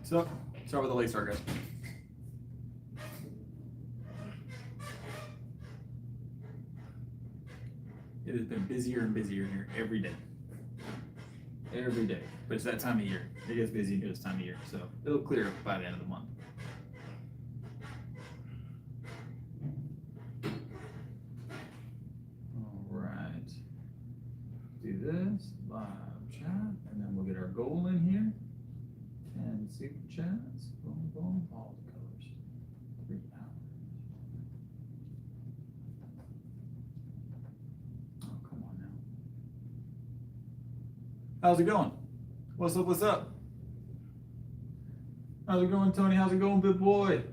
So, start with the leg start, guys. It has been busier and busier here every day. Every day. But it's that time of year. It gets busy at this time of year. So it'll clear up by the end of the month. All right. Do this. Live chat. And then we'll get our goal in here. And super chats. Boom, boom. All the colors. 3 hours. Oh, come on now. How's it going? What's up? What's up? How's it going, Tony? How's it going, big boy?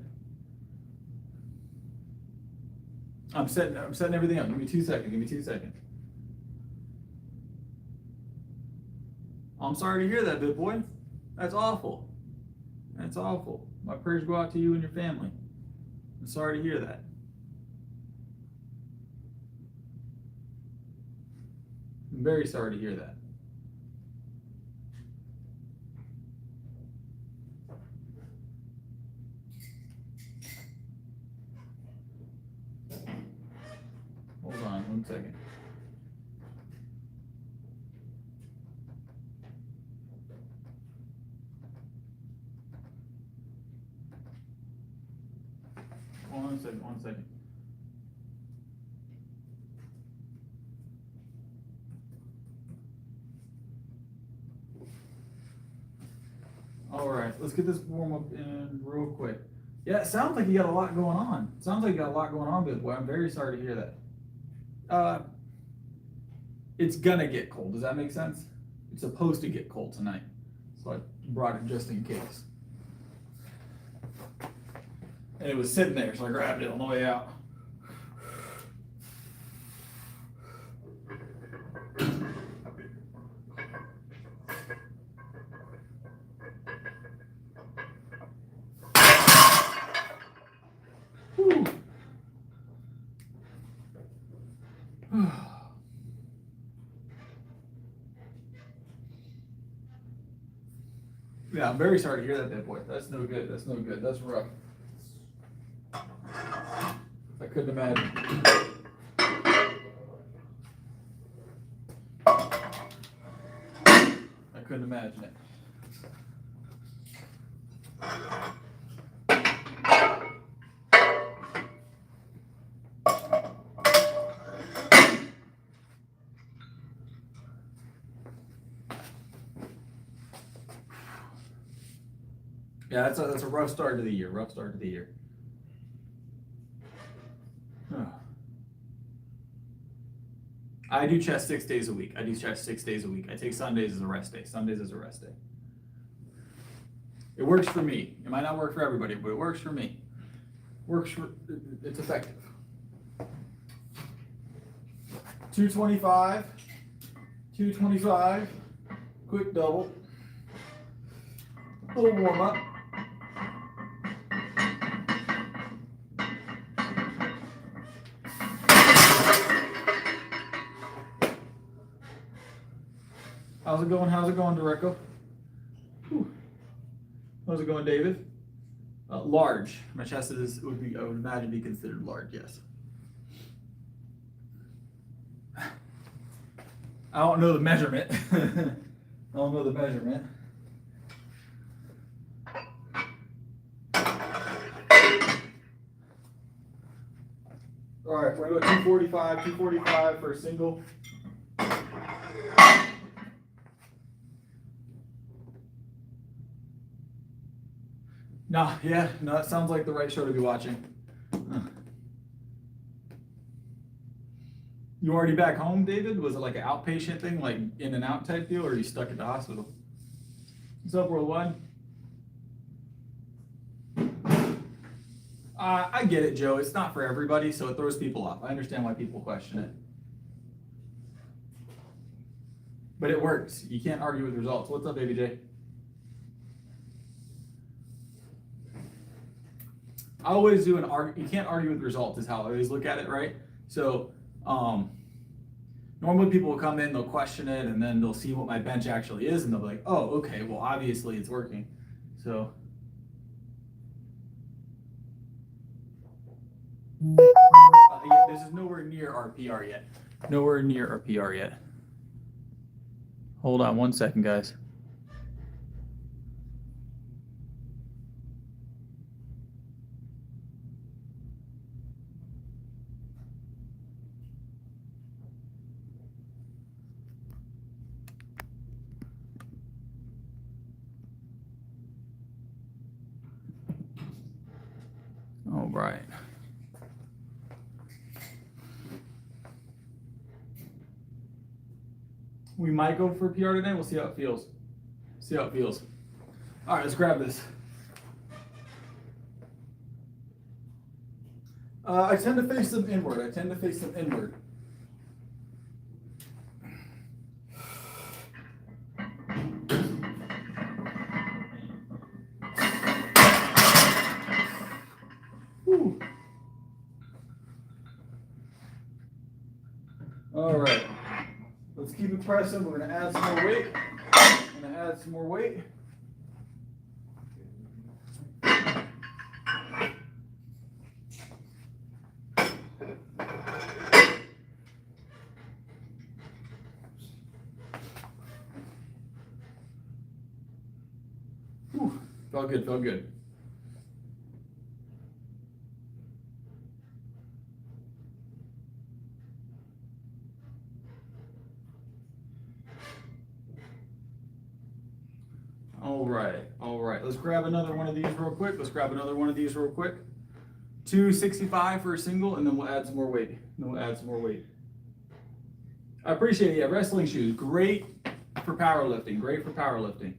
I'm setting everything up. Give me 2 seconds. Give me 2 seconds. I'm sorry to hear that, big boy. That's awful. That's awful. My prayers go out to you and your family. I'm sorry to hear that. I'm very sorry to hear that. Hold on 1 second. One second. All right, let's get this warm up in real quick. Yeah, it sounds like you got a lot going on. It sounds like you got a lot going on, big boy. I'm very sorry to hear that. It's gonna get cold. Does that make sense? It's supposed to get cold tonight, so I brought it just in case. And it was sitting there, so I grabbed it on the way out. Whew. Yeah, I'm very sorry to hear that, big boy. That's no good. That's no good. That's rough. I couldn't imagine. I couldn't imagine it. Yeah, that's a rough start to the year. Rough start to the year. I do chest 6 days a week. I take Sundays as a rest day. It works for me. It might not work for everybody, but it works for me. It's effective. 225, quick double, a little warm up. How's it going? Dereco? How's it going, David? Large. My chest I would imagine be considered large, yes. I don't know the measurement. All right, we're going to go 245 for a single. No, that sounds like the right show to be watching. You already back home, David? Was it like an outpatient thing, like in and out type deal, or are you stuck at the hospital? What's up, Worldwide? I get it, Joe. It's not for everybody, so it throws people off. I understand why people question it. But it works. You can't argue with results. What's up, Baby J? I always do you can't argue with results is how I always look at it, right? So normally people will come in, they'll question it, and then they'll see what my bench actually is, and they'll be like, oh, okay, well, obviously it's working. So Yeah, this is nowhere near our PR yet. Nowhere near our PR yet. Hold on 1 second, guys. All right. We might go for a PR today. We'll see how it feels. See how it feels. All right, let's grab this. I tend to face them inward. Whew. All right. Let's keep it pressing. We're going to add some more weight. Whew. Felt good. All right. Let's grab another one of these real quick. 265 for a single, and then we'll add some more weight. I appreciate it. Yeah, wrestling shoes, great for powerlifting.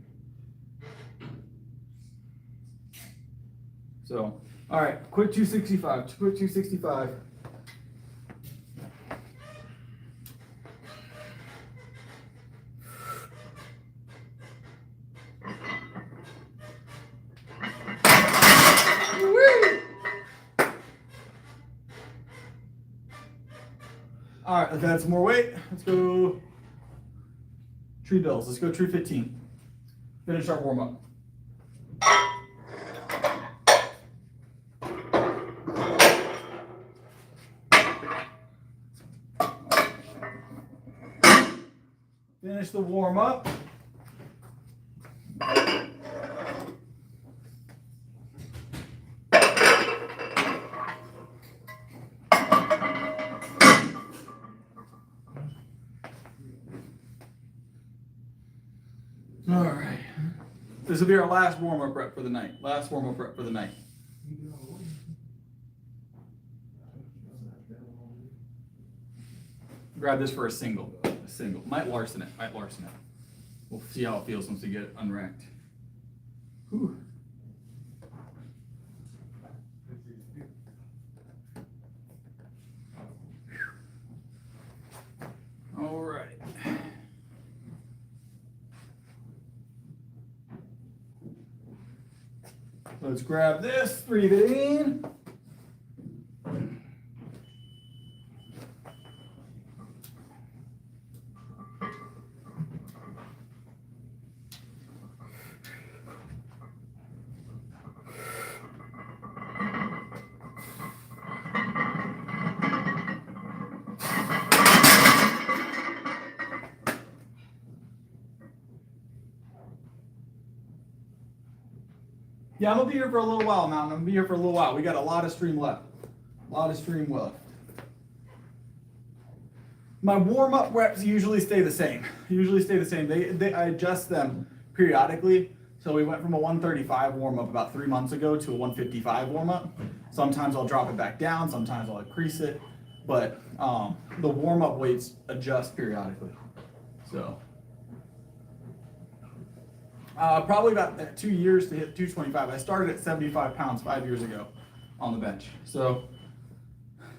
So, all right, quick 265. All right, let's add some more weight. Let's go tree bills. Let's go tree 15. Finish our warm up. Finish the warm up. All right. This will be our last warm-up rep for the night. Grab this for a single. Might Larson it. We'll see how it feels once we get it unracked. Whew. All right. Let's grab this, breathe it in. Yeah, I'm gonna be here for a little while, Mountain. I'm gonna be here for a little while. We got a lot of stream left. My warm-up reps usually stay the same. I adjust them periodically. So we went from a 135 warm-up about 3 months ago to a 155 warm-up. Sometimes I'll drop it back down, sometimes I'll increase it, but the warm-up weights adjust periodically. So probably about 2 years to hit 225. I started at 75 pounds 5 years ago on the bench. So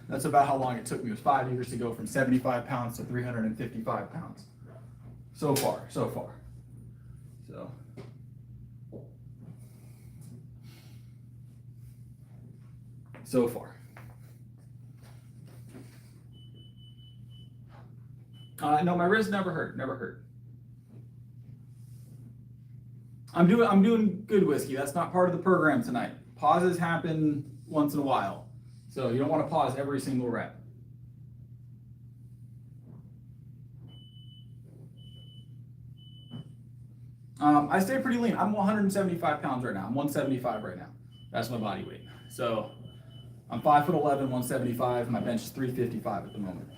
that's about how long it took me. It was 5 years to go from 75 pounds to 355 pounds. So far. No, my wrist never hurt. I'm doing good whiskey. That's not part of the program tonight. Pauses happen once in a while. So you don't want to pause every single rep. I stay pretty lean. I'm 175 pounds right now. I'm 175 right now. That's my body weight. So I'm 5'11", 175. My bench is 355 at the moment.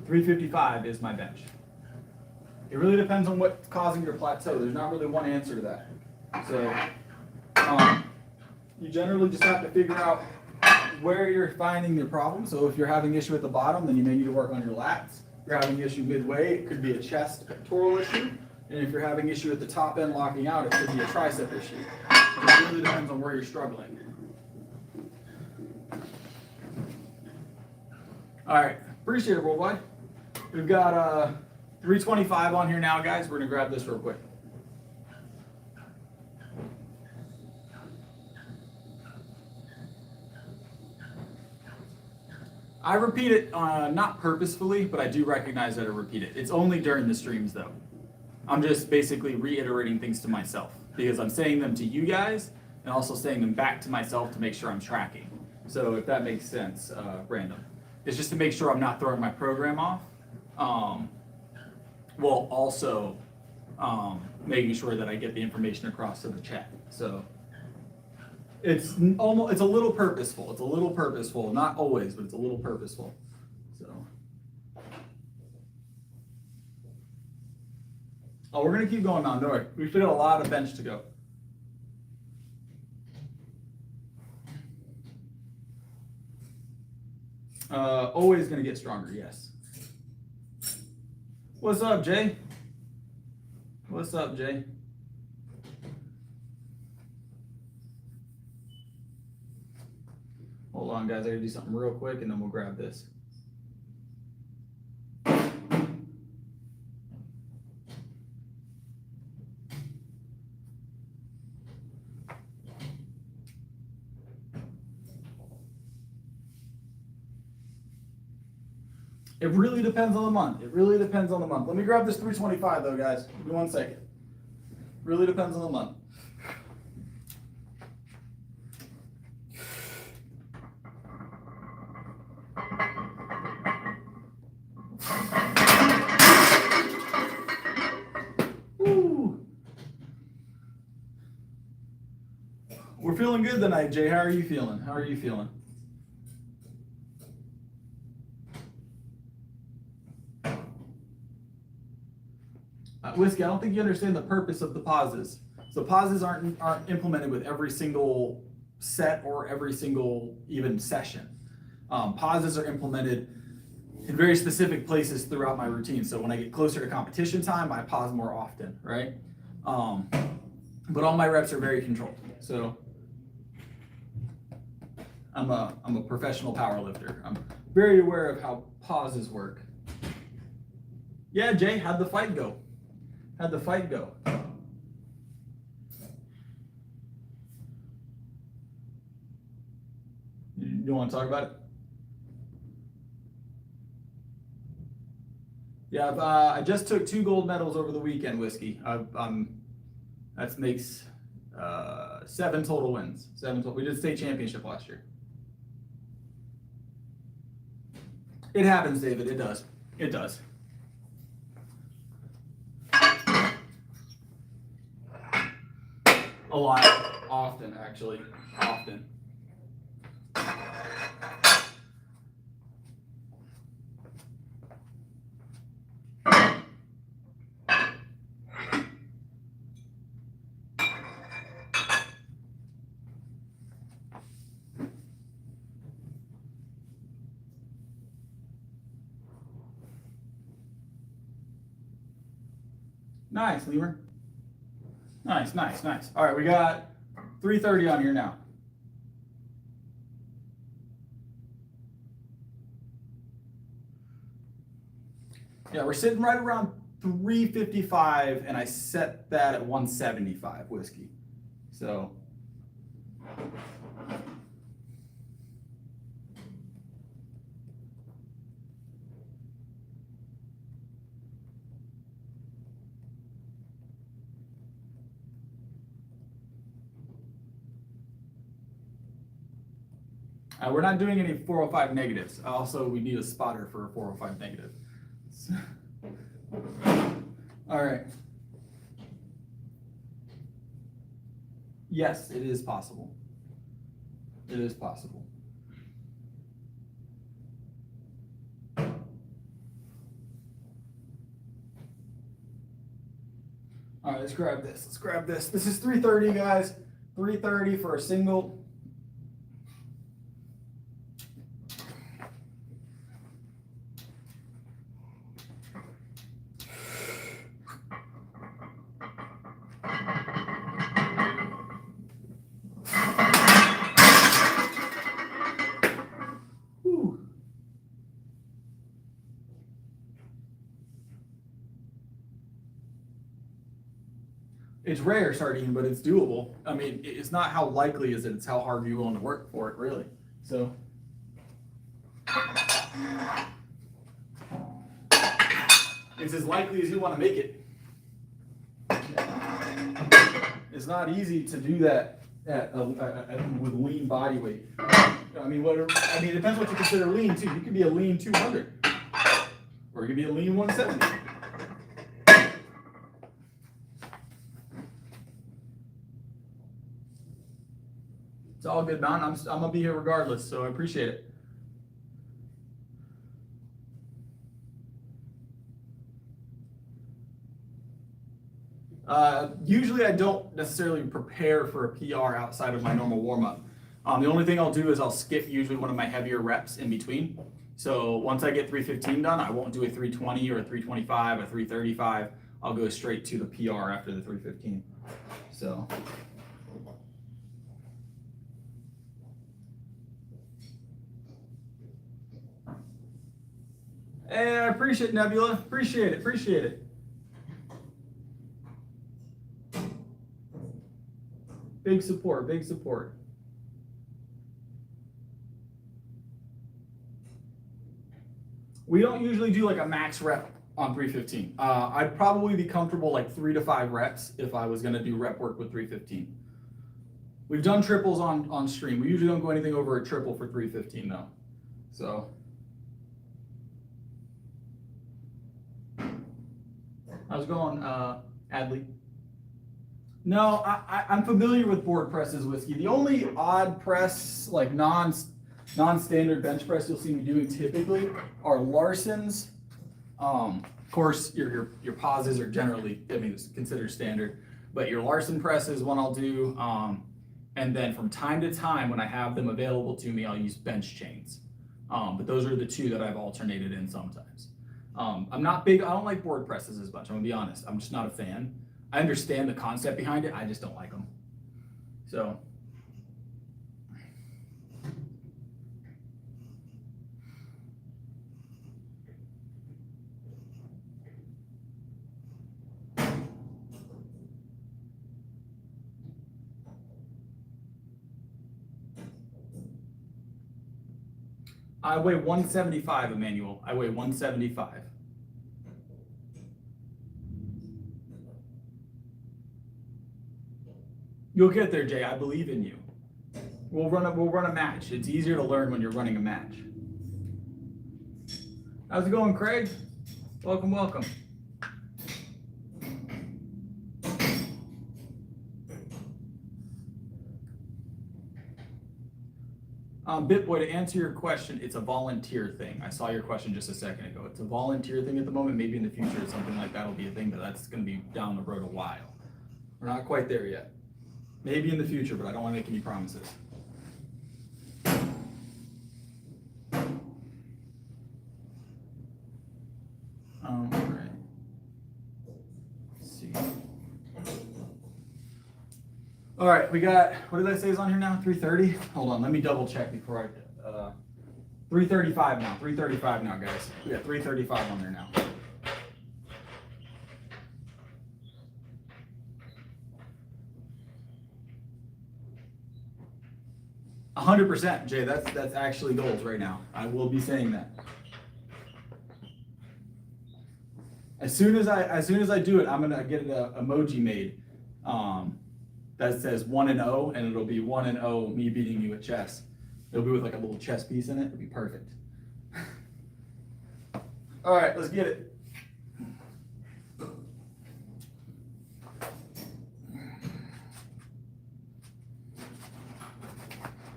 $355 is my bench. It really depends on what's causing your plateau. There's not really one answer to that. So you generally just have to figure out where you're finding your problem. So if you're having issue at the bottom, then you may need to work on your lats. If you're having issue midway, it could be a chest pectoral issue. And if you're having issue at the top end locking out, it could be a tricep issue. It really depends on where you're struggling. All right, appreciate it, Worldwide. We've got 325 on here now, guys. We're gonna grab this real quick. I repeat it not purposefully, but I do recognize that I repeat it. It's only during the streams though. I'm just basically reiterating things to myself because I'm saying them to you guys and also saying them back to myself to make sure I'm tracking. So if that makes sense, random. It's just to make sure I'm not throwing my program off. While also making sure that I get the information across to the chat. So it's a little purposeful. It's a little purposeful, not always, but it's a little purposeful. So, oh, we're gonna keep going now. Don't worry. We still got a lot of bench to go. Always gonna get stronger. Yes. What's up, Jay? What's up, Jay? Hold on, guys. I gotta do something real quick and then we'll grab this. It really depends on the month. It really depends on the month. Let me grab this 325 though, guys. Give me 1 second. Really depends on the month. Woo. We're feeling good tonight, Jay. How are you feeling? How are you feeling? Whiskey, I don't think you understand the purpose of the pauses. So pauses aren't implemented with every single set or every single even session. Pauses are implemented in very specific places throughout my routine. So when I get closer to competition time, I pause more often, right? But all my reps are very controlled. So I'm a professional power lifter. I'm very aware of how pauses work. Yeah, Jay, how'd the fight go? How'd the fight go? You want to talk about it? Yeah, I just took 2 gold medals over the weekend, Whiskey. That makes 7 total wins. 7 total. We did state championship last year. It happens, David. It does. It does. A lot. Often, actually. Often. Nice, Lemur. Nice, nice, nice. All right, we got 330 on here now. Yeah, we're sitting right around 355, and I set that at 175 Whiskey. So We're not doing any 405 negatives. Also, we need a spotter for a 405 negative. So, all right. Yes, it is possible. It is possible. All right, let's grab this. Let's grab this. This is 330, guys. 330 for a single. It's rare, Sardine, but it's doable. I mean, it's not how likely is it, it's how hard you're willing to work for it, really. So, it's as likely as you want to make it. It's not easy to do that with lean body weight. I mean, it depends what you consider lean, too. You could be a lean 200, or you could be a lean 170. It's all good, man. I'm gonna be here regardless, so I appreciate it. Usually I don't necessarily prepare for a PR outside of my normal warm-up. The only thing I'll do is I'll skip usually one of my heavier reps in between. So once I get 315 done, I won't do a 320 or a 325 or 335. I'll go straight to the PR after the 315. So. Hey, I appreciate it, Nebula. Appreciate it. Appreciate it. Big support. Big support. We don't usually do like a max rep on 315. I'd probably be comfortable like 3 to 5 reps if I was going to do rep work with 315. We've done triples on stream. We usually don't go anything over a triple for 315 though. So. How's it going, Adley? No, I'm familiar with board presses, Whiskey. The only odd press, like non-standard bench press you'll see me doing typically are Larson's. Of course, your pauses are generally, I mean, it's considered standard, but your Larson press is one I'll do. And then from time to time, when I have them available to me, I'll use bench chains. But those are the two that I've alternated in sometimes. I'm not big, I don't like board presses as much, I'm gonna be honest. I'm just not a fan. I understand the concept behind it, I just don't like them. So. I weigh 175, Emmanuel. I weigh 175. You'll get there, Jay. I believe in you. We'll run a match. It's easier to learn when you're running a match. How's it going, Craig? Welcome, welcome. Bitboy, to answer your question, it's a volunteer thing. I saw your question just a second ago. It's a volunteer thing at the moment. Maybe in the future something like that will be a thing, but that's going to be down the road a while. We're not quite there yet. Maybe in the future, but I don't want to make any promises. All right. Let's see. All right, we got, what did I say is on here now? 330? Hold on, let me double check before I, 335 now, 335 now, guys. We got 335 on there now. %, Jay, that's actually goals right now. I will be saying that. As soon as I do it, I'm gonna get an emoji made. That says 1-0, and it'll be 1-0 me beating you at chess. It'll be with like a little chest piece in it. It'll be perfect. All right, let's get it.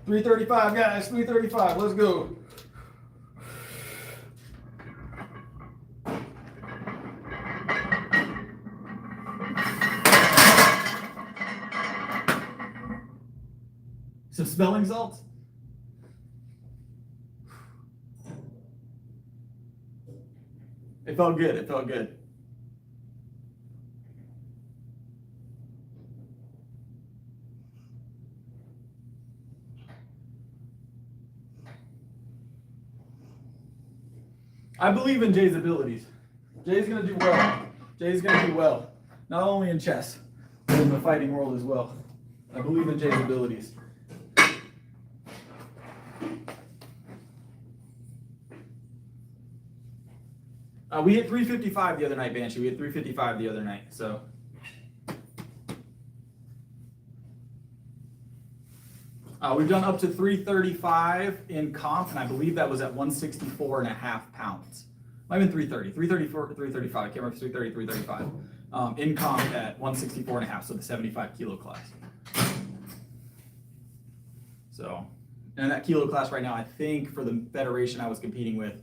$335, guys, $335, let's go. Some smelling salts. It felt good, it felt good. I believe in Jay's abilities. Jay's gonna do well. Jay's gonna do well. Not only in chess, but in the fighting world as well. I believe in Jay's abilities. We hit 355 the other night, Banshee. We hit 355 the other night, so. We've done up to 335 in comp, and I believe that was at 164.5 pounds. Might have been 330, 334, 335. I can't remember if it's 330, 335. In comp at 164.5, so the 75 kilo class. So, and that kilo class right now, I think for the federation I was competing with,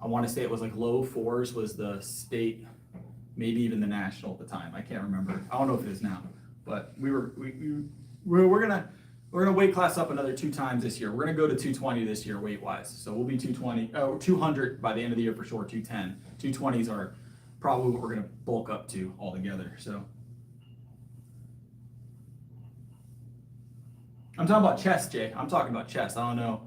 I want to say it was like low fours was the state, maybe even the national at the time. I can't remember. I don't know if it is now, but we're gonna weight class up another 2 times this year. We're gonna go to 220 this year weight wise. So we'll be 200 by the end of the year for sure. 210, 220s are probably what we're gonna bulk up to altogether. So I'm talking about chest, Jay. I'm talking about chest. I don't know.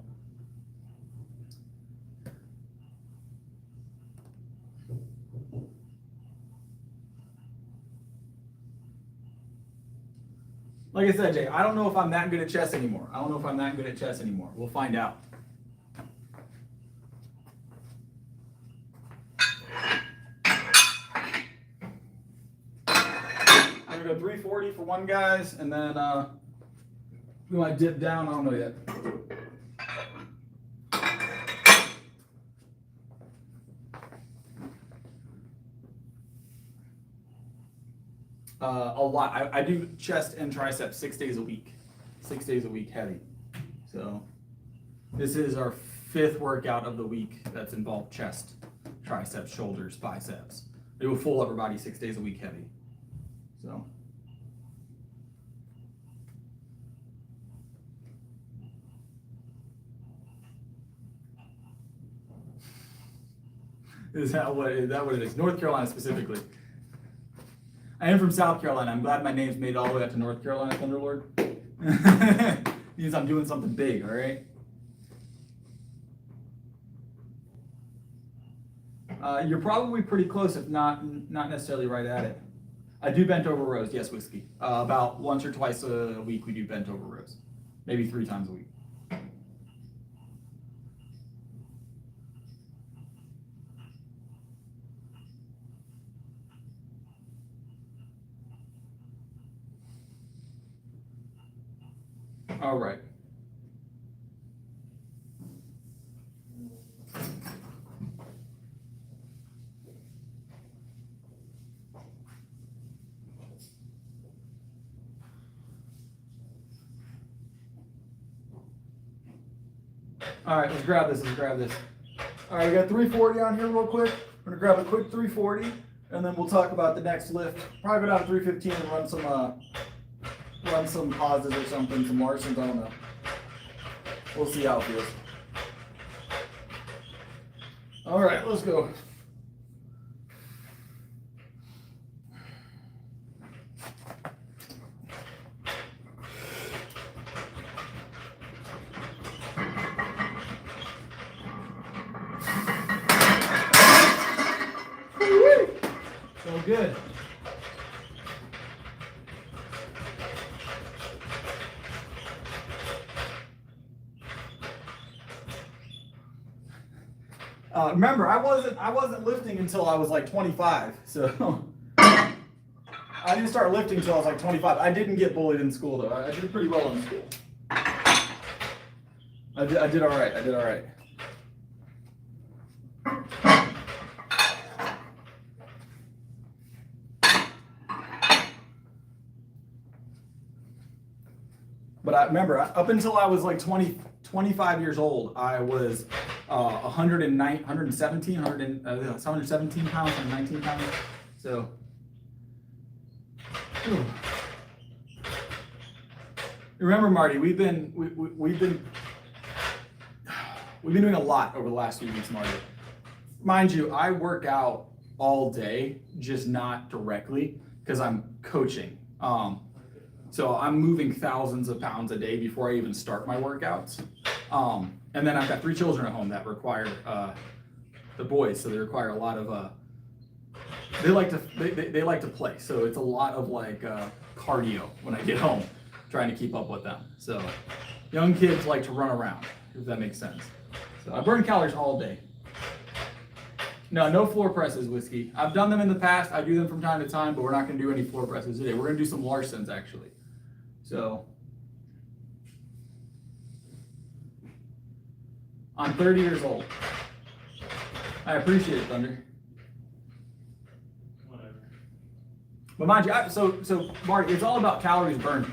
Like I said, Jay, I don't know if I'm that good at chess anymore. We'll find out. I'm gonna go 340 for one guys, and then we might dip down. I don't know yet. A lot. I do chest and triceps 6 days a week. 6 days a week heavy. So this is our 5th workout of the week that's involved chest, triceps, shoulders, biceps. We do a full upper body 6 days a week heavy. So is that what it is? North Carolina specifically. I am from South Carolina. I'm glad my name's made it all the way up to North Carolina, Thunderlord. Means I'm doing something big, all right? You're probably pretty close, if not necessarily right at it. I do bent over rows, yes, Whiskey. About once or twice a week we do bent over rows. Maybe 3 times a week. All right. All right, let's grab this. All right, we got 340 on here real quick. We're gonna grab a quick 340, and then we'll talk about the next lift. Probably go down to 315 and run some pauses or something, some Larsons, I don't know. We'll see how it feels. All right, let's go. So good. Remember, I wasn't lifting until I was like 25, so I didn't start lifting until I was like 25. I didn't get bullied in school though. I did pretty well in school. I did all right. I did all right. But I remember, up until I was like 25 years old, I was 117 pounds, 119 pounds. So, whew. Remember, Marty, we've been doing a lot over the last few weeks, Marty. Mind you, I work out all day, just not directly because I'm coaching. So I'm moving thousands of pounds a day before I even start my workouts. And then I've got 3 children at home that require the boys, so they require a lot of they like to play. So it's a lot of like cardio when I get home, trying to keep up with them. So young kids like to run around, if that makes sense. So I burn calories all day. No floor presses, Whiskey. I've done them in the past. I do them from time to time, but we're not going to do any floor presses today. We're going to do some Larsons, actually. So I'm 30 years old. I appreciate it, Thunder. Whatever. But mind you, so Marty, it's all about calories burned.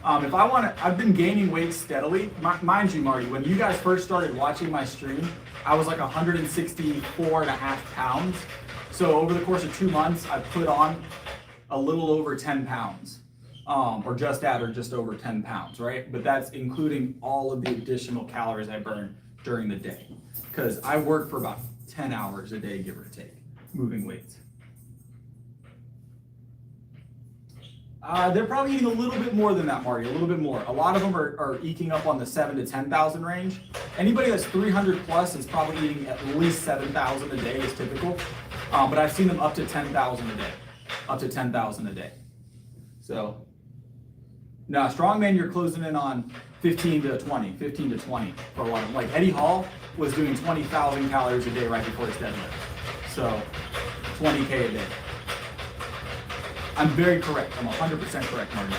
If I want to, I've been gaining weight steadily. Mind you, Marty, when you guys first started watching my stream, I was like 164 and a half pounds. So over the course of 2 months, I put on a little over 10 pounds, or just over 10 pounds, right? But that's including all of the additional calories I burn during the day, because I work for about 10 hours a day, give or take, moving weights. They're probably eating a little bit more than that, Marty, a little bit more. A lot of them are eking up on the 7,000 to 10,000 range. Anybody that's 300 plus is probably eating at least 7,000 a day is typical. But I've seen them up to 10,000 a day, up to 10,000 a day. So, now strongman, you're closing in on 15 to 20 for a lot of them. Like Eddie Hall was doing 20,000 calories a day right before his deadlift. So, 20K a day. I'm very correct. I'm 100% correct, Marty.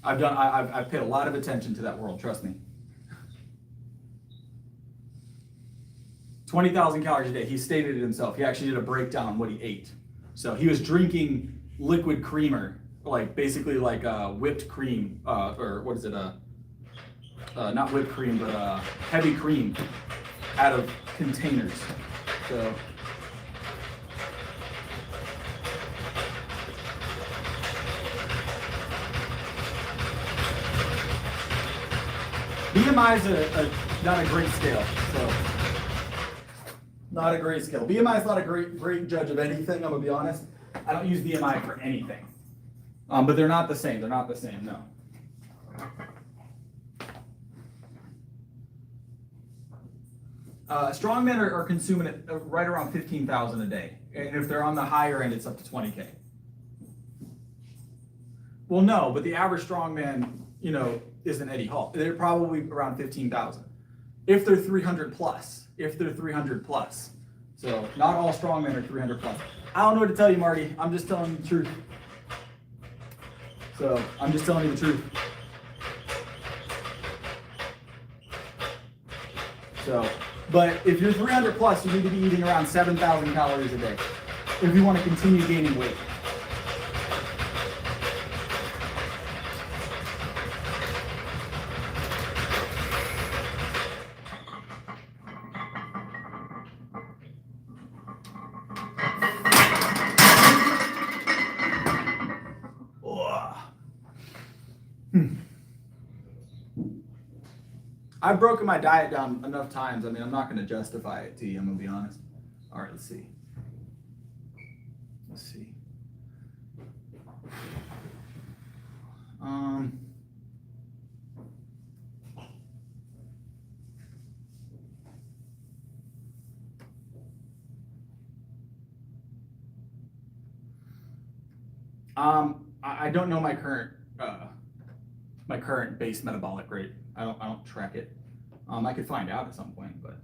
I've paid a lot of attention to that world, trust me. 20,000 calories a day. He stated it himself. He actually did a breakdown on what he ate. So he was drinking liquid creamer, like basically like whipped cream, or what is it? Not whipped cream, but heavy cream out of containers. So. BMI is not a great scale, so not a great scale. BMI is not a great judge of anything, I'm gonna be honest. I don't use BMI for anything. But they're not the same, no. Strongmen are consuming it right around 15,000 a day. And if they're on the higher end, it's up to 20K. Well, no, but the average strongman, isn't Eddie Hall. They're probably around 15,000. If they're 300 plus. So not all strongmen are 300 plus. I don't know what to tell you, Marty. I'm just telling you the truth. So I'm just telling you the truth. So, but if you're 300 plus, you need to be eating around 7,000 calories a day if you want to continue gaining weight. I've broken my diet down enough times. I mean, I'm not going to justify it to you. I'm going to be honest. All right, let's see. I don't know my current base metabolic rate. I don't track it. I could find out at some point, but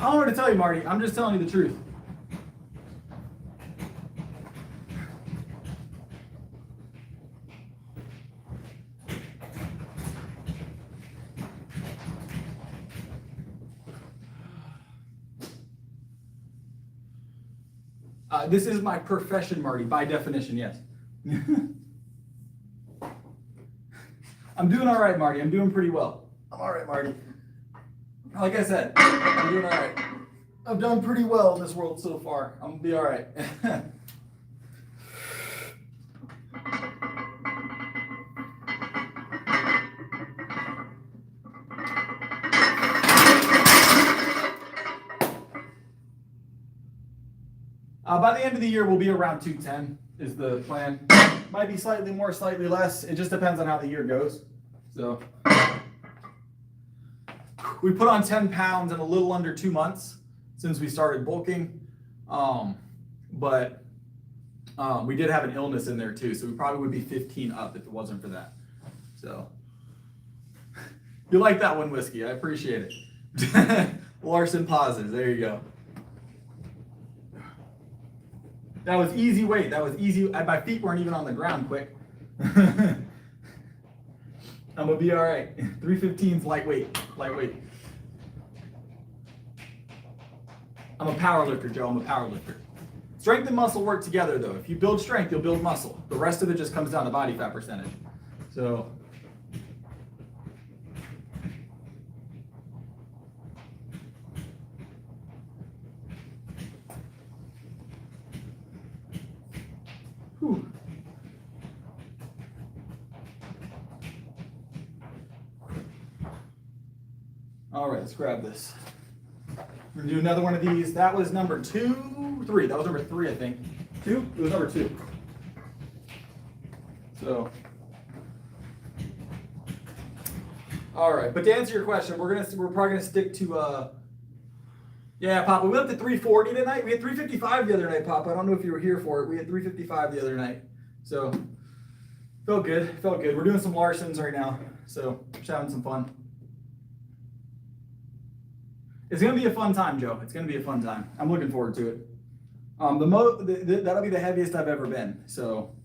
I don't know what to tell you, Marty. I'm just telling you the truth. This is my profession, Marty, by definition, yes. I'm doing all right, Marty. I'm doing pretty well. I'm all right, Marty. Like I said, I'm doing all right. I've done pretty well in this world so far. I'm gonna be all right. By the end of the year, we'll be around 210 is the plan. Might be slightly more, slightly less. It just depends on how the year goes. So we put on 10 pounds in a little under 2 months since we started bulking. But we did have an illness in there too. So we probably would be 15 up if it wasn't for that. So you like that one, Whiskey. I appreciate it. Larson pauses. There you go. That was easy weight. That was easy. My feet weren't even on the ground quick. I'm gonna be all right. 315's lightweight. Lightweight. I'm a power lifter, Joe. I'm a power lifter. Strength and muscle work together, though. If you build strength, you'll build muscle. The rest of it just comes down to body fat percentage. So. Whew. All right, let's grab this. We're gonna do another one of these. That was number 2, 3. That was number 3, I think. 2? It was number 2. So, all right. But to answer your question, we're probably gonna stick to. Yeah, Papa. We went up to 340 tonight. We had 355 the other night, Papa. I don't know if you were here for it. We had 355 the other night. So, felt good. Felt good. We're doing some Larsons right now. So, just having some fun. It's gonna be a fun time, Joe. It's gonna be a fun time. I'm looking forward to it. That'll be the heaviest I've ever been. So,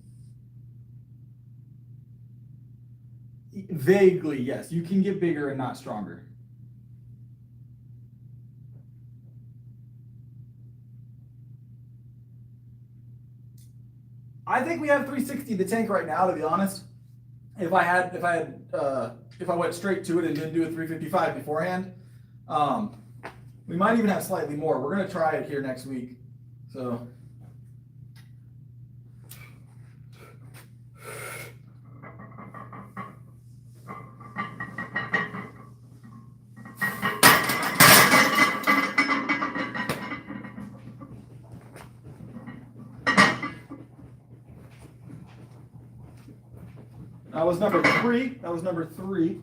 vaguely, yes. You can get bigger and not stronger. I think we have 360 the tank right now, to be honest. If I went straight to it and didn't do a 355 beforehand, we might even have slightly more. We're gonna try it here next week. So. That was number 3. That was number 3.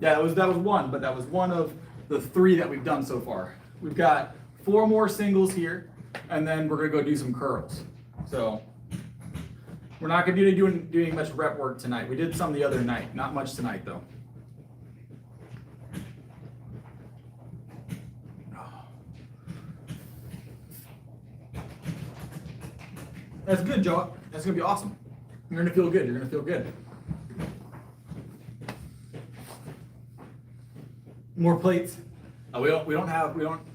Yeah, that was 1, but that was 1 of the 3 that we've done so far. We've got 4 more singles here, and then we're gonna go do some curls. So we're not gonna be doing much rep work tonight. We did some the other night, not much tonight though. That's good, Joe. That's gonna be awesome. You're gonna feel good. You're gonna feel good. More plates. We're not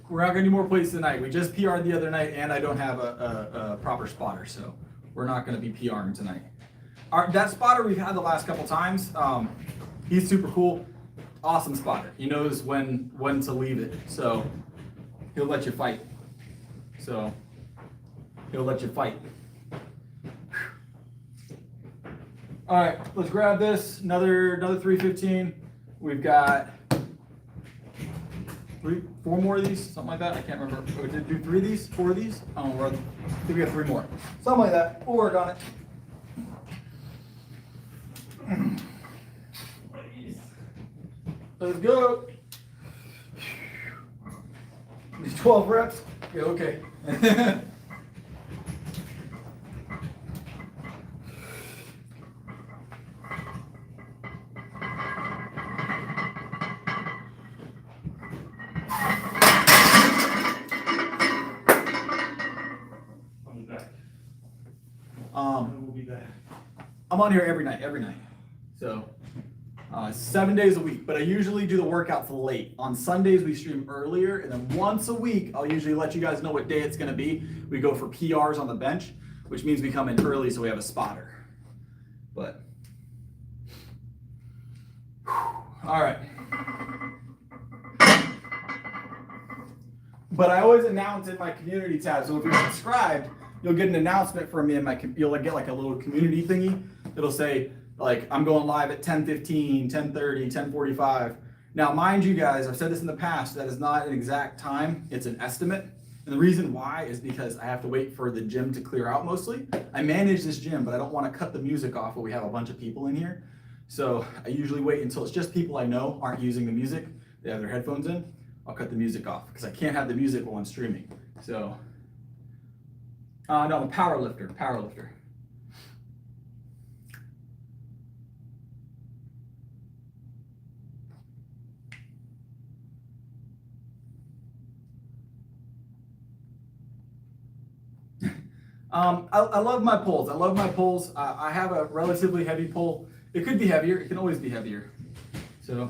gonna do more plates tonight. We just PR'd the other night, and I don't have a proper spotter, so we're not gonna be PRing tonight. That spotter we've had the last couple times. He's super cool, awesome spotter. He knows when to leave it, so he'll let you fight. So he'll let you fight. All right, let's grab this. Another 315. We've got 4 more of these, something like that. I can't remember. We did do 3 of these, 4 of these. I think we have 3 more. Something like that. We'll work on it. Let's go. 12 reps. Yeah, okay. We'll be back. I'm on here every night. So 7 days a week, but I usually do the workouts late. On Sundays, we stream earlier, and then once a week, I'll usually let you guys know what day it's gonna be. We go for PRs on the bench, which means we come in early so we have a spotter. But, all right. But I always announce in my community tab, so if you're subscribed, you'll get an announcement from me in my, you'll get like a little community thingy. It'll say, like, I'm going live at 10:15, 10:30, 10:45. Now, mind you guys, I've said this in the past, that is not an exact time, it's an estimate. And the reason why is because I have to wait for the gym to clear out mostly. I manage this gym, but I don't want to cut the music off when we have a bunch of people in here. So I usually wait until it's just people I know aren't using the music. They have their headphones in. I'll cut the music off because I can't have the music while I'm streaming. So, no, I'm a powerlifter. I love my pulls. I have a relatively heavy pull. It could be heavier. It can always be heavier. So.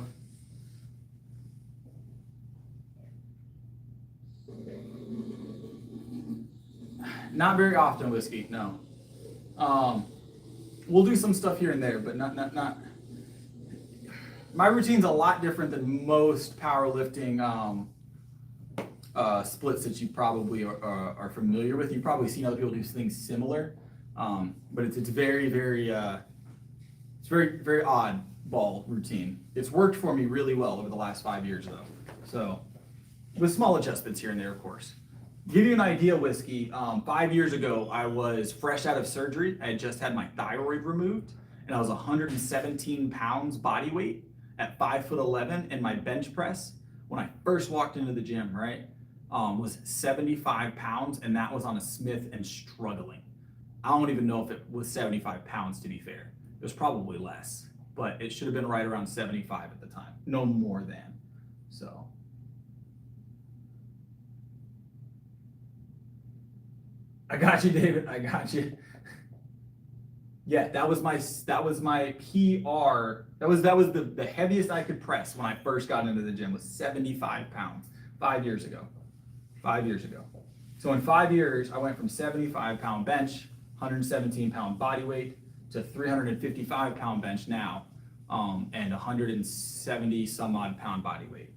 Not very often, Whiskey, no. We'll do some stuff here and there, but not. My routine's a lot different than most powerlifting splits that you probably are familiar with. You've probably seen other people do things similar, but it's very, very odd ball routine. It's worked for me really well over the last 5 years though. So with small adjustments here and there, of course. Give you an idea, Whiskey, 5 years ago, I was fresh out of surgery. I had just had my thyroid removed, and I was 117 pounds body weight at 5'11", and my bench press, when I first walked into the gym, right, was 75 pounds, and that was on a Smith and struggling. I don't even know if it was 75 pounds, to be fair. It was probably less, but it should have been right around 75 at the time, no more than, so. I got you, David. I got you. Yeah, that was my PR. That was the heaviest I could press when I first got into the gym was 75 pounds 5 years ago. 5 years ago. So in 5 years, I went from 75-pound bench, 117-pound body weight, to 355-pound bench now, and 170 some odd pound body weight.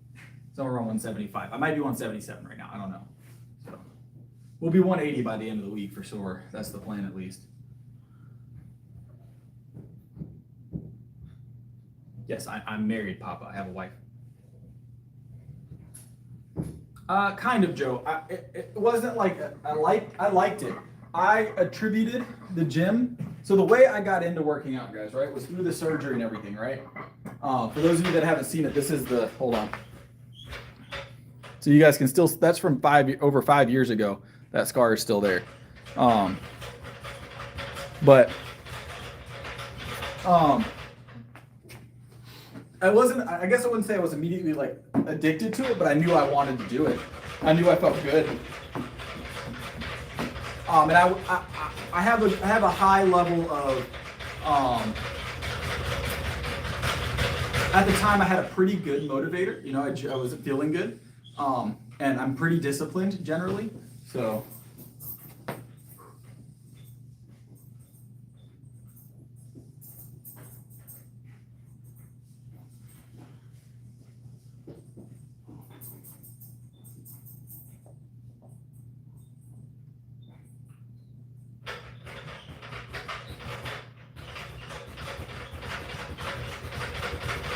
Somewhere around 175. I might be 177 right now. I don't know. So. We'll be 180 by the end of the week for sure. That's the plan at least. Yes, I'm married, Papa. I have a wife. Kind of, Joe. It wasn't like I liked it. I attributed the gym. So the way I got into working out, guys, right, was through the surgery and everything, right? For those of you that haven't seen it, this is the, hold on. So you guys can still, that's from over 5 years ago. That scar is still there. I guess I wouldn't say I was immediately like addicted to it, but I knew I wanted to do it. I knew I felt good. And I have a high level of, at the time I had a pretty good motivator. You know, I was feeling good. And I'm pretty disciplined generally. So.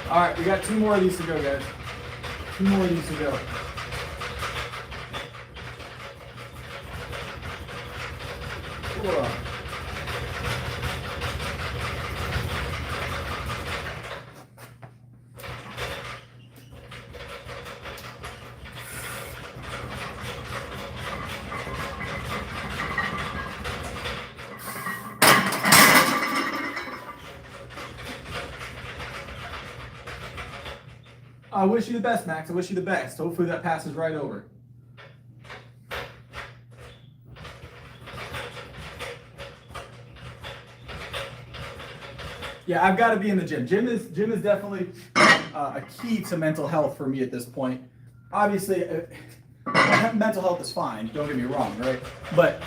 All right, we got 2 more of these to go, guys. 2 more of these to go. Cool. I wish you the best, Max. I wish you the best. Hopefully that passes right over. Yeah, I've got to be in the gym. Gym is definitely a key to mental health for me at this point. Obviously, mental health is fine. Don't get me wrong, right? But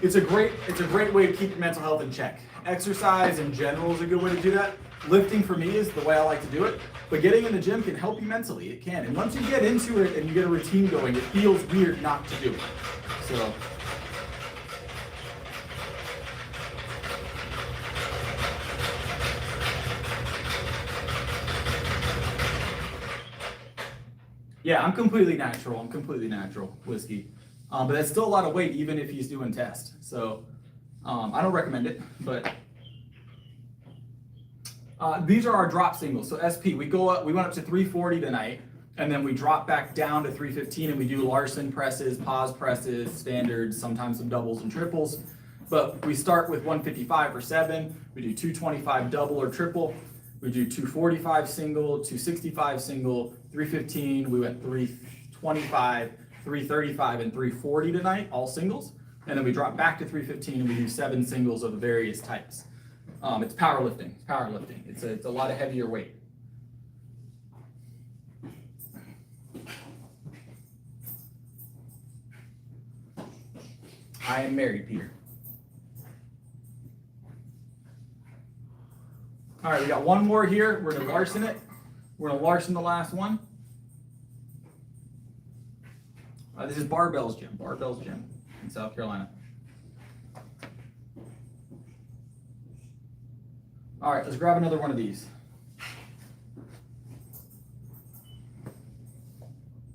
it's a great way to keep your mental health in check. Exercise in general is a good way to do that. Lifting for me is the way I like to do it. But getting in the gym can help you mentally. It can. And once you get into it and you get a routine going, it feels weird not to do it. So. Yeah, I'm completely natural. Whiskey. But that's still a lot of weight, even if he's doing test. So I don't recommend it, but these are our drop singles. So SP, we went up to 340 tonight, and then we drop back down to 315, and we do Larson presses, pause presses, standards, sometimes some doubles and triples. But we start with 155 for 7. We do 225 double or triple. We do 245 single, 265 single, 315. We went 325, 335, and 340 tonight, all singles. And then we drop back to 315 and we do 7 singles of various types. It's powerlifting. It's a lot of heavier weight. I am married, Peter. All right, we got one more here. We're gonna Larson it. We're gonna Larson the last one. This is Barbell's Gym in South Carolina. All right, let's grab another one of these.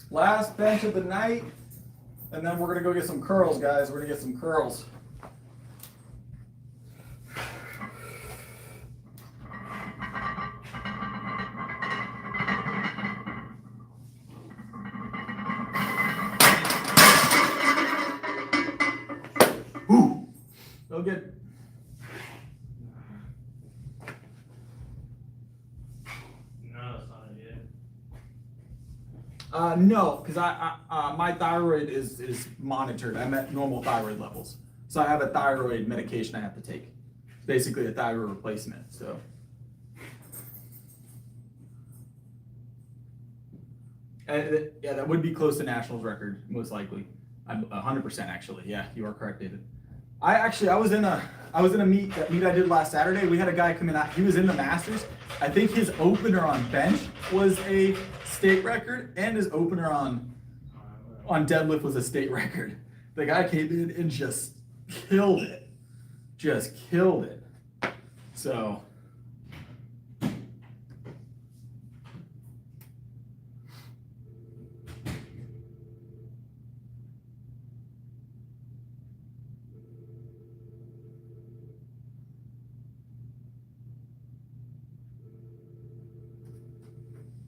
Last bench of the night, and then we're gonna go get some curls, guys. We're gonna get some curls. Whew. So good. No, because my thyroid is monitored. I'm at normal thyroid levels, so I have a thyroid medication I have to take. It's basically a thyroid replacement. So, yeah, that would be close to nationals record most likely. I'm 100% actually. Yeah, you are correct, David. I was in a meet I did last Saturday. We had a guy come in. He was in the Masters. I think his opener on bench was a state record, and his opener on deadlift was a state record. The guy came in and just killed it. So.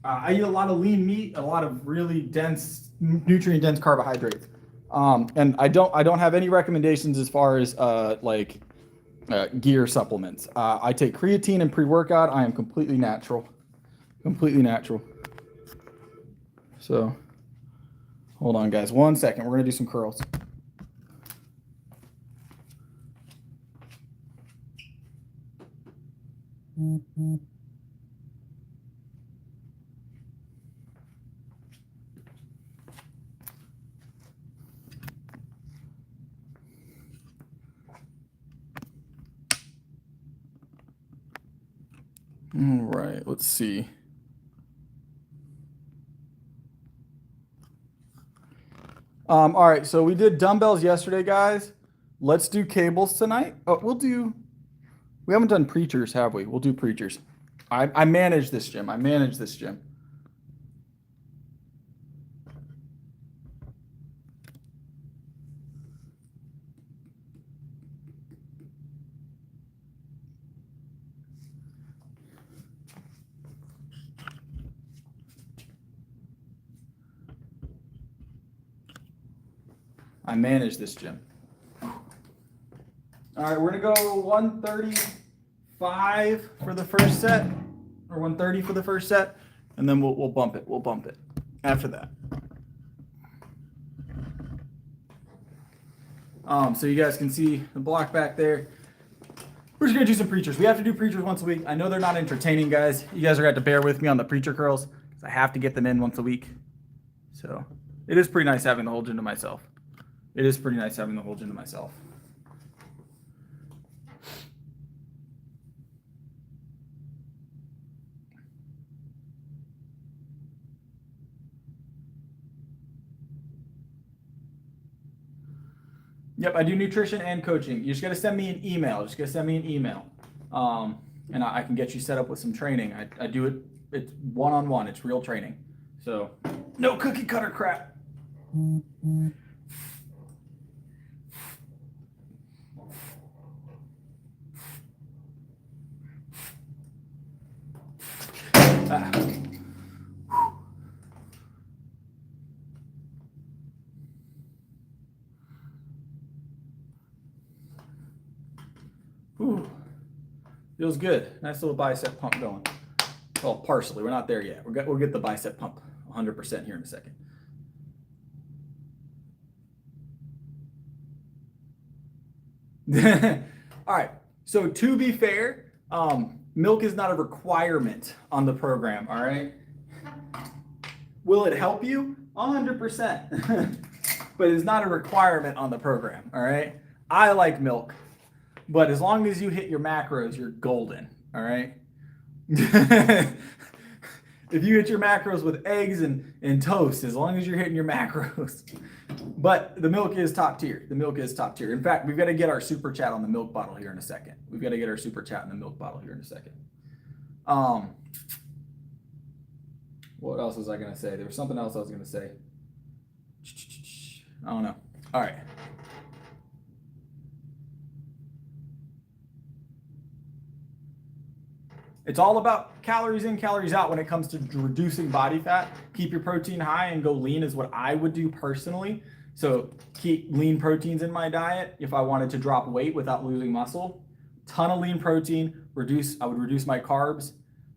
I eat a lot of lean meat, a lot of really dense, nutrient-dense carbohydrates, and I don't have any recommendations as far as gear supplements. I take creatine and pre-workout. I am completely natural. So, hold on, guys, 1 second. We're gonna do some curls. All right, let's see. All right, so we did dumbbells yesterday, guys. Let's do cables tonight. Oh, we haven't done preachers, have we? We'll do preachers. I manage this gym. All right, we're gonna go 135 for the first set, or 130 for the first set, and then we'll bump it. After that. So you guys can see the block back there. We're just gonna do some preachers. We have to do preachers once a week. I know they're not entertaining, guys. You guys are gonna have to bear with me on the preacher curls because I have to get them in once a week. So it is pretty nice having the whole gym to myself. It is pretty nice having the whole gym to myself. Yep, I do nutrition and coaching. You just got to send me an email. Just got to send me an email. And I can get you set up with some training. I do it, it's one-on-one. It's real training. So no cookie cutter crap. Ooh, feels good. Nice little bicep pump going. Well, partially. We're not there yet. We'll get the bicep pump 100% here in a second. All right. So to be fair, milk is not a requirement on the program. All right. Will it help you? 100%. But it's not a requirement on the program. All right. I like milk. But as long as you hit your macros, you're golden, all right? If you hit your macros with eggs and toast, as long as you're hitting your macros. But the milk is top tier. The milk is top tier. In fact, we've got to get our super chat on the milk bottle here in a second. We've got to get our super chat in the milk bottle here in a second. What else was I going to say? There was something else I was going to say. I don't know. All right. It's all about calories in, calories out when it comes to reducing body fat. Keep your protein high and go lean is what I would do personally. So keep lean proteins in my diet if I wanted to drop weight without losing muscle. Ton of lean protein. I would reduce my carbs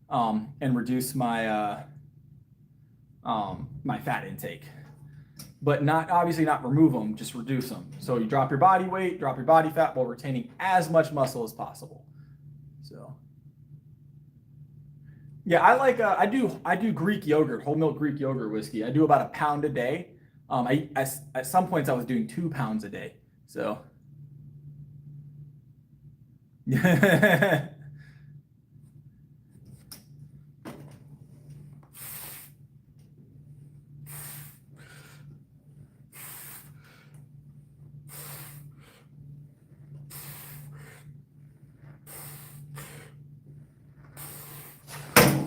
and reduce my my fat intake. But obviously not remove them, just reduce them. So you drop your body weight, drop your body fat while retaining as much muscle as possible. So. Yeah, I like I do Greek yogurt, whole milk Greek yogurt whiskey. I do about 1 pound a day. At some points I was doing 2 pounds a day. So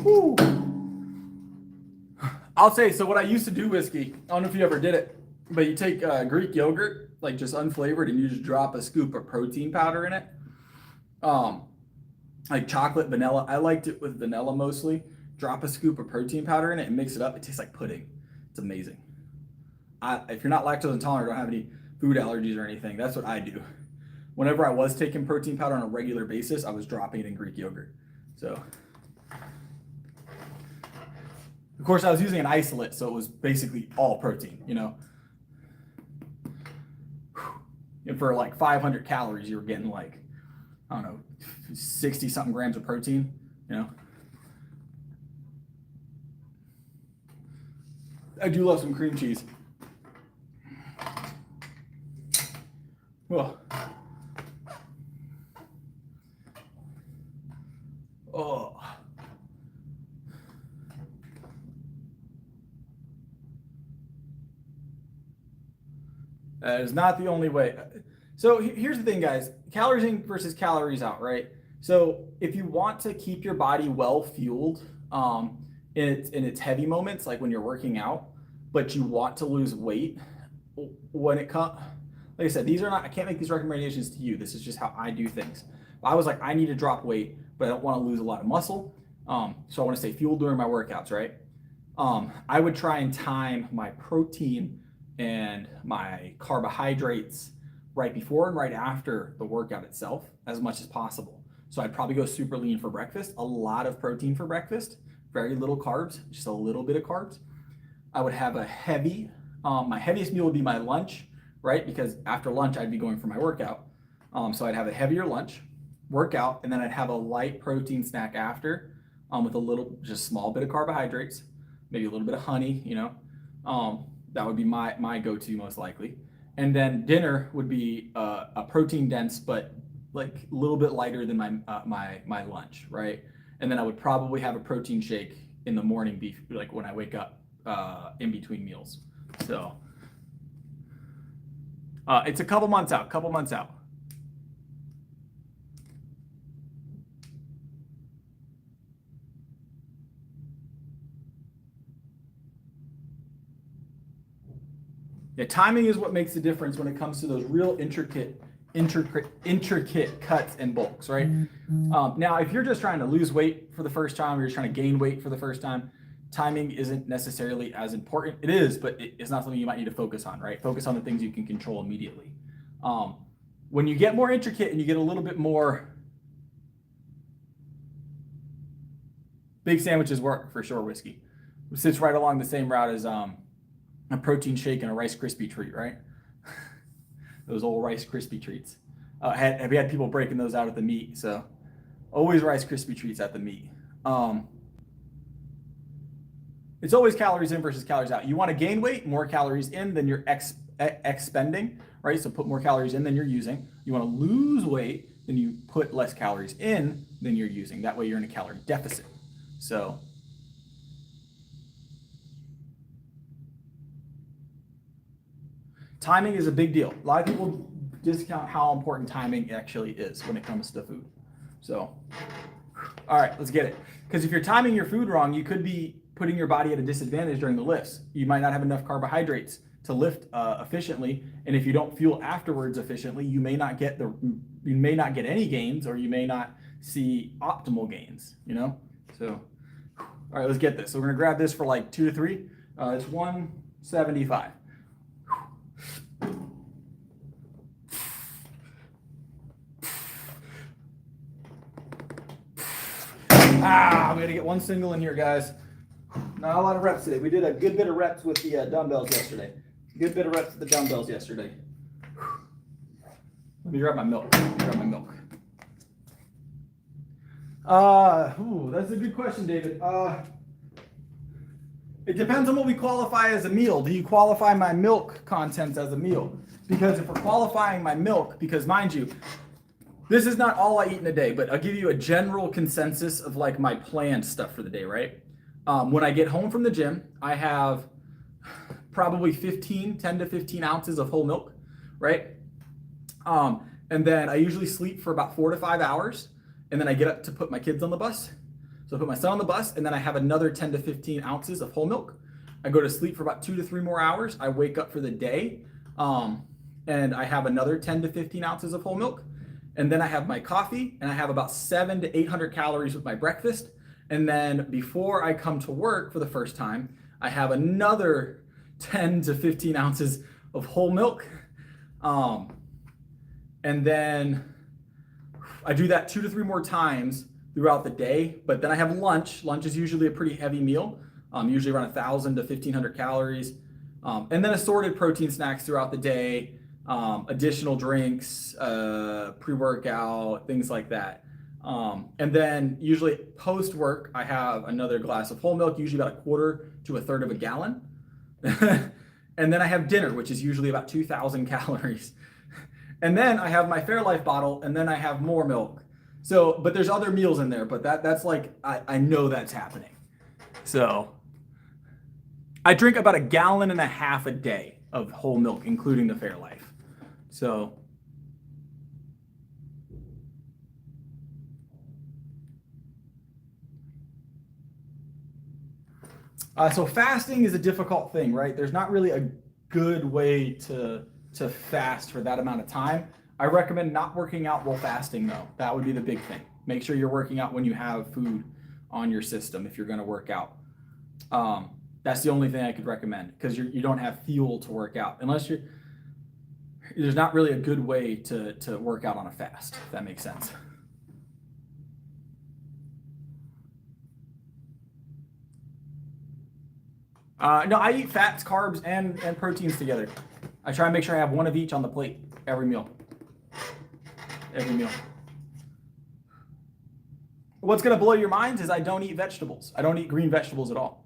Woo. I'll say, so what I used to do whiskey, I don't know if you ever did it, but you take Greek yogurt, like just unflavored, and you just drop a scoop of protein powder in it. Like chocolate, vanilla. I liked it with vanilla mostly. Drop a scoop of protein powder in it and mix it up. It tastes like pudding. It's amazing. If you're not lactose intolerant or don't have any food allergies or anything, that's what I do. Whenever I was taking protein powder on a regular basis, I was dropping it in Greek yogurt. So, of course, I was using an isolate, so it was basically all protein, you know. And for like 500 calories, you were getting like, I don't know, 60 something grams of protein, you know. I do love some cream cheese. Well, oh. That is not the only way. So here's the thing, guys. Calories in versus calories out, right? So if you want to keep your body well fueled in its heavy moments, like when you're working out, but you want to lose weight, when it comes, like I said, I can't make these recommendations to you. This is just how I do things. I was like, I need to drop weight, but I don't want to lose a lot of muscle. So I want to stay fueled during my workouts, right? I would try and time my protein and my carbohydrates right before and right after the workout itself as much as possible. So I'd probably go super lean for breakfast, a lot of protein for breakfast, very little carbs, just a little bit of carbs. I would have a heavy, my heaviest meal would be my lunch, right? Because after lunch, I'd be going for my workout. So I'd have a heavier lunch. workout, and then I'd have a light protein snack after, with a little, just small bit of carbohydrates, maybe a little bit of honey, you know. That would be my go-to most likely. And then dinner would be a protein dense, but like a little bit lighter than my lunch, right? And then I would probably have a protein shake in the morning, like when I wake up, in between meals. So it's a couple months out. Yeah, timing is what makes the difference when it comes to those real intricate cuts and bulks, right? Now, if you're just trying to lose weight for the first time, or you're trying to gain weight for the first time, timing isn't necessarily as important. It is, but it's not something you might need to focus on, right? Focus on the things you can control immediately. When you get more intricate and you get a little bit more, big sandwiches work for sure. Whiskey it sits right along the same route as a protein shake and a Rice Krispie treat, right? Those old Rice Krispie treats. Have we had people breaking those out at the meet? So always Rice Krispie treats at the meet. It's always calories in versus calories out. You want to gain weight, more calories in than you're expending, right? So put more calories in than you're using. You want to lose weight, then you put less calories in than you're using. That way you're in a calorie deficit. So timing is a big deal. A lot of people discount how important timing actually is when it comes to food. So, all right, let's get it. Because if you're timing your food wrong, you could be putting your body at a disadvantage during the lifts. You might not have enough carbohydrates to lift efficiently, and if you don't fuel afterwards efficiently, you may not get any gains, or you may not see optimal gains. You know. So, all right, let's get this. So we're gonna grab this for like 2 to 3. It's 175. I'm gonna get one single in here, guys. Not a lot of reps today. We did a good bit of reps with the dumbbells yesterday. Let me grab my milk. That's a good question, David. It depends on what we qualify as a meal. Do you qualify my milk content as a meal? Because if we're qualifying my milk, because mind you, this is not all I eat in a day, but I'll give you a general consensus of like my planned stuff for the day, right? When I get home from the gym, I have probably 10 to 15 ounces of whole milk, right? And then I usually sleep for about 4 to 5 hours, and then I get up to put my kids on the bus. So I put my son on the bus, and then I have another 10 to 15 ounces of whole milk. I go to sleep for about 2 to 3 more hours. I wake up for the day, and I have another 10 to 15 ounces of whole milk. And then I have my coffee, and I have about 700 to 800 calories with my breakfast. And then before I come to work for the first time, I have another 10 to 15 ounces of whole milk. And then I do that 2 to 3 more times throughout the day. But then I have lunch. Lunch is usually a pretty heavy meal, usually around 1,000 to 1,500 calories. And then assorted protein snacks throughout the day. Additional drinks, pre-workout, things like that. And then usually post work, I have another glass of whole milk, usually about 1/4 to 1/3 of a gallon. And then I have dinner, which is usually about 2,000 calories. And then I have my Fairlife bottle, and then I have more milk. So, but there's other meals in there, but that's like, I know that's happening. So I drink about 1.5 gallons a day of whole milk, including the Fairlife. So so fasting is a difficult thing, right? There's not really a good way to fast for that amount of time. I recommend not working out while fasting, though. That would be the big thing. Make sure you're working out when you have food on your system if you're going to work out. That's the only thing I could recommend, because you don't have fuel to work out. There's not really a good way to work out on a fast, if that makes sense. No, I eat fats, carbs, and proteins together. I try and make sure I have one of each on the plate every meal. What's going to blow your minds is I don't eat vegetables. I don't eat green vegetables at all.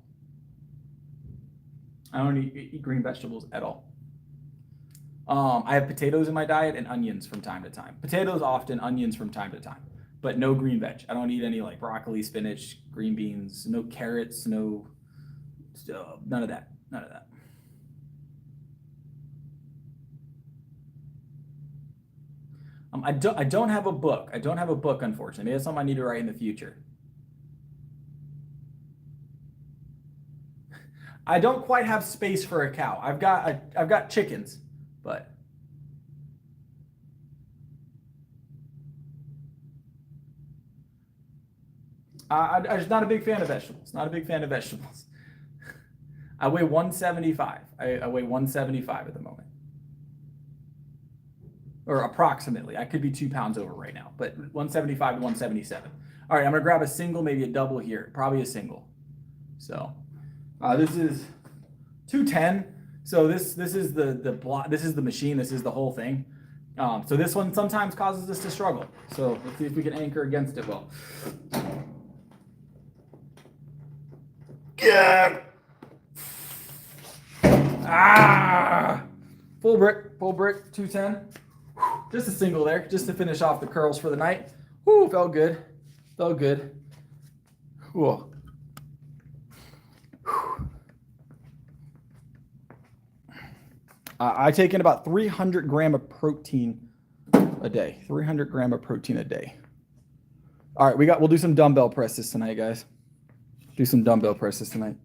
I don't eat green vegetables at all. I have potatoes in my diet and onions from time to time. Potatoes often, onions from time to time, but no green veg. I don't eat any like broccoli, spinach, green beans, no carrots, no, none of that. None of that. I don't have a book. I don't have a book, unfortunately. Maybe that's something I need to write in the future. I don't quite have space for a cow. I've got chickens, but I'm just not a big fan of vegetables. Not a big fan of vegetables. I weigh 175. I weigh 175 at the moment. Or approximately. I could be 2 pounds over right now, but 175 to 177. All right, I'm gonna grab a single, maybe a double here. Probably a single. So this is 210. So this is the block. This is the machine. This is the whole thing. So this one sometimes causes us to struggle. So let's see if we can anchor against it well. Yeah. Full brick, 210. Just a single there, just to finish off the curls for the night. Whoo, felt good. Felt good. Whoa. I take in about 300 grams of protein a day. 300 grams of protein a day. All right, we'll do some dumbbell presses tonight, guys. Do some dumbbell presses tonight.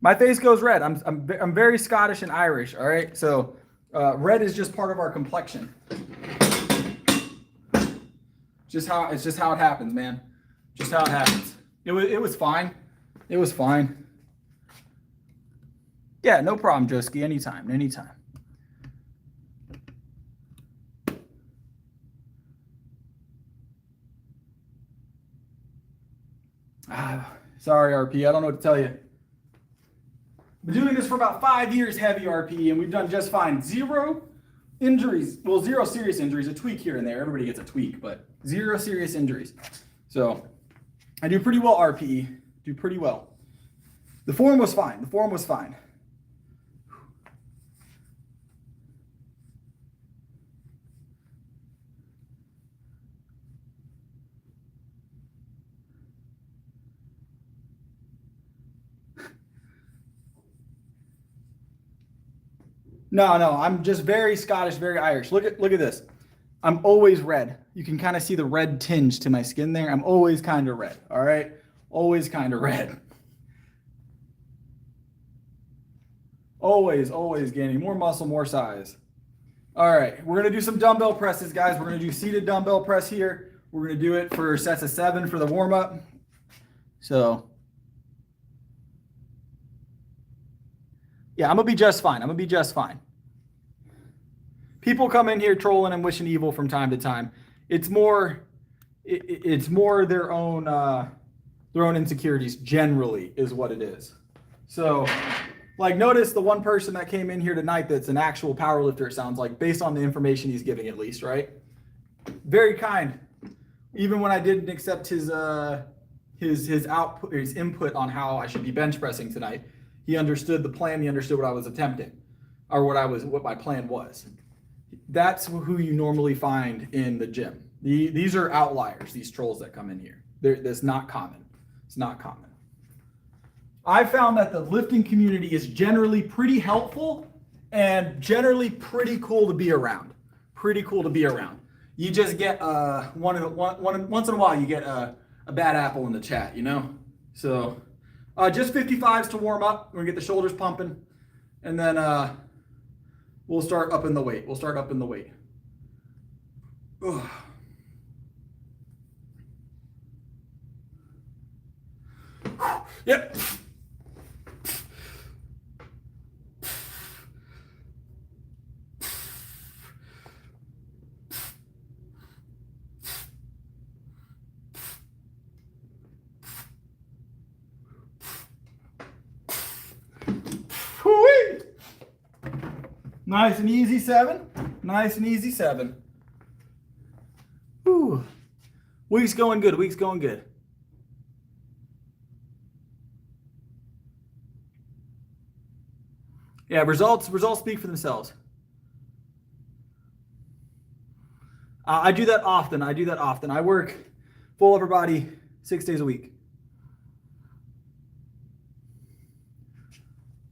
My face goes red. I'm very Scottish and Irish. All right, so red is just part of our complexion. It's just how it happens, man. Just how it happens. It was fine. It was fine. Yeah, no problem, Joski. Anytime. Sorry, RP. I don't know what to tell you. Been doing this for about 5 years, heavy RP, and we've done just fine. 0 injuries. Well, 0 serious injuries. A tweak here and there. Everybody gets a tweak, but 0 serious injuries. So I do pretty well, RPE. Do pretty well. The form was fine. No, I'm just very Scottish, very Irish. Look at this. I'm always red. You can kind of see the red tinge to my skin there. I'm always kind of red, all right? Always kind of red. Always gaining more muscle, more size. All right, we're gonna do some dumbbell presses, guys. We're gonna do seated dumbbell press here. We're gonna do it for sets of 7 for the warm-up. So, yeah, I'm gonna be just fine. People come in here trolling and wishing evil from time to time. It's more their own insecurities generally is what it is. So, like, notice the one person that came in here tonight that's an actual powerlifter, it sounds like, based on the information he's giving at least, right? Very kind. Even when I didn't accept his input on how I should be bench pressing tonight, he understood the plan, he understood what I was attempting, or what my plan was. That's who you normally find in the gym. These are outliers, these trolls that come in here. That's not common. It's not common. I found that the lifting community is generally pretty helpful and generally pretty cool to be around. You just get once in a while you get a bad apple in the chat, you know? So just 55s to warm up. We're gonna get the shoulders pumping, and then we'll start up in the weight. Ugh. Yep. Nice and easy 7. Week's going good. Week's going good. Yeah, results speak for themselves. I do that often. I work full upper body 6 days a week.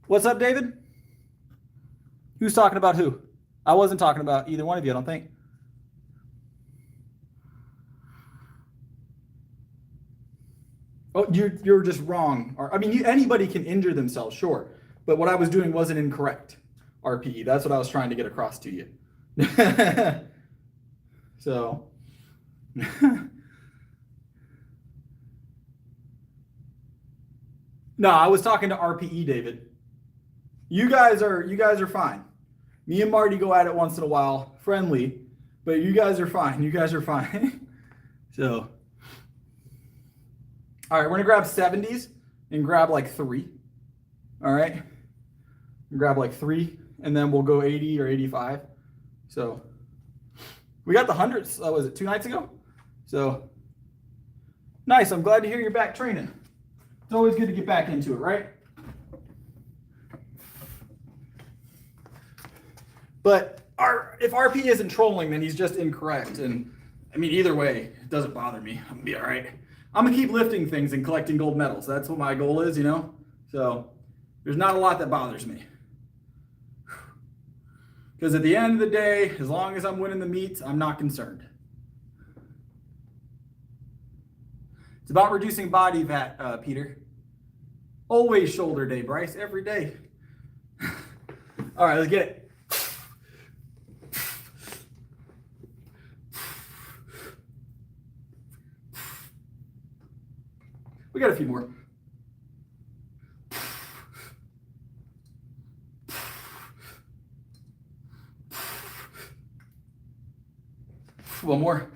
What's up, David? Who's talking about who? I wasn't talking about either one of you, I don't think. Oh, you're just wrong. I mean, anybody can injure themselves, sure. But what I was doing wasn't incorrect. RPE. That's what I was trying to get across to you. So. No, I was talking to RPE, David. You guys are fine. Me and Marty go at it once in a while, friendly, but you guys are fine. You guys are fine. So. All right, we're gonna grab 70s and grab like 3. All right, grab like 3, and then we'll go 80 or 85. So we got the hundreds. Was it 2 nights ago? So nice. I'm glad to hear you're back training. It's always good to get back into it, right? But if RP isn't trolling, then he's just incorrect. And I mean, either way, it doesn't bother me. I'm gonna be all right. I'm gonna keep lifting things and collecting gold medals. That's what my goal is, you know? So there's not a lot that bothers me. Because at the end of the day, as long as I'm winning the meets, I'm not concerned. It's about reducing body fat, Peter. Always shoulder day, Bryce, every day. All right, let's get it. We got a few more. One more.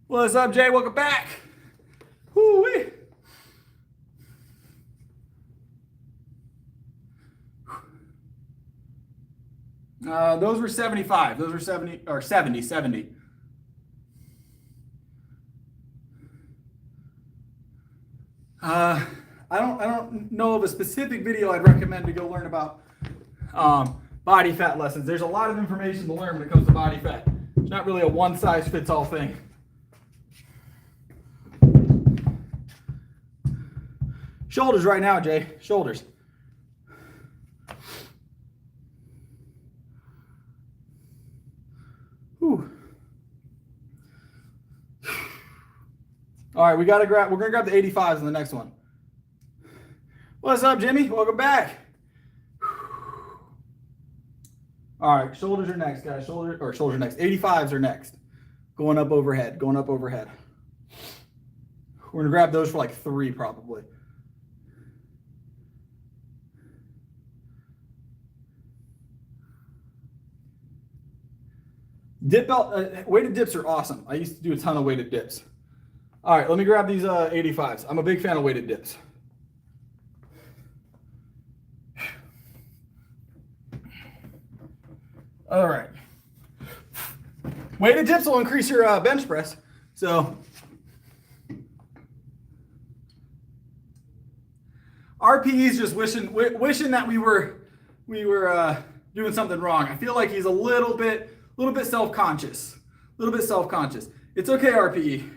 What's up, Jay? Welcome back. Woo-wee. Those were 75. Those were 70 or 70. I don't know of a specific video I'd recommend to go learn about body fat lessons. There's a lot of information to learn when it comes to body fat. It's not really a one-size-fits-all thing. Shoulders right now, Jay. Shoulders. Whew. All right, we're gonna grab the 85s in the next one. What's up, Jimmy? Welcome back. All right, shoulders are next, guys. Shoulders are next. 85s are next. Going up overhead. We're gonna grab those for like 3 probably. Dip belt, weighted dips are awesome. I used to do a ton of weighted dips. All right, let me grab these 85s. I'm a big fan of weighted dips. All right. Weighted dips will increase your bench press. So RPE's just wishing that we were doing something wrong. I feel like he's a little bit self-conscious. It's okay, RPE.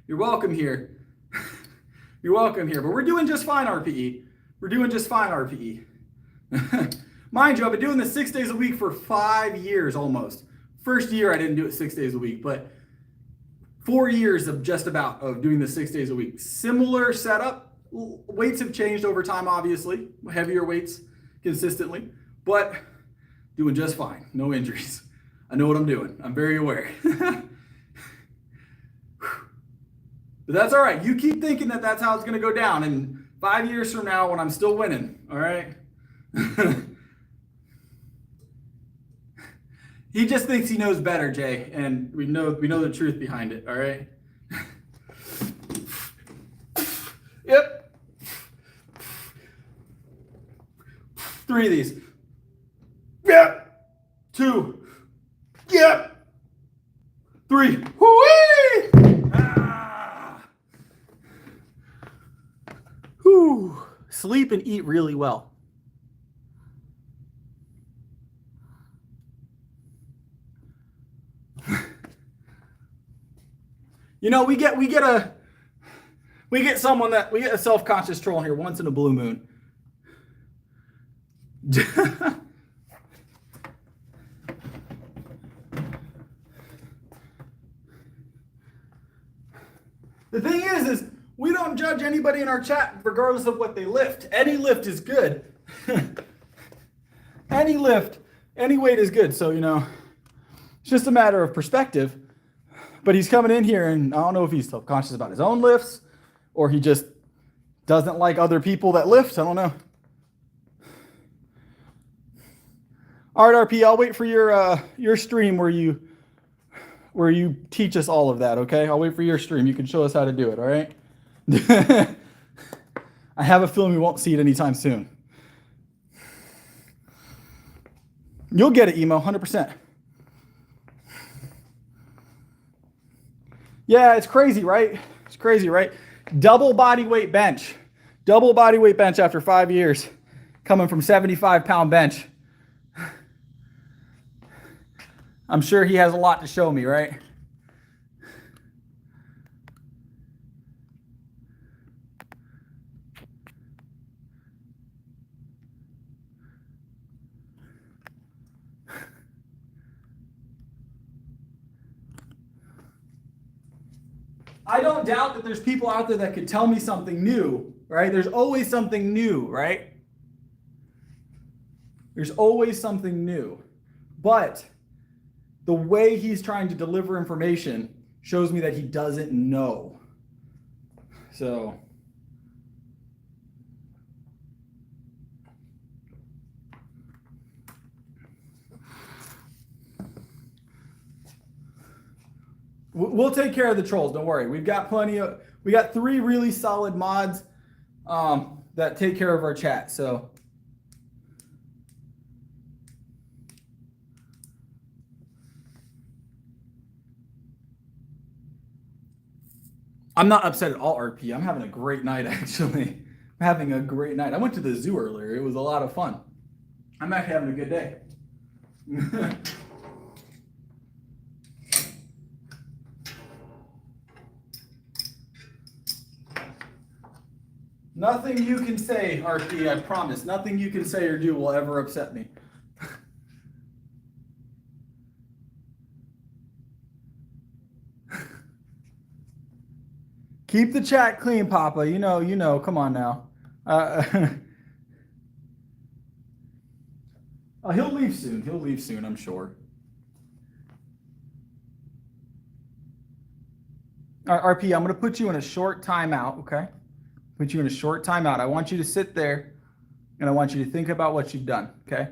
You're welcome here. But we're doing just fine, RPE. Mind you, I've been doing this 6 days a week for 5 years almost. First year I didn't do it 6 days a week, but 4 years of doing this 6 days a week. Similar setup. Weights have changed over time, obviously. Heavier weights consistently, but doing just fine. No injuries. I know what I'm doing. I'm very aware. But that's all right. You keep thinking that that's how it's going to go down. And 5 years from now when I'm still winning, all right? He just thinks he knows better, Jay. And we know the truth behind it, all right? Yep. 3 of these. Yep. 2. Yep. 3. Whoo-wee! Whew. Sleep and eat really well. You know, we get a self-conscious troll here once in a blue moon. The thing is we don't judge anybody in our chat regardless of what they lift. Any lift is good. Any lift, any weight is good. So, you know, it's just a matter of perspective. But he's coming in here and I don't know if he's self-conscious about his own lifts or he just doesn't like other people that lift. I don't know. All right, RP, I'll wait for your stream where you teach us all of that, okay? I'll wait for your stream. You can show us how to do it, all right? I have a feeling we won't see it anytime soon. You'll get it, Emo, 100%. Yeah, it's crazy, right? It's crazy, right? Double body weight bench. Double body weight bench after 5 years. Coming from 75-pound bench. I'm sure he has a lot to show me, right? I don't doubt that there's people out there that could tell me something new, right? There's always something new, right? There's always something new. But the way he's trying to deliver information shows me that he doesn't know. So we'll take care of the trolls, don't worry. We got 3 really solid mods that take care of our chat. So I'm not upset at all, RP. I'm having a great night, actually. I'm having a great night. I went to the zoo earlier. It was a lot of fun. I'm actually having a good day. Nothing you can say, RP, I promise. Nothing you can say or do will ever upset me. Keep the chat clean, Papa. You know. Come on now. Oh, he'll leave soon. He'll leave soon, I'm sure. All right, RP, I'm going to put you in a short timeout, okay? Put you in a short timeout. I want you to sit there, and I want you to think about what you've done, okay?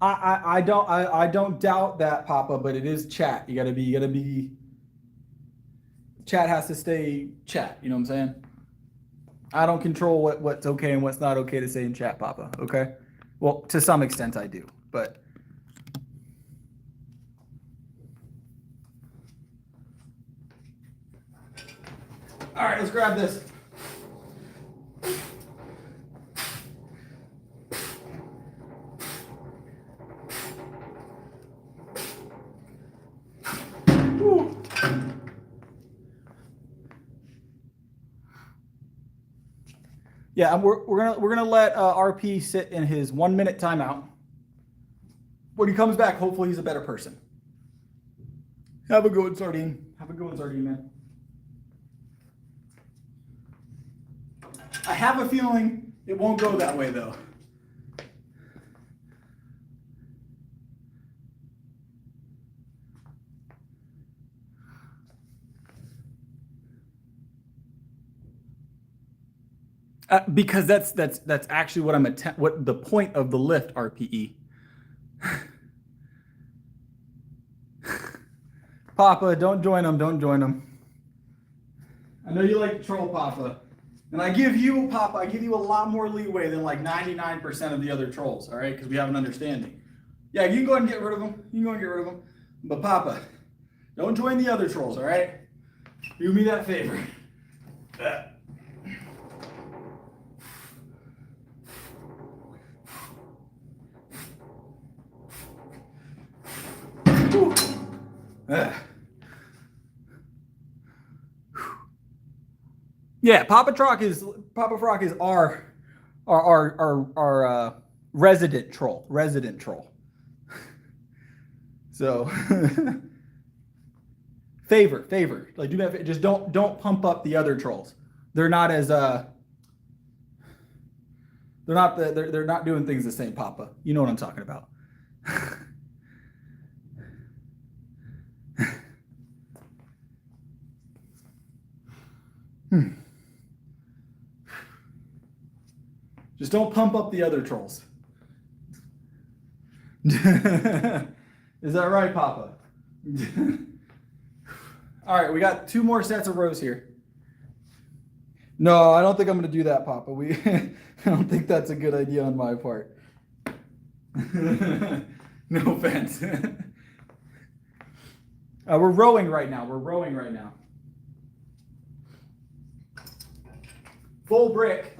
I don't doubt that, Papa, but it is chat. You gotta be. Chat has to stay chat. You know what I'm saying? I don't control what's okay and what's not okay to say in chat, Papa. Okay? Well, to some extent I do, but. All right, let's grab this. Woo. Yeah, we're gonna let RP sit in his 1 minute timeout. When he comes back, hopefully he's a better person. Have a good one, Sardine. Have a good one, Sardine, man. I have a feeling it won't go that way, though. Because that's actually what the point of the lift, RPE. Papa, don't join them. Don't join them. I know you like to troll, Papa. And I give you, Papa, I give you a lot more leeway than like 99% of the other trolls, all right? Because we have an understanding. Yeah, you can go ahead and get rid of them. You can go ahead and get rid of them. But Papa, don't join the other trolls, all right? Do me that favor. Yeah, Papa Frog is our resident troll. So favor. Like do that. Just don't pump up the other trolls. They're not as they're not doing things the same, Papa. You know what I'm talking about. Just don't pump up the other trolls. Is that right, Papa? All right, we got 2 more sets of rows here. No, I don't think I'm going to do that, Papa. I don't think that's a good idea on my part. No offense. We're rowing right now. Full brick.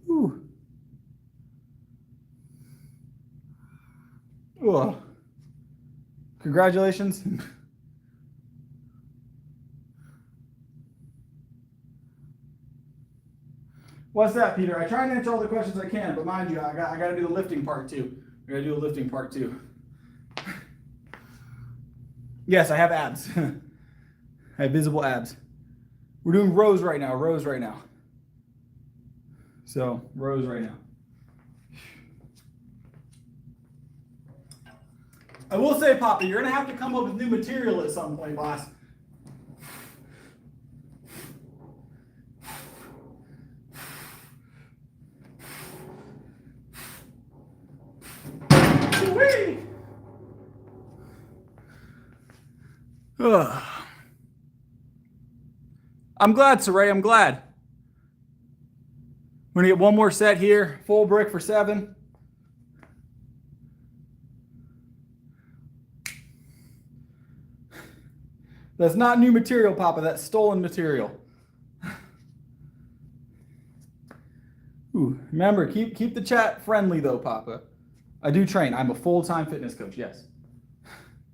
Ooh. Ooh. Congratulations. What's that, Peter? I try and answer all the questions I can, but mind you, I got to do the lifting part too. Yes, I have abs. I have visible abs. We're doing rows right now. So, rows right now. I will say, Papa, you're going to have to come up with new material at some point, boss. I'm glad, Saray. I'm glad. We're going to get one more set here. Full brick for 7. That's not new material, Papa. That's stolen material. Ooh, remember, keep the chat friendly, though, Papa. I do train. I'm a full-time fitness coach, yes.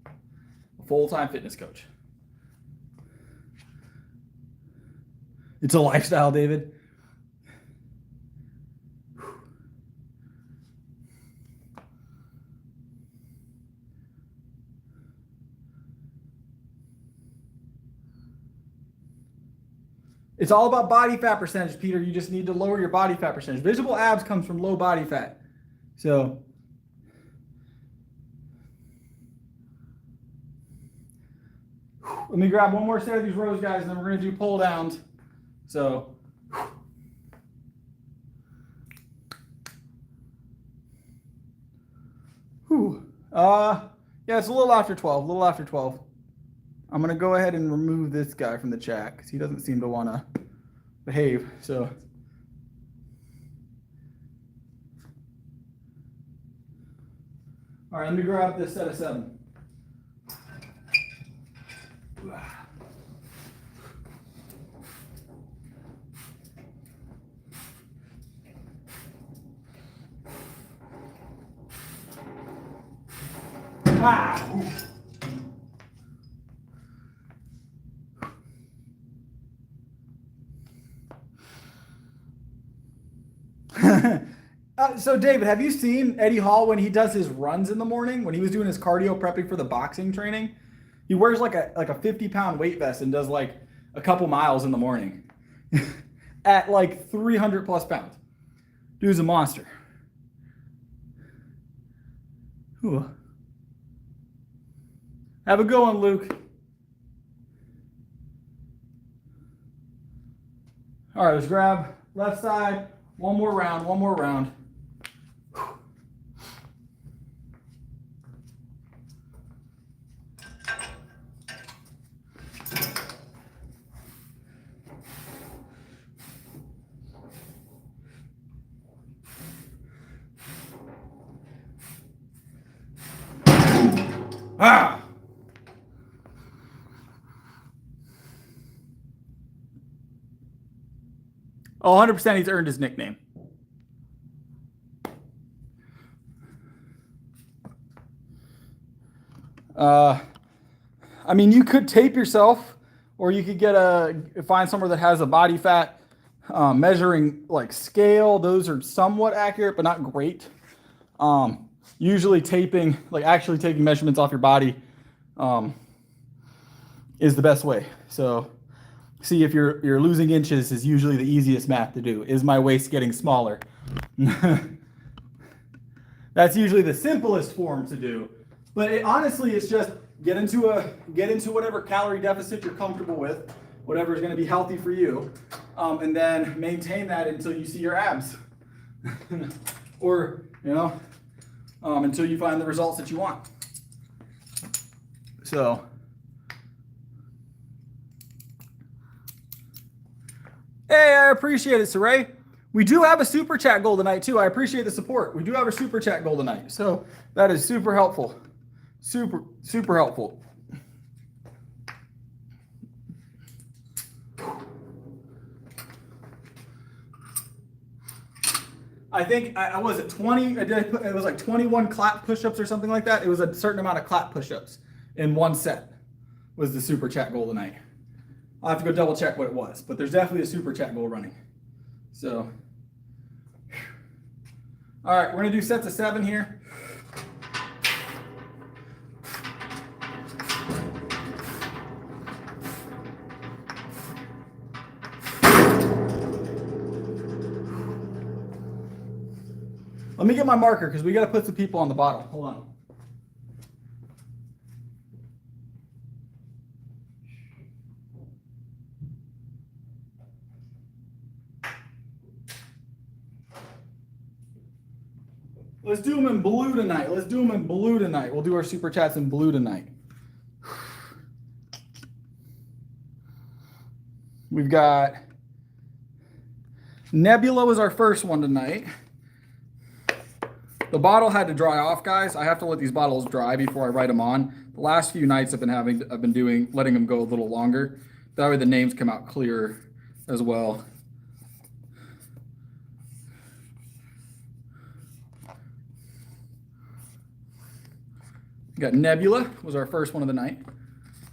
A full-time fitness coach. It's a lifestyle, David. It's all about body fat percentage, Peter. You just need to lower your body fat percentage. Visible abs comes from low body fat. So, let me grab one more set of these rows, guys, and then we're going to do pull downs. So, yeah, it's a little after 12. I'm going to go ahead and remove this guy from the chat because he doesn't seem to want to behave. So, all right, let me grab this set of 7. So David, have you seen Eddie Hall when he does his runs in the morning, when he was doing his cardio prepping for the boxing training? He wears like a 50-pound weight vest and does like a couple miles in the morning at like 300 plus pounds. Dude's a monster. Ooh. Have a good one, Luke. All right, let's grab left side. One more round. Ah! Oh, 100% he's earned his nickname. I mean, you could tape yourself, or you could find somewhere that has a body fat measuring like scale. Those are somewhat accurate, but not great. Usually taping, like actually taking measurements off your body, is the best way. So see if you're losing inches is usually the easiest math to do. Is my waist getting smaller? That's usually the simplest form to do. But honestly, it's just get into whatever calorie deficit you're comfortable with, whatever is going to be healthy for you, and then maintain that until you see your abs, or until you find the results that you want. So, hey, I appreciate it, Saray. We do have a super chat goal tonight too. I appreciate the support. We do have a super chat goal tonight, so that is super helpful. Super helpful. I think I was at 20. It was like 21 clap push-ups or something like that. It was a certain amount of clap push-ups in one set. Was the super chat goal tonight? I'll have to go double check what it was, but there's definitely a super chat goal running. So, all right, we're gonna do sets of 7 here. Let me get my marker because we got to put some people on the bottle. Hold on. Let's do them in blue tonight. We'll do our super chats in blue tonight. We've got Nebula was our first one tonight. The bottle had to dry off, guys. I have to let these bottles dry before I write them on. The last few nights I've been letting them go a little longer. That way the names come out clearer as well. We got Nebula was our first one of the night.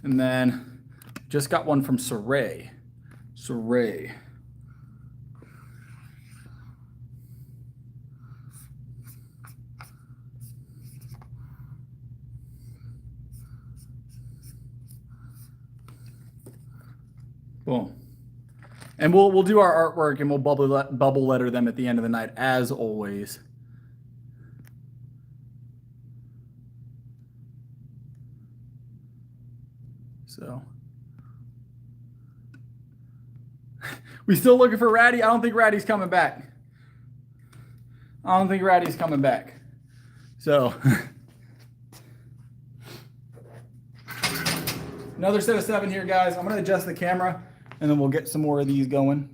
And then just got one from Saray. Boom. And we'll do our artwork and we'll bubble letter them at the end of the night as always. So we still looking for Ratty? I don't think Ratty's coming back. So another set of 7 here, guys. I'm going to adjust the camera, and then we'll get some more of these going.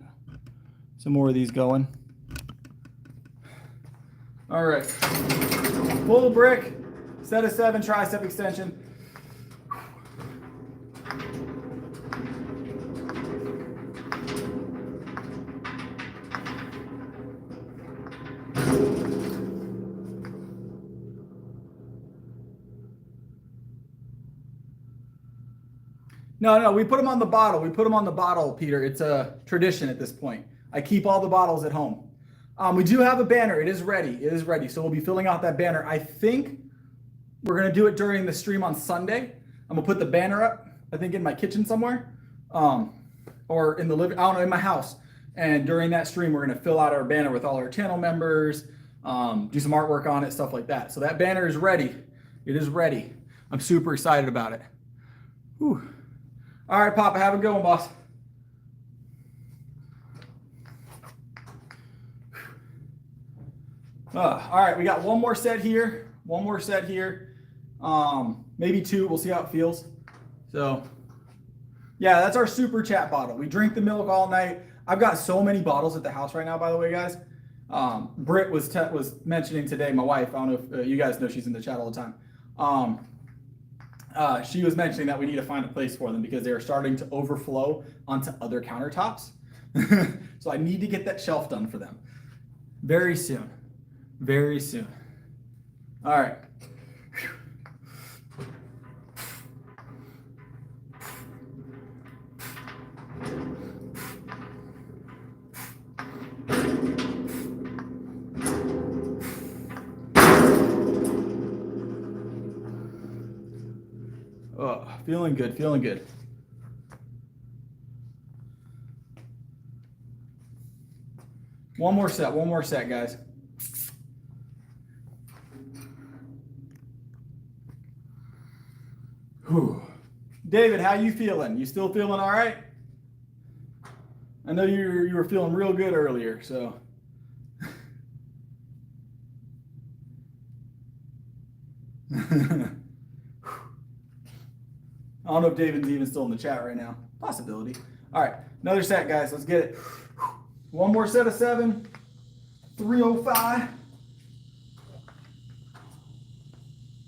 All right. Full brick, set of 7, tricep extension. No, we put them on the bottle. Peter. It's a tradition at this point. I keep all the bottles at home. We do have a banner. It is ready. So we'll be filling out that banner. I think we're going to do it during the stream on Sunday. I'm going to put the banner up, I think in my kitchen somewhere, or in the living, I don't know, in my house. And during that stream, we're going to fill out our banner with all our channel members, do some artwork on it, stuff like that. So that banner is ready. It is ready. I'm super excited about it. Whew. All right, Papa, have a good one, boss. All right, we got one more set here. Maybe 2. We'll see how it feels. So, yeah, that's our super chat bottle. We drink the milk all night. I've got so many bottles at the house right now, by the way, guys. Britt was mentioning today, my wife. I don't know if you guys know she's in the chat all the time. she was mentioning that we need to find a place for them because they are starting to overflow onto other countertops. So I need to get that shelf done for them very soon. Very soon. All right. Oh, feeling good, feeling good. One more set, guys. Whew. David, how you feeling? You still feeling all right? I know you were feeling real good earlier, so. I don't know if David's even still in the chat right now. Possibility. All right, another set, guys. Let's get it. One more set of 7. 305.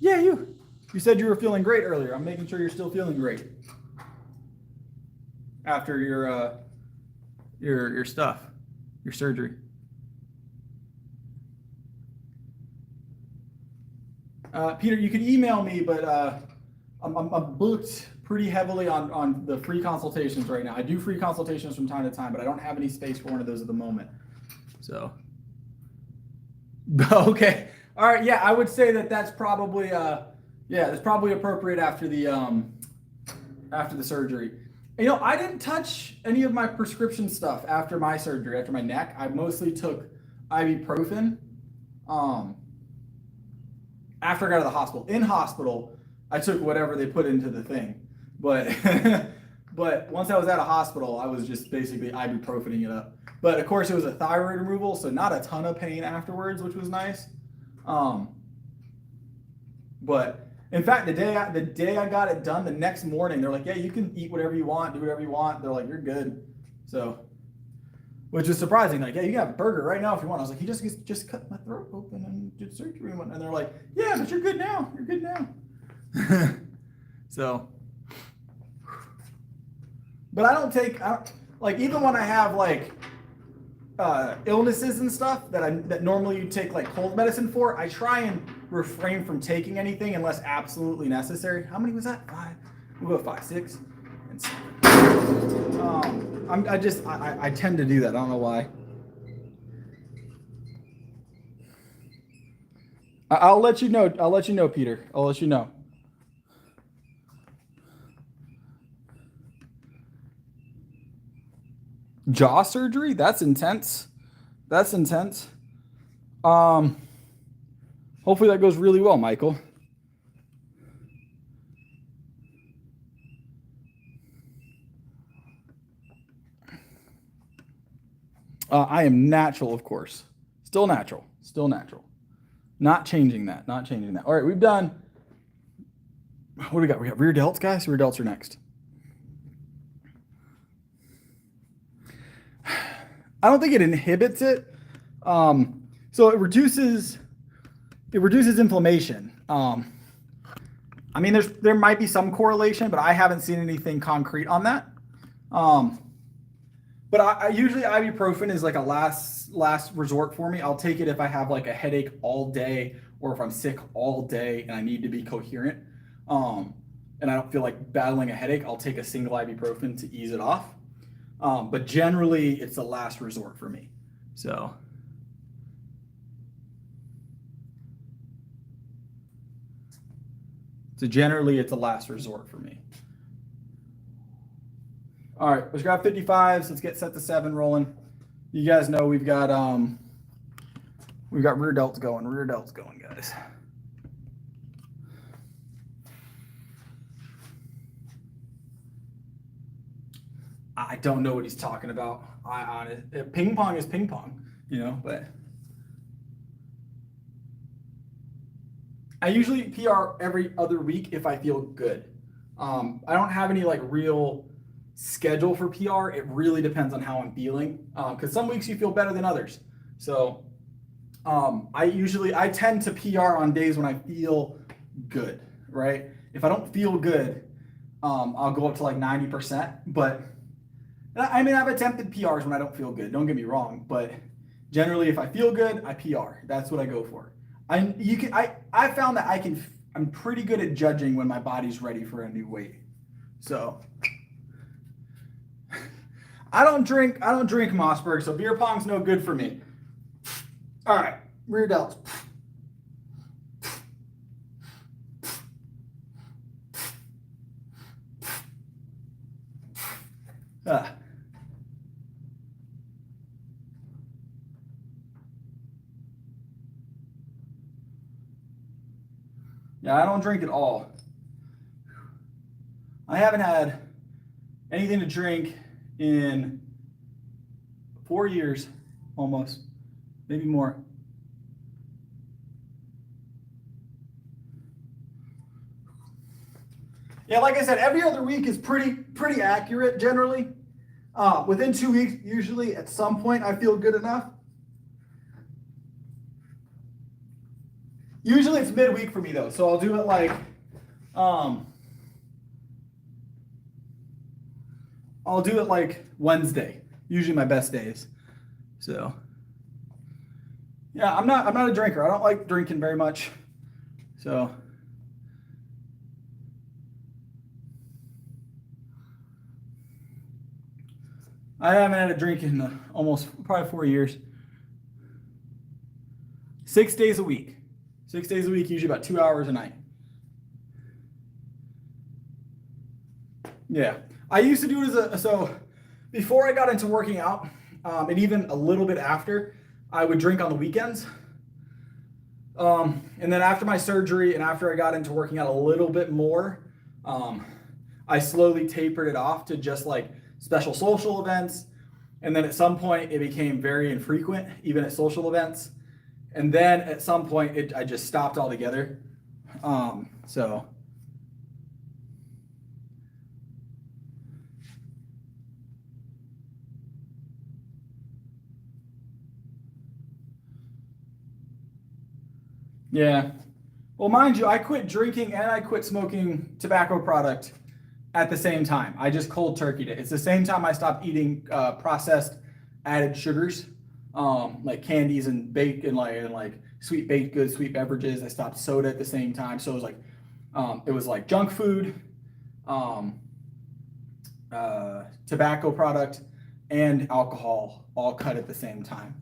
Yeah, you said you were feeling great earlier. I'm making sure you're still feeling great after your stuff, your surgery. Peter, you can email me, but I'm booked pretty heavily on the free consultations right now. I do free consultations from time to time, but I don't have any space for one of those at the moment. So, okay, all right, yeah, I would say that's probably that's probably appropriate after the surgery. You know, I didn't touch any of my prescription stuff after my surgery, after my neck. I mostly took ibuprofen. After I got out of the hospital. In hospital, I took whatever they put into the thing. But but once I was out of hospital, I was just basically ibuprofening it up. But of course, it was a thyroid removal, so not a ton of pain afterwards, which was nice. But in fact, the day I got it done, the next morning, they're like, yeah, you can eat whatever you want, do whatever you want. They're like, you're good. So, which is surprising. Like, yeah, you can have a burger right now if you want. I was like, he just cut my throat open and did surgery. And they're like, yeah, but you're good now. You're good now. So, but I don't like, even when I have like illnesses and stuff that normally you take like cold medicine for, I try and refrain from taking anything unless absolutely necessary. How many was that? 5. We'll go 5, 6, and 7. I tend to do that. I don't know why. I'll let you know. I'll let you know, Peter. I'll let you know. Jaw surgery? That's intense. That's intense. Hopefully that goes really well, Michael. I am natural, of course. Still natural. Still natural. Not changing that. Not changing that. All right, we've done. What do we got? We got rear delts, guys. Rear delts are next. I don't think it inhibits it. So it reduces inflammation. I mean, there might be some correlation, but I haven't seen anything concrete on that. But I usually ibuprofen is like a last resort for me. I'll take it if I have like a headache all day or if I'm sick all day and I need to be coherent. And I don't feel like battling a headache, I'll take a single ibuprofen to ease it off. But generally it's the last resort for me. So generally it's a last resort for me. All right, let's grab 55s. Let's get set to 7 rolling. You guys know we've got rear delts going. Rear delts going, guys. I don't know what he's talking about. Ping pong is ping pong, you know, but I usually PR every other week if I feel good. I don't have any like real schedule for PR. It really depends on how I'm feeling, because some weeks you feel better than others. So I tend to PR on days when I feel good, right? If I don't feel good, I'll go up to like 90%. But I mean, I've attempted PRs when I don't feel good. Don't get me wrong, but generally, if I feel good, I PR. That's what I go for. I found that I'm pretty good at judging when my body's ready for a new weight. So I don't drink Mossberg, so beer pong's no good for me. All right, rear delts. Yeah, I don't drink at all. I haven't had anything to drink in 4 years, almost, maybe more. Yeah, like I said, every other week is pretty accurate generally. Within 2 weeks, usually at some point, I feel good enough. Usually it's midweek for me though, so I'll do it like, I'll do it like Wednesday. Usually my best days. So, yeah, I'm not a drinker. I don't like drinking very much. So, I haven't had a drink in almost probably 4 years. 6 days a week. 6 days a week, usually about 2 hours a night. Yeah. I used to do it so before I got into working out, and even a little bit after, I would drink on the weekends. And then after my surgery and after I got into working out a little bit more, I slowly tapered it off to just like special social events. And then at some point it became very infrequent, even at social events. And then at some point, I just stopped altogether. So. Yeah. Well, mind you, I quit drinking and I quit smoking tobacco product at the same time. I just cold turkeyed it. It's the same time I stopped eating processed added sugars. Like candies and bacon, like sweet baked goods, sweet beverages. I stopped soda at the same time. So it was like junk food, tobacco product, and alcohol all cut at the same time.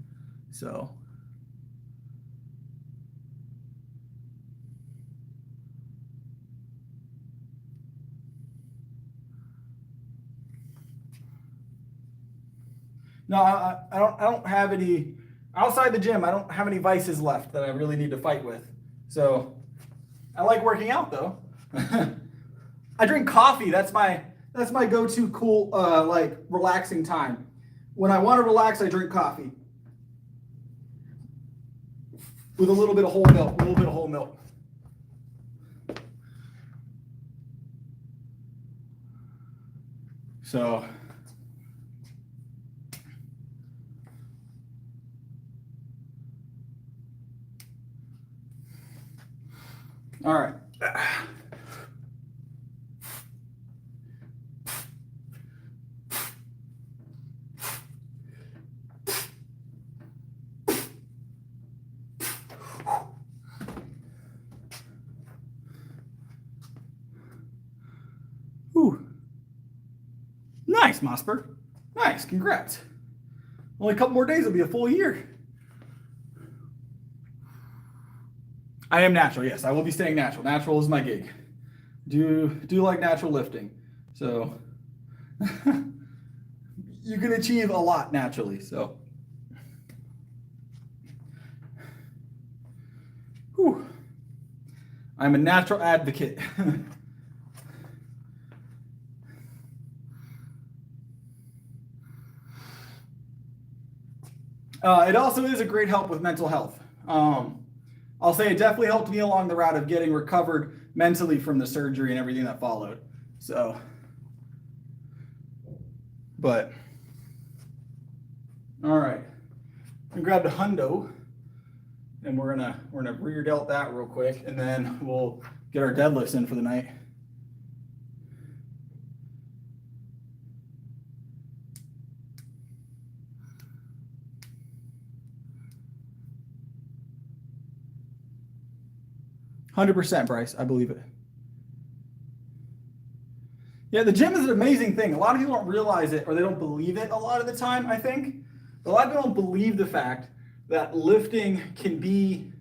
So. No, I don't have any, outside the gym, I don't have any vices left that I really need to fight with. So I like working out though. I drink coffee. That's my go-to cool, like relaxing time. When I want to relax, I drink coffee. With a little bit of whole milk, So. All right. Whew. Nice, Mossberg. Nice, congrats. Only a couple more days, it'll be a full year. I am natural, yes. I will be staying natural. Natural is my gig. Do like natural lifting. So you can achieve a lot naturally. So whew. I'm a natural advocate. It also is a great help with mental health. I'll say it definitely helped me along the route of getting recovered mentally from the surgery and everything that followed. So, but, all right. I grabbed a hundo, and we're gonna rear delt that real quick, and then we'll get our deadlifts in for the night. %, Bryce. I believe it. Yeah, the gym is an amazing thing. A lot of people don't realize it, or they don't believe it a lot of the time, I think. A lot of people don't believe the fact that lifting can be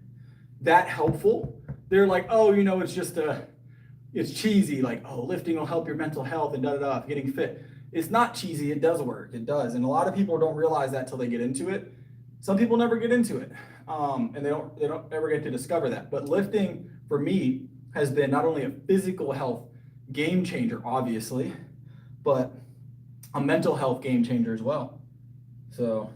that helpful. They're like, oh, you know, it's just it's cheesy. Like, oh, lifting will help your mental health and da-da-da, getting fit. It's not cheesy. It does work. It does. And a lot of people don't realize that till they get into it. Some people never get into it, and they don't ever get to discover that. But lifting, for me, has been not only a physical health game changer, obviously, but a mental health game changer as well. So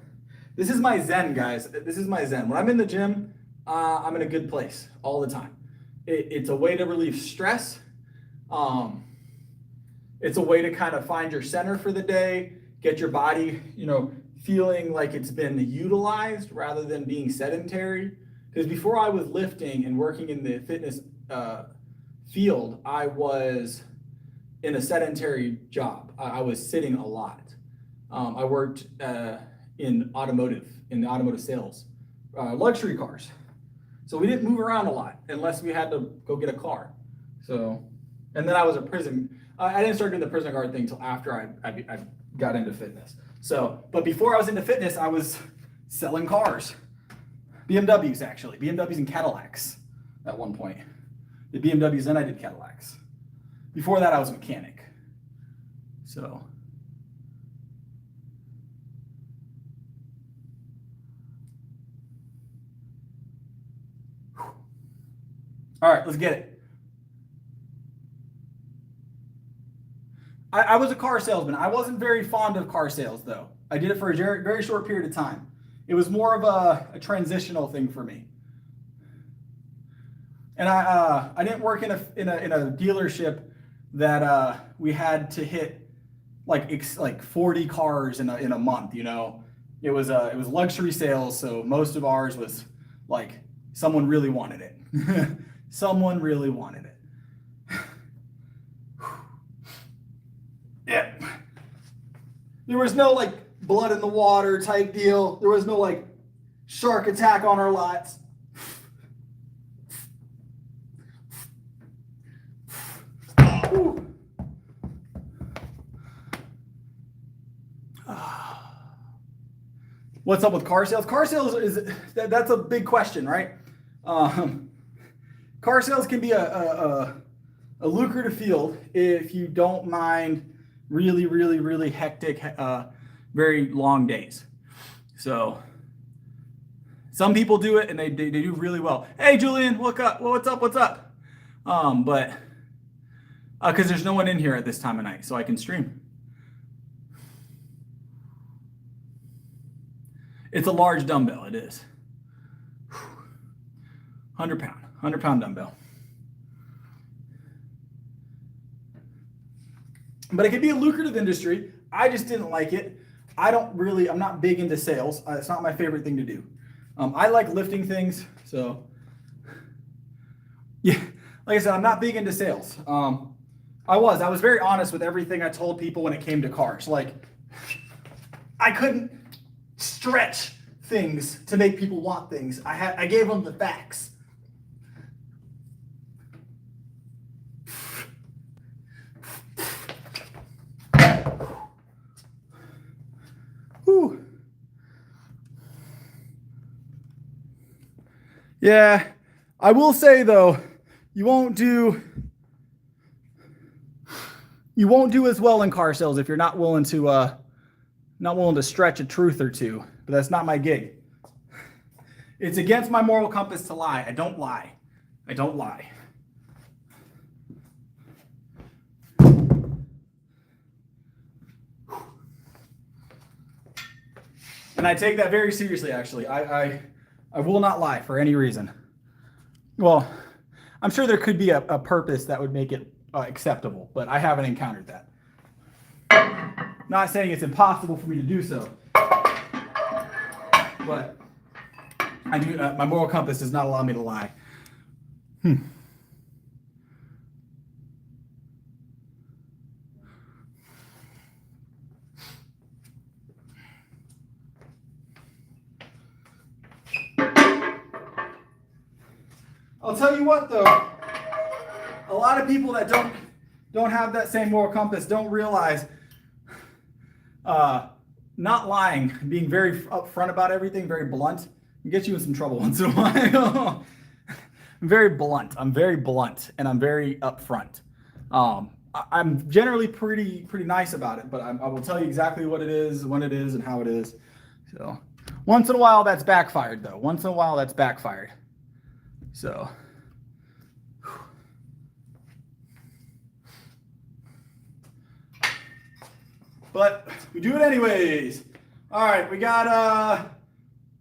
this is my zen, guys. This is my zen. When I'm in the gym, I'm in a good place all the time. It's a way to relieve stress. It's a way to kind of find your center for the day, get your body, you know, feeling like it's been utilized rather than being sedentary. Because before I was lifting and working in the fitness field, I was in a sedentary job. I was sitting a lot. I worked in the automotive sales, luxury cars. So we didn't move around a lot unless we had to go get a car. So, and then I was a prison. I didn't start doing the prison guard thing until after I got into fitness. So, but before I was into fitness, I was selling cars. BMWs, actually. BMWs and Cadillacs at one point. The BMWs, then I did Cadillacs. Before that, I was a mechanic. So. All right, let's get it. I was a car salesman. I wasn't very fond of car sales, though. I did it for a very, very short period of time. It was more of a transitional thing for me. And I didn't work in a dealership that we had to hit like 40 cars in a month. You know, it was luxury sales, so most of ours was like someone really wanted it. Someone really wanted it. Yeah. There was no like blood in the water type deal. There was no like shark attack on our lots. What's up with car sales? Car sales that's a big question, right? Car sales can be a lucrative field if you don't mind really, really, really hectic, very long days. So some people do it and they do really well. Hey, Julian, what's up? What's up? But because there's no one in here at this time of night, so I can stream. It's a large dumbbell. It is 100 pound dumbbell. But it could be a lucrative industry. I just didn't like it. I'm not big into sales. It's not my favorite thing to do. I like lifting things. So yeah, like I said, I'm not big into sales. I was very honest with everything I told people when it came to cars. Like I couldn't stretch things to make people want things. I gave them the facts. Whew. Yeah, I will say though, you won't do as well in car sales if you're not willing to stretch a truth or two. But that's not my gig. It's against my moral compass to lie. I don't lie. And I take that very seriously, actually. I will not lie for any reason. Well, I'm sure there could be a purpose that would make it acceptable, but I haven't encountered that. Not saying it's impossible for me to do so, but I do. My moral compass does not allow me to lie. I'll tell you what though, a lot of people that don't have that same moral compass don't realize not lying, being very upfront about everything, very blunt, can get you in some trouble once in a while. I'm very blunt, and I'm very upfront. I'm generally pretty nice about it, but I will tell you exactly what it is, when it is, and how it is. So once in a while that's backfired though. So but we do it anyways. All right, we got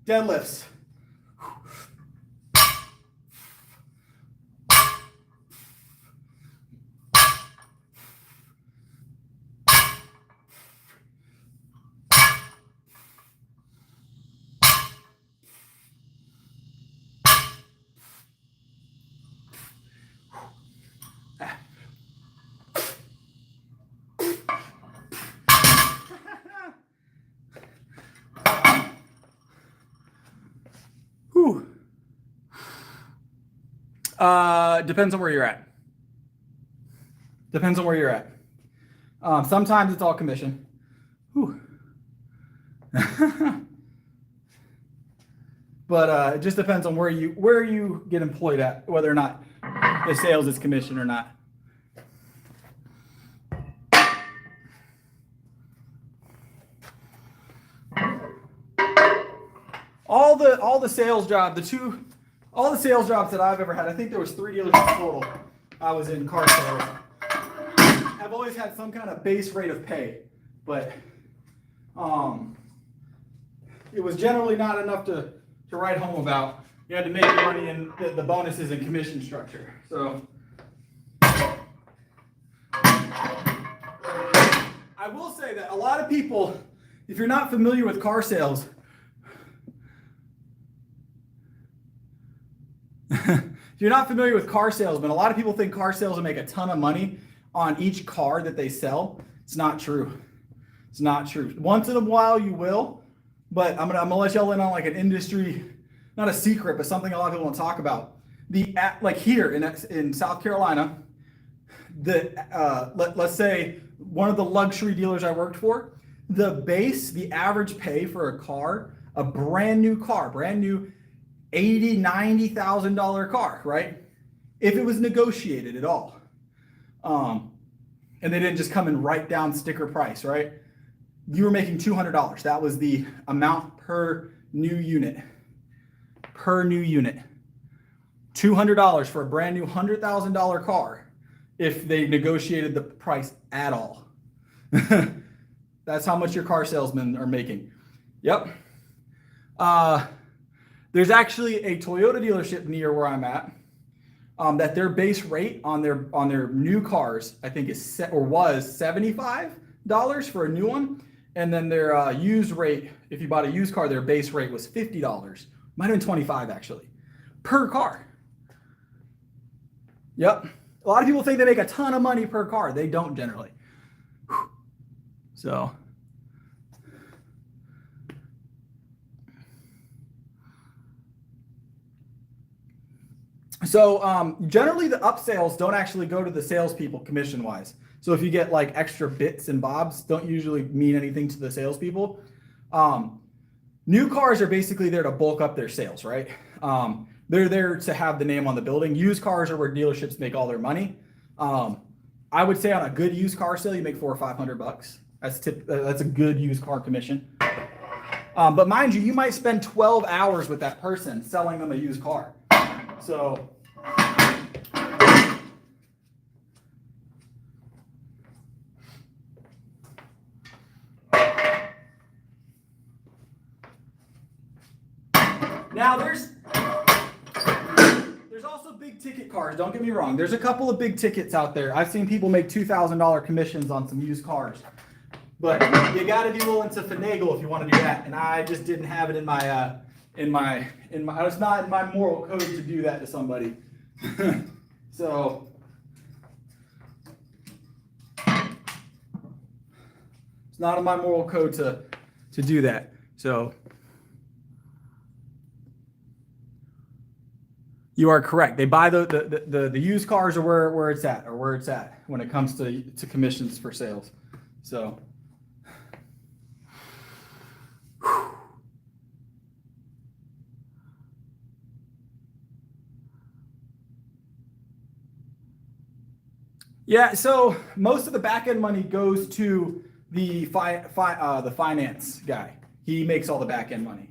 deadlifts. Depends on where you're at. Sometimes it's all commission. But it just depends on where you get employed at, whether or not the sales is commission or not. All the sales jobs that I've ever had, I think there was 3 dealerships total I was in car sales. I've always had some kind of base rate of pay, but it was generally not enough to write home about. You had to make your money in the bonuses and commission structure. So I will say that a lot of people, if you're not familiar with car sales, if you're not familiar with car salesmen, a lot of people think car salesmen make a ton of money on each car that they sell. It's not true. It's not true. Once in a while you will, but I'm gonna let y'all in on like an industry, not a secret, but something a lot of people don't talk about. Like here in South Carolina, let's say one of the luxury dealers I worked for, the average pay for a car, a brand new $80,000, $90,000 car, right? If it was negotiated at all. And they didn't just come and write down sticker price, right? You were making $200. That was the amount per new unit. $200 for a brand new $100,000 car if they negotiated the price at all. That's how much your car salesmen are making. Yep. There's actually a Toyota dealership near where I'm at that their base rate on their new cars, I think was $75 for a new one. And then their used rate, if you bought a used car, their base rate was $50. Might have been $25 actually, per car. Yep. A lot of people think they make a ton of money per car. They don't generally. So generally the upsells don't actually go to the salespeople commission wise. So if you get like extra bits and bobs, don't usually mean anything to the salespeople. New cars are basically there to bulk up their sales, right? They're there to have the name on the building. Used cars are where dealerships make all their money. I would say on a good used car sale, you make $400 or $500. That's a good used car commission. But mind you, you might spend 12 hours with that person selling them a used car. So now there's also big ticket cars. Don't get me wrong. There's a couple of big tickets out there. I've seen people make $2,000 commissions on some used cars. But you got to be willing to finagle if you want to do that. And I just didn't have it in my it's not in my moral code to do that to somebody. So it's not in my moral code to do that. So You are correct. They buy the used cars are where it's at, or where it's at when it comes to commissions for sales. So. Yeah, so most of the back end money goes to the finance guy. He makes all the back end money.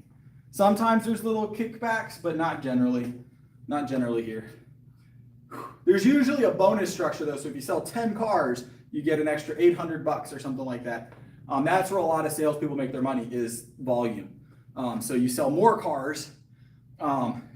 Sometimes there's little kickbacks, but not generally. Not generally here. There's usually a bonus structure though. So if you sell 10 cars, you get an extra $800 or something like that. That's where a lot of salespeople make their money, is volume. So you sell more cars,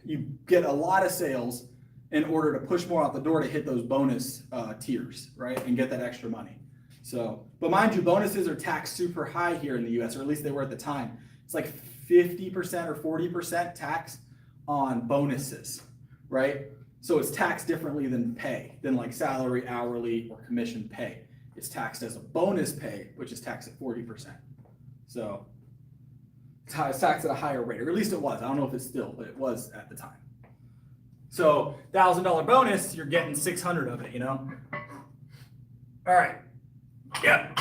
you get a lot of sales in order to push more out the door to hit those bonus tiers, right? And get that extra money. So, but mind you, bonuses are taxed super high here in the US, or at least they were at the time. It's like 50% or 40% tax on bonuses, right? So it's taxed differently than pay, than like salary, hourly, or commission pay. It's taxed as a bonus pay, which is taxed at 40%. So it's taxed at a higher rate, or at least it was. I don't know if it's still, but it was at the time. So $1,000 bonus, you're getting 600 of it, you know? All right. Yep.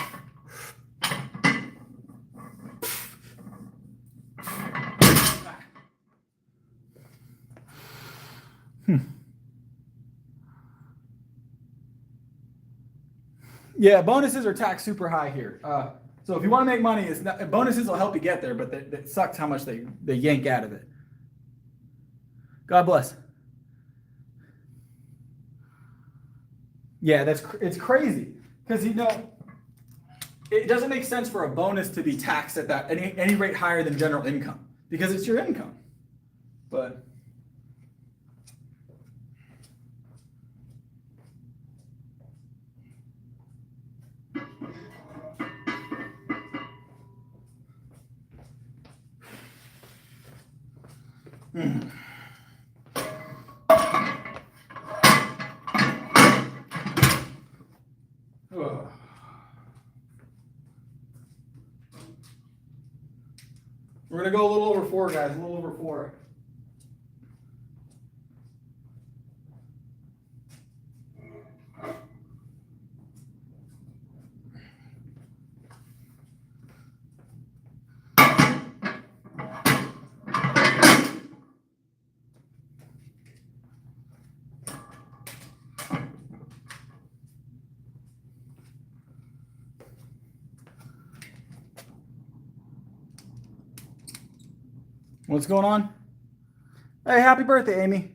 Yeah, bonuses are taxed super high here. So if you want to make money, bonuses will help you get there, but it sucks how much they yank out of it. God bless. Yeah, it's crazy because it doesn't make sense for a bonus to be taxed at that any rate higher than general income because it's your income. But we're going to go a little over 4, guys, a little over 4. What's going on? Hey, happy birthday, Amy.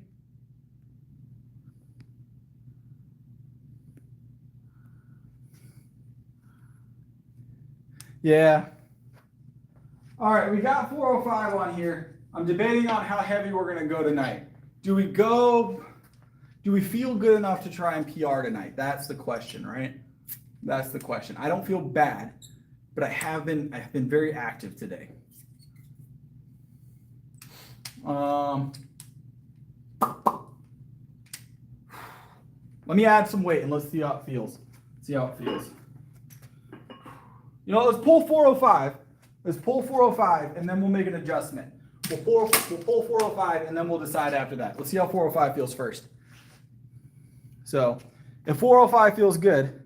Yeah. All right, we got 405 on here. I'm debating on how heavy we're going to go tonight. Do we feel good enough to try and PR tonight? That's the question, right? That's the question. I don't feel bad, but I have been very active today. Let me add some weight and let's see how it feels. You know, let's pull 405. Let's pull 405 and then we'll make an adjustment. We'll pull 405 and then we'll decide after that. Let's see how 405 feels first. So if 405 feels good,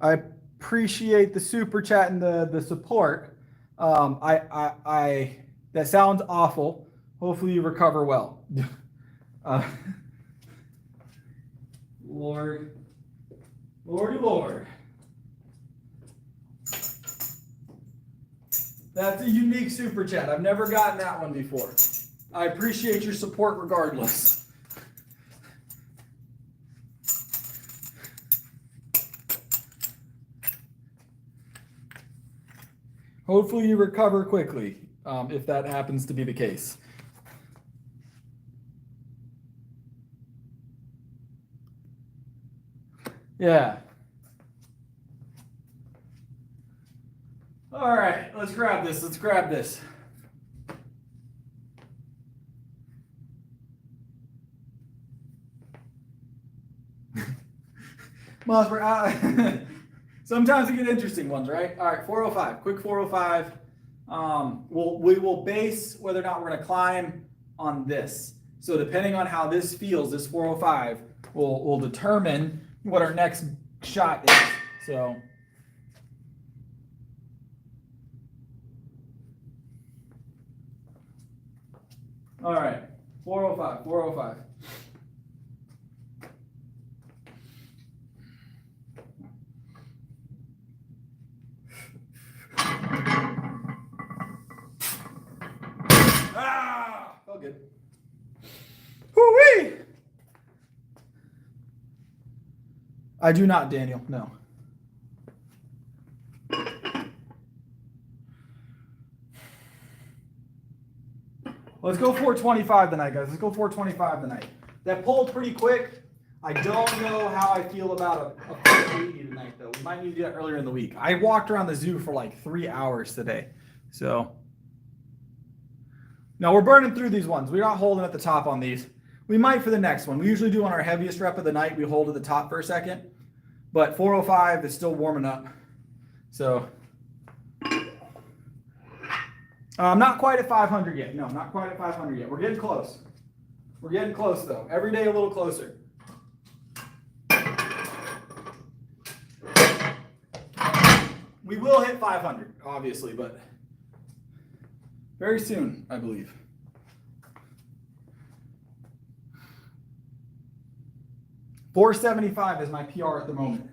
I appreciate the super chat and the support. That sounds awful. Hopefully you recover well. Lordy Lord. That's a unique super chat. I've never gotten that one before. I appreciate your support regardless. Hopefully you recover quickly, if that happens to be the case. Yeah. All right, let's grab this. Mossberg, sometimes we get interesting ones, right? All right, 405, quick 405. We will base whether or not we're going to climb on this. So depending on how this feels, this 405 will determine what our next shot is. So all right, 405, 405. Felt good. Woo-wee! I do not, Daniel. No. Let's go 425 tonight, guys. Let's go 425 tonight. That pulled pretty quick. I don't know how I feel about a 480 tonight, though. We might need to do that earlier in the week. I walked around the zoo for like 3 hours today. So, no, we're burning through these ones. We're not holding at the top on these. We might for the next one. We usually do on our heaviest rep of the night. We hold at the top for a second. But 405 is still warming up. So, I'm not quite at 500 yet. No, not quite at 500 yet. We're getting close. We're getting close, though. Every day a little closer. We will hit 500, obviously, but very soon, I believe. $475 is my PR at the moment.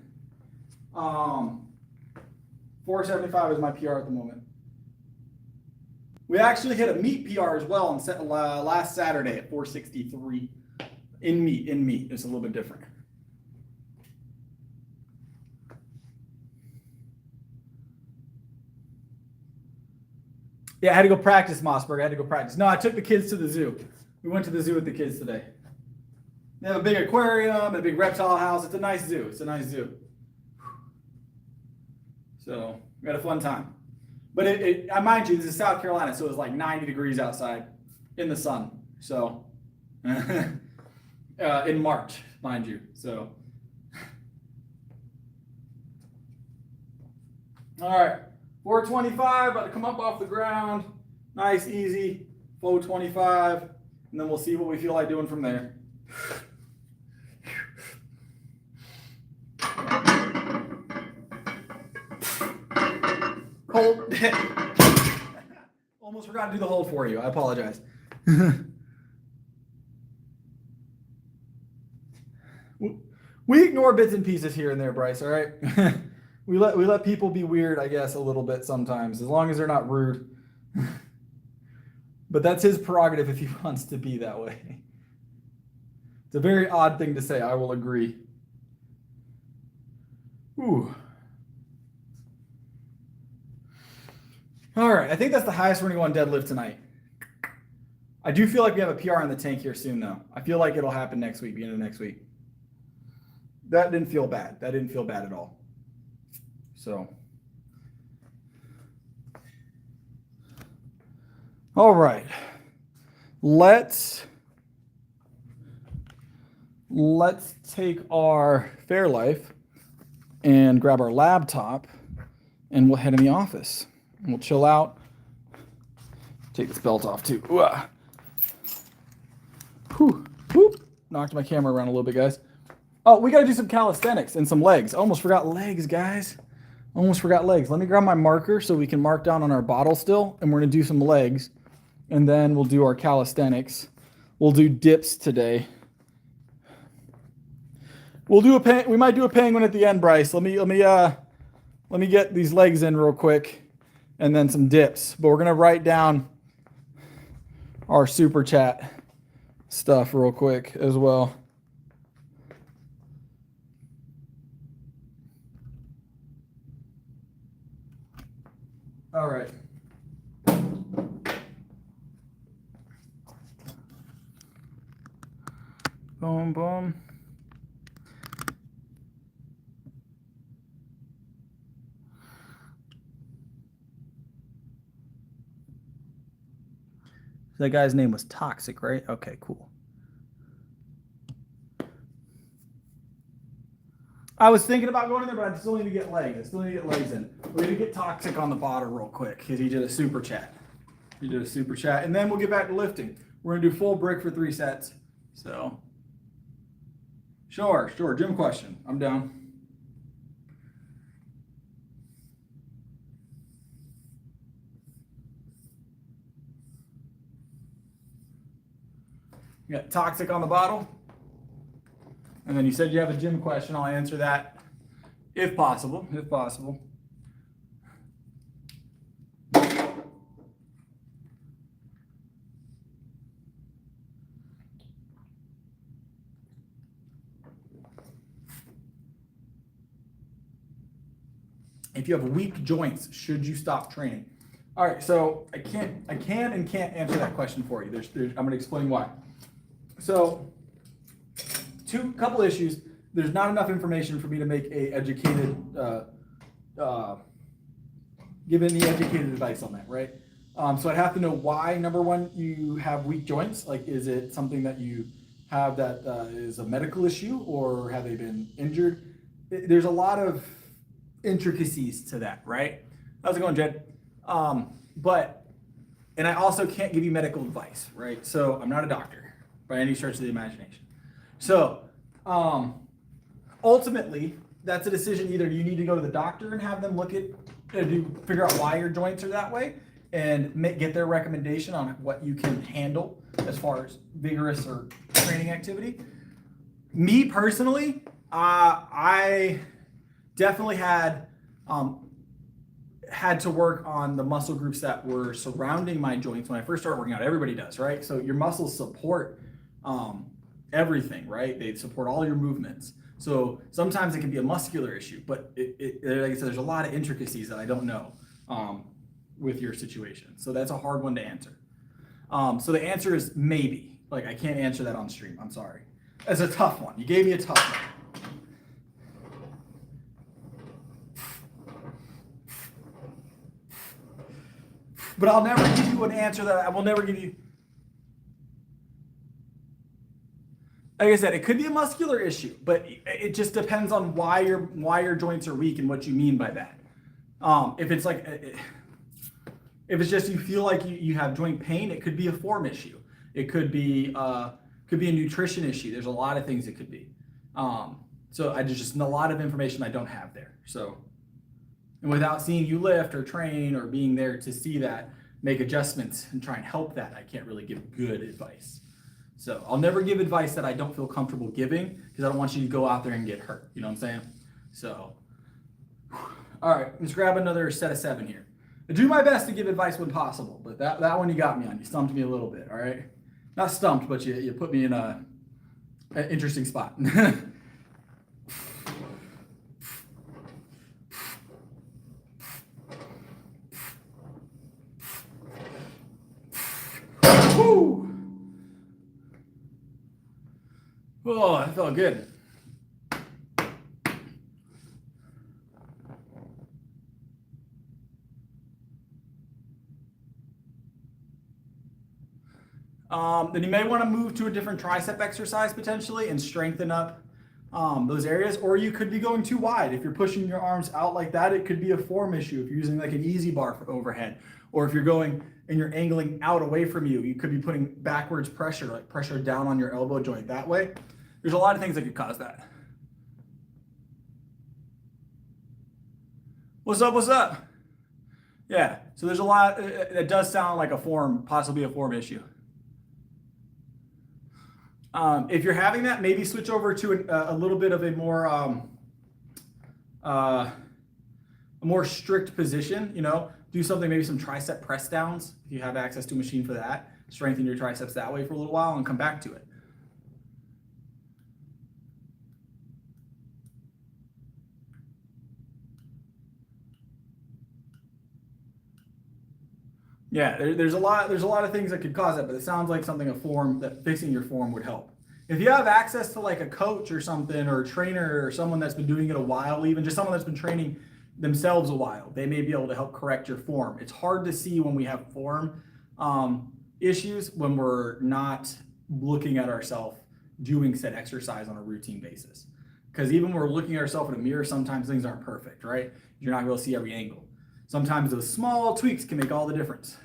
475 is my PR at the moment. We actually hit a meet PR as well on last Saturday at 463 in meet. It's a little bit different. Yeah, I had to go practice, Mossberg. I had to go practice. No, I took the kids to the zoo. We went to the zoo with the kids today. They have a big aquarium, a big reptile house. It's a nice zoo. It's a nice zoo. So we had a fun time. But I mind you, this is South Carolina, so it was like 90 degrees outside in the sun. So in March, mind you. So all right, 425, about to come up off the ground. Nice, easy, 425, and then we'll see what we feel like doing from there. Hold. Almost forgot to do the hold for you. I apologize. We ignore bits and pieces here and there, Bryce. All right. we let people be weird, I guess, a little bit sometimes, as long as they're not rude. But that's his prerogative if he wants to be that way. It's a very odd thing to say. I will agree. Ooh. All right, I think that's the highest we're going to go on deadlift tonight. I do feel like we have a PR in the tank here soon, though. I feel like it'll happen next week, beginning of next week. That didn't feel bad. That didn't feel bad at all. So. All right. Let's take our Fairlife and grab our laptop, and we'll head in the office. We'll chill out. Take this belt off too. Whew. Whoop. Knocked my camera around a little bit, guys. Oh, we got to do some calisthenics and some legs. Almost forgot legs, guys. Almost forgot legs. Let me grab my marker so we can mark down on our bottle still, and we're going to do some legs, and then we'll do our calisthenics. We'll do dips today. We'll do we might do a penguin at the end, Bryce. Let me get these legs in real quick. And then some dips. But we're going to write down our super chat stuff real quick as well. All right. Boom, boom. That guy's name was Toxic, right? Okay, cool. I was thinking about going in there, but I still need to get legs. I still need to get legs in. We're going to get Toxic on the bottom real quick because he did a super chat. And then we'll get back to lifting. We're gonna do full brick for 3 sets. So, sure, gym question. I'm down. You got toxic on the bottle. And then you said you have a gym question. I'll answer that if possible. If you have weak joints, should you stop training? All right, so I can and can't answer that question for you. I'm going to explain why. So, couple issues. There's not enough information for me to make a educated, give any educated advice on that, right? So I'd have to know why, number one, you have weak joints. Like, is it something that you have that is a medical issue, or have they been injured? There's a lot of intricacies to that, right? How's it going, Jed? And I also can't give you medical advice, right? So I'm not a doctor by any stretch of the imagination. So ultimately, that's a decision. Either you need to go to the doctor and have them figure out why your joints are that way, and get their recommendation on what you can handle as far as vigorous or training activity. Me personally, I definitely had to work on the muscle groups that were surrounding my joints when I first started working out. Everybody does, right? So your muscles support everything, right? They support all your movements. So sometimes it can be a muscular issue, but like I said, there's a lot of intricacies that I don't know with your situation. So that's a hard one to answer. So the answer is maybe. Like, I can't answer that on stream. I'm sorry. That's a tough one. You gave me a tough one. But I'll never give you an answer that I will never give you. Like I said, it could be a muscular issue, but it just depends on why your joints are weak and what you mean by that. If it's just you feel like you have joint pain, it could be a form issue. It could be a nutrition issue. There's a lot of things it could be. So there's just a lot of information I don't have there. So, and without seeing you lift or train or being there to see that, make adjustments and try and help that, I can't really give good advice. So I'll never give advice that I don't feel comfortable giving, because I don't want you to go out there and get hurt. You know what I'm saying? So, all right, let's grab another set of 7 here. I do my best to give advice when possible, but that one you got me on. You stumped me a little bit, all right? Not stumped, but you put me in an interesting spot. Woo! Oh, that felt good. Then you may want to move to a different tricep exercise potentially and strengthen up those areas, or you could be going too wide. If you're pushing your arms out like that, it could be a form issue. If you're using like an easy bar for overhead, or if you're going and you're angling out away from you, you could be putting backwards pressure, like pressure down on your elbow joint that way. There's a lot of things that could cause that. What's up? Yeah, so there's a lot, it does sound like possibly a form issue. If you're having that, maybe switch over to a little bit of a more strict position, do something, maybe some tricep press downs, if you have access to a machine for that, strengthen your triceps that way for a little while and come back to it. Yeah, there's a lot of things that could cause that, but it sounds like fixing your form would help. If you have access to like a coach or something, or a trainer, or someone that's been doing it a while, even just someone that's been training themselves a while, they may be able to help correct your form. It's hard to see when we have form issues when we're not looking at ourselves doing said exercise on a routine basis. Because even when we're looking at ourselves in a mirror, sometimes things aren't perfect, right? You're not going to see every angle. Sometimes those small tweaks can make all the difference.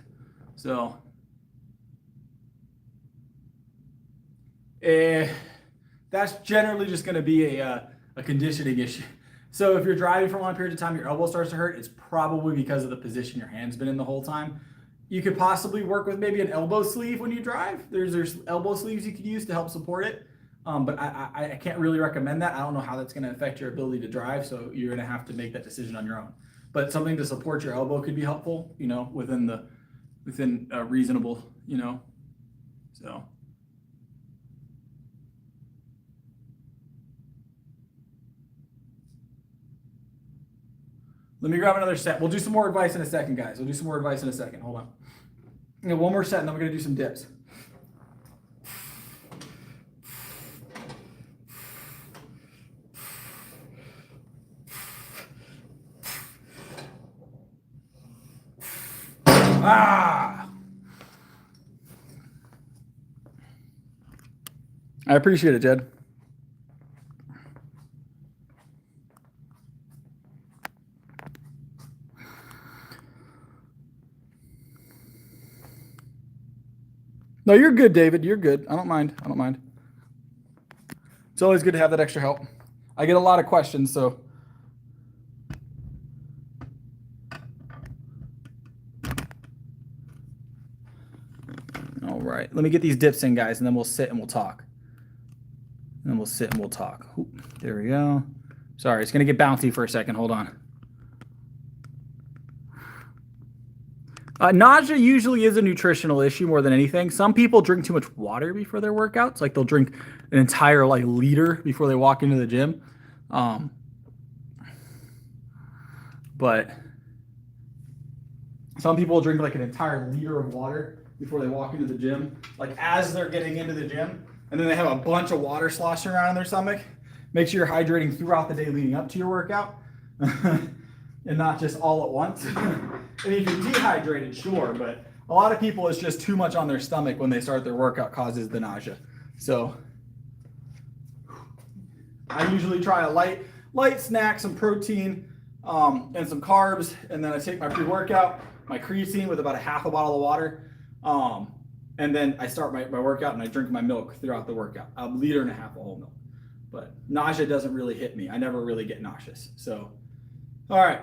So, That's generally just going to be a conditioning issue. So if you're driving for long periods of time, your elbow starts to hurt, it's probably because of the position your hand's been in the whole time. You could possibly work with maybe an elbow sleeve when you drive. There's elbow sleeves you could use to help support it. But I can't really recommend that. I don't know how that's going to affect your ability to drive, so you're going to have to make that decision on your own. But something to support your elbow could be helpful, you know, within a reasonable, you know, so. Let me grab another set. We'll do some more advice in a second, guys. We'll do some more advice in a second. Hold on. You know, one more set, and then we're going to do some dips. Ah! I appreciate it, Jed. No, you're good, David. You're good. I don't mind. I don't mind. It's always good to have that extra help. I get a lot of questions, so. All right. Let me get these dips in, guys, and then we'll sit and we'll talk. And then we'll sit and we'll talk. Ooh, there we go. Sorry, it's going to get bouncy for a second. Hold on. Nausea usually is a nutritional issue more than anything. Some people drink too much water before their workouts. Like they'll drink an entire liter before they walk into the gym. But some people drink like an entire liter of water before they walk into the gym. Like as they're getting into the gym, and then they have a bunch of water sloshing around in their stomach. Make sure you're hydrating throughout the day leading up to your workout. And not just all at once. And if you're dehydrated, sure, but a lot of people, it's just too much on their stomach when they start their workout causes the nausea. So I usually try a light snack, some protein, and some carbs, and then I take my pre-workout, my creatine with about a half a bottle of water, and then I start my workout and I drink my milk throughout the workout, a liter and a half of whole milk. But nausea doesn't really hit me. I never really get nauseous. So, all right,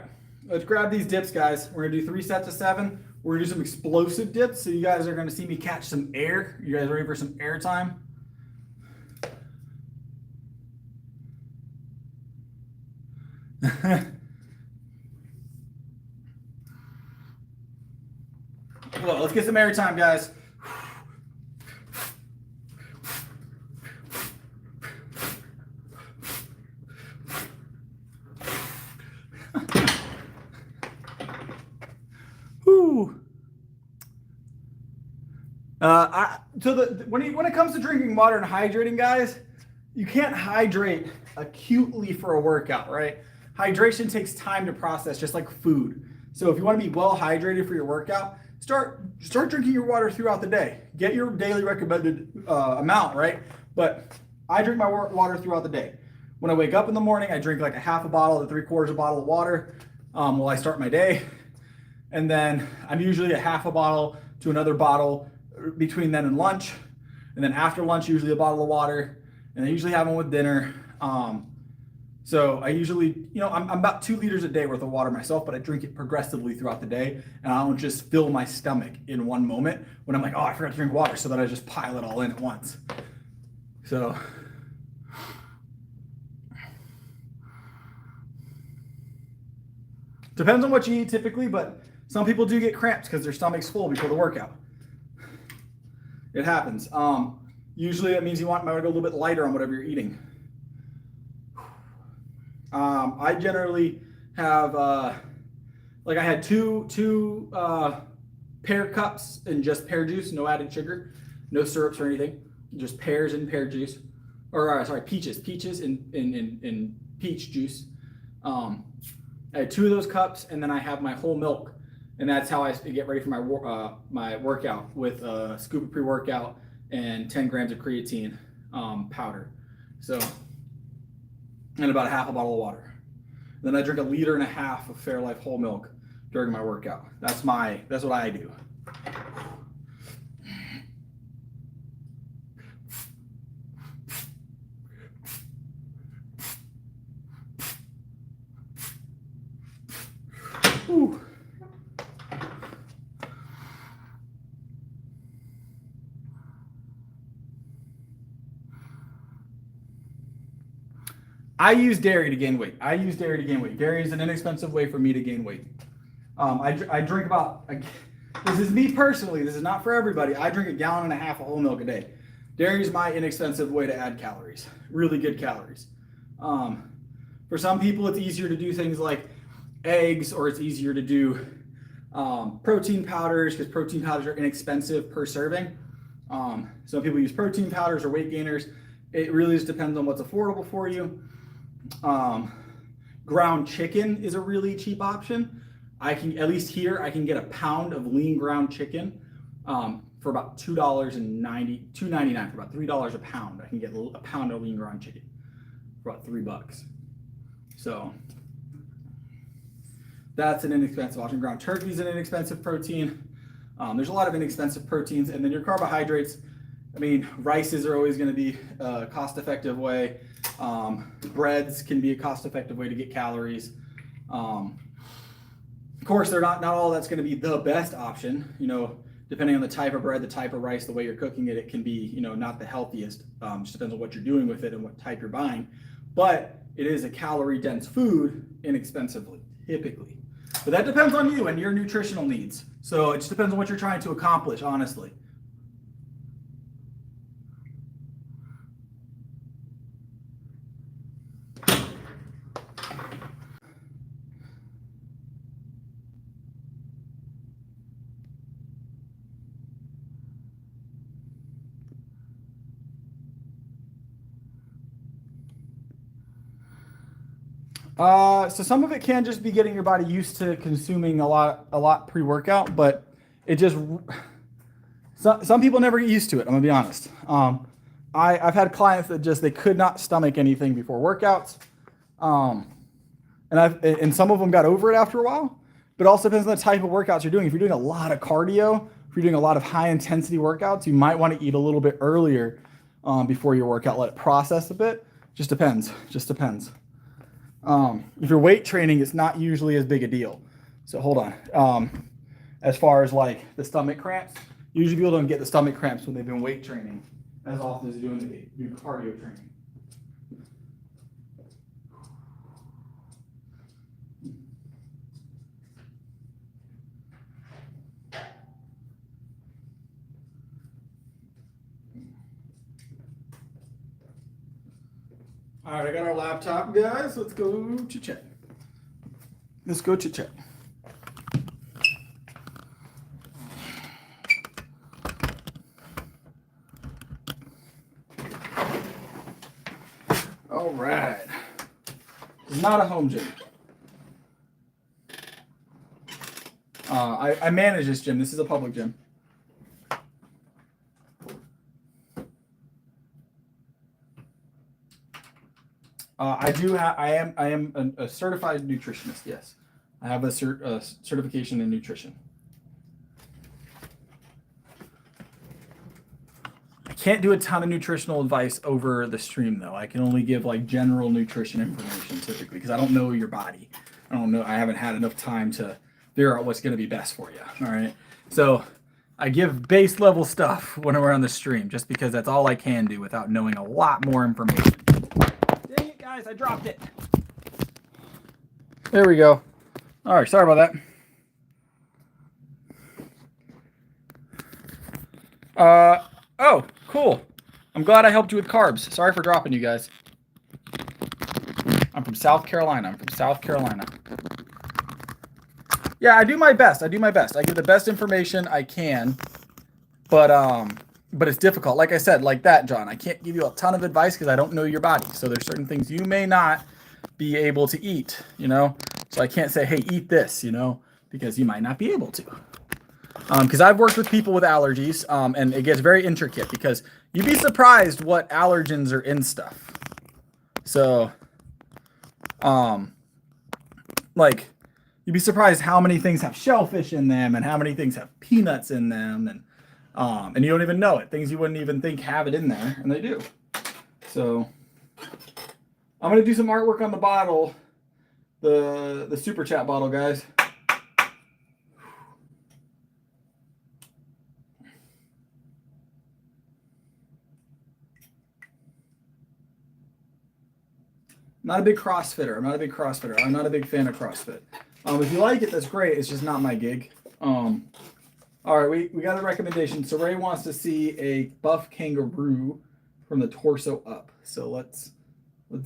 let's grab these dips, guys. We're gonna do 3 sets of 7. We're gonna do some explosive dips. So you guys are gonna see me catch some air. You guys ready for some air time? Well, let's get some air time, guys. When it comes to drinking water and hydrating, guys, you can't hydrate acutely for a workout, right? Hydration takes time to process, just like food. So if you want to be well hydrated for your workout, start drinking your water throughout the day. Get your daily recommended amount, right? But I drink my water throughout the day. When I wake up in the morning, I drink like a half a bottle to 3/4 a bottle of water while I start my day. And then I'm usually a half a bottle to another bottle between then and lunch. And then after lunch, usually a bottle of water. And I usually have one with dinner. So I usually, I'm about 2 liters a day worth of water myself, but I drink it progressively throughout the day. And I don't just fill my stomach in one moment when I'm like, oh, I forgot to drink water, so that I just pile it all in at once. So. Depends on what you eat typically, but some people do get cramps because their stomach's full before the workout. It happens. Usually that means you might go a little bit lighter on whatever you're eating. I generally have, I had two pear cups and just pear juice, no added sugar, no syrups or anything, just pears and pear juice. Or sorry, peaches and peach juice. I had 2 of those cups, and then I have my whole milk. And that's how I get ready for my workout, with a scoop of pre-workout and 10 grams of creatine powder. So, and about a half a bottle of water. Then I drink a liter and a half of Fairlife whole milk during my workout. That's what I do. Whew. I use dairy to gain weight. Dairy is an inexpensive way for me to gain weight. I drink about, this is me personally, this is not for everybody. I drink 1.5 gallons of whole milk a day. Dairy is my inexpensive way to add calories, really good calories. For some people, it's easier to do things like eggs, or it's easier to do protein powders, because protein powders are inexpensive per serving. Some people use protein powders or weight gainers. It really just depends on what's affordable for you. Ground chicken is a really cheap option. At least here, I can get a pound of lean ground chicken for about $2.99, for about $3 a pound. I can get a pound of lean ground chicken for about $3. So that's an inexpensive option. Ground turkey is an inexpensive protein. There's a lot of inexpensive proteins, and then your carbohydrates. I mean, rices are always going to be a cost-effective way. Breads can be a cost-effective way to get calories. Of course, they're not all that's going to be the best option. You know, depending on the type of bread, the type of rice, the way you're cooking it, it can be, you know, not the healthiest. Just depends on what you're doing with it and what type you're buying. But it is a calorie-dense food inexpensively, typically. But that depends on you and your nutritional needs. So it just depends on what you're trying to accomplish, honestly. So some of it can just be getting your body used to consuming a lot pre-workout, but it just, some people never get used to it. I'm gonna be honest. I've had clients that they could not stomach anything before workouts. And some of them got over it after a while, but it also depends on the type of workouts you're doing. If you're doing a lot of cardio, if you're doing a lot of high intensity workouts, you might want to eat a little bit earlier before your workout, let it process a bit. Just depends. If you're weight training, it's not usually as big a deal. So hold on. As far as like the stomach cramps, usually people don't get the stomach cramps when they've been weight training as often as they're doing cardio training. All right, I got our laptop, guys. Let's go chit-chat. All right. It's not a home gym. I manage this gym. This is a public gym. I am a certified nutritionist. Yes, I have a certification in nutrition. I can't do a ton of nutritional advice over the stream though. I can only give like general nutrition information typically because I don't know your body. I haven't had enough time to figure out what's going to be best for you. All right. So I give base level stuff when we're on the stream just because that's all I can do without knowing a lot more information. Dang it, guys, I dropped it. There we go. All right, sorry about that. Oh, cool. I'm glad I helped you with carbs. Sorry for dropping you guys. I'm from South Carolina. Yeah, I do my best. I give the best information I can, but it's difficult. Like I said, like that, John, I can't give you a ton of advice because I don't know your body. So there's certain things you may not be able to eat, you know? So I can't say, hey, eat this, you know, because you might not be able to. Because I've worked with people with allergies, and it gets very intricate because you'd be surprised what allergens are in stuff. So, like, you'd be surprised how many things have shellfish in them and how many things have peanuts in them, and you don't even know it. Things you wouldn't even think have it in there, and they do. So, I'm gonna do some artwork on the bottle, the super chat bottle, guys. not a big CrossFitter. I'm not a big CrossFitter. I'm not a big fan of CrossFit. If you like it, that's great. It's just not my gig. All right, we got a recommendation. So Ray wants to see a buff kangaroo from the torso up. So let's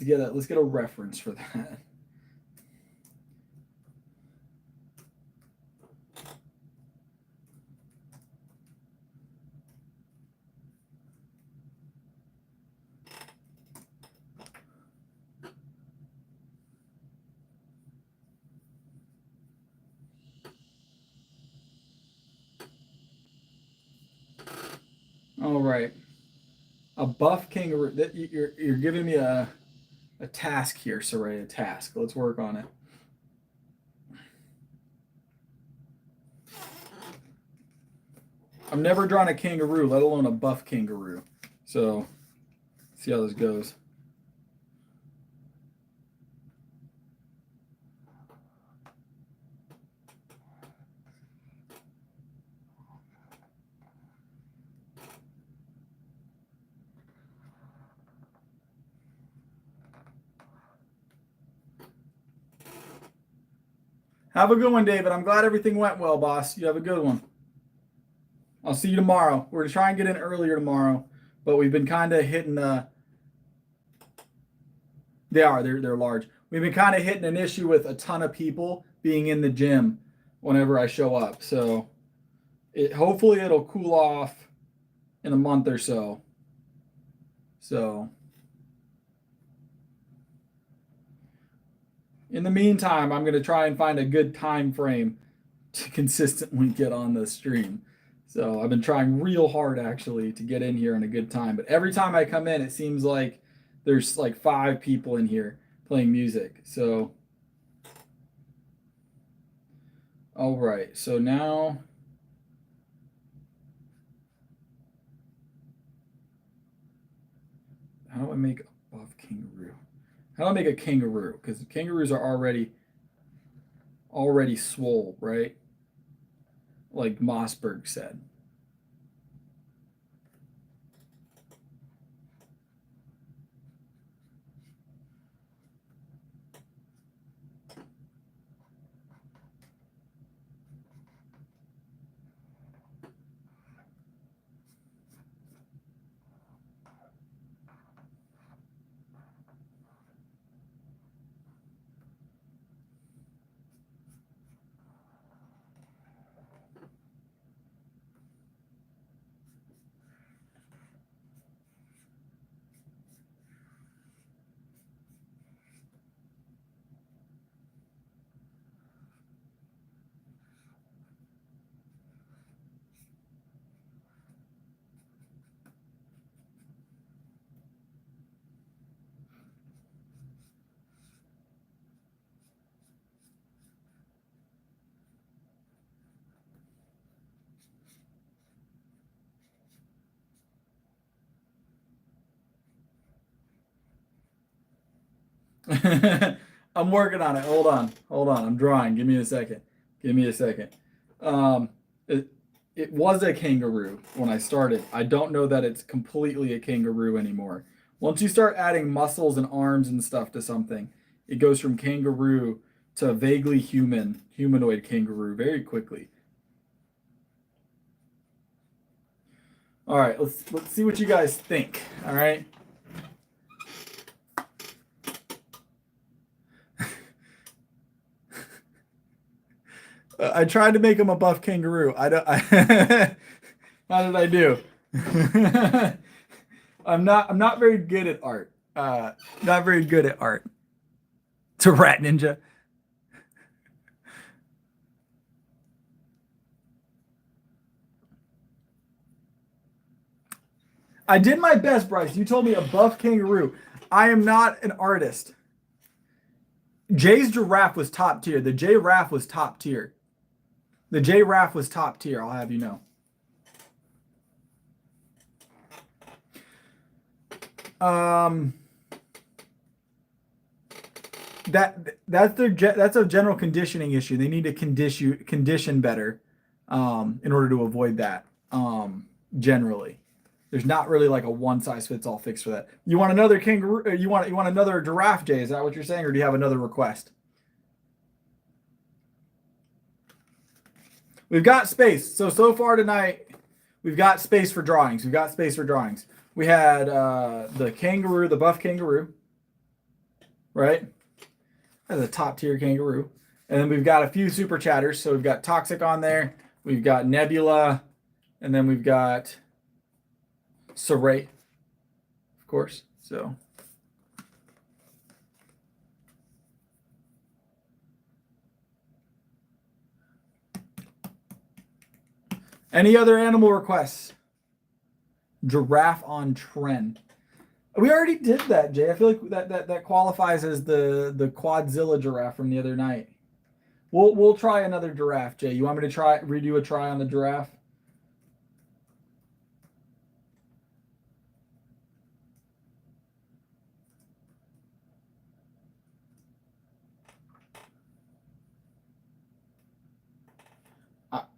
get a reference for that. All right, a buff kangaroo. That you're giving me a task here, Saray. A task. Let's work on it. I've never drawn a kangaroo, let alone a buff kangaroo. So, see how this goes. Have a good one, David. I'm glad everything went well, boss. You have a good one. I'll see you tomorrow. We're going to try and get in earlier tomorrow, but we've been kind of hitting they're large. We've been kind of hitting an issue with a ton of people being in the gym whenever I show up. So hopefully it'll cool off in a month or so. So in the meantime, I'm going to try and find a good time frame to consistently get on the stream. So I've been trying real hard actually to get in here in a good time. But every time I come in, it seems like there's like 5 people in here playing music. So, all right. So now, how do I make a buff kangaroo? How do I make a kangaroo? Because kangaroos are already swole, right? Like Mossberg said. I'm working on it. Hold on. I'm drawing. Give me a second. It was a kangaroo when I started. I don't know that it's completely a kangaroo anymore. Once you start adding muscles and arms and stuff to something, it goes from kangaroo to vaguely humanoid kangaroo very quickly. All right, let's see what you guys think. All right. I tried to make him a buff kangaroo. How did I do? I'm not very good at art. Not very good at art. It's a rat ninja. I did my best, Bryce. You told me a buff kangaroo. I am not an artist. Jay's giraffe was top tier. The J-Raff was top tier. I'll have you know. That's a general conditioning issue. They need to condition better in order to avoid that generally. There's not really like a one size fits all fix for that. You want another kangaroo? You want another giraffe, Jay? Is that what you're saying, or do you have another request? We've got space. So far tonight, we've got space for drawings. We've got space for drawings. We had the kangaroo, the buff kangaroo, right? That's a top tier kangaroo. And then we've got a few super chatters. So we've got Toxic on there. We've got Nebula. And then we've got Saray, of course. So any other animal requests? Giraffe on trend. We already did that, Jay. I feel like that qualifies as the Quadzilla giraffe from the other night. We'll try another giraffe, Jay. You want me to redo a try on the giraffe?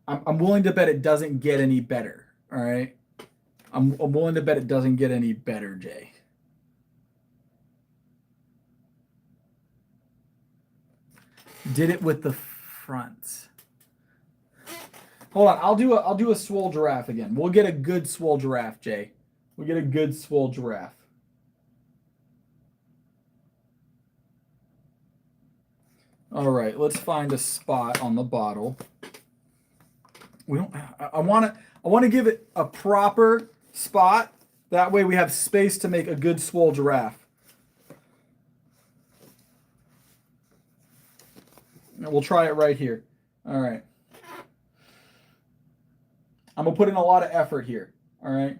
I'm willing to bet it doesn't get any better. All right. I'm willing to bet it doesn't get any better, Jay. Did it with the fronts. Hold on, I'll do a swole giraffe again. We'll get a good swole giraffe, Jay. We'll get a good swole giraffe. All right, let's find a spot on the bottle. We don't. I want to give it a proper spot. That way we have space to make a good swole giraffe. And we'll try it right here. All right. I'm going to put in a lot of effort here. All right.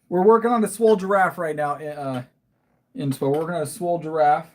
We're working on a swole giraffe right now. We're working on a swole giraffe.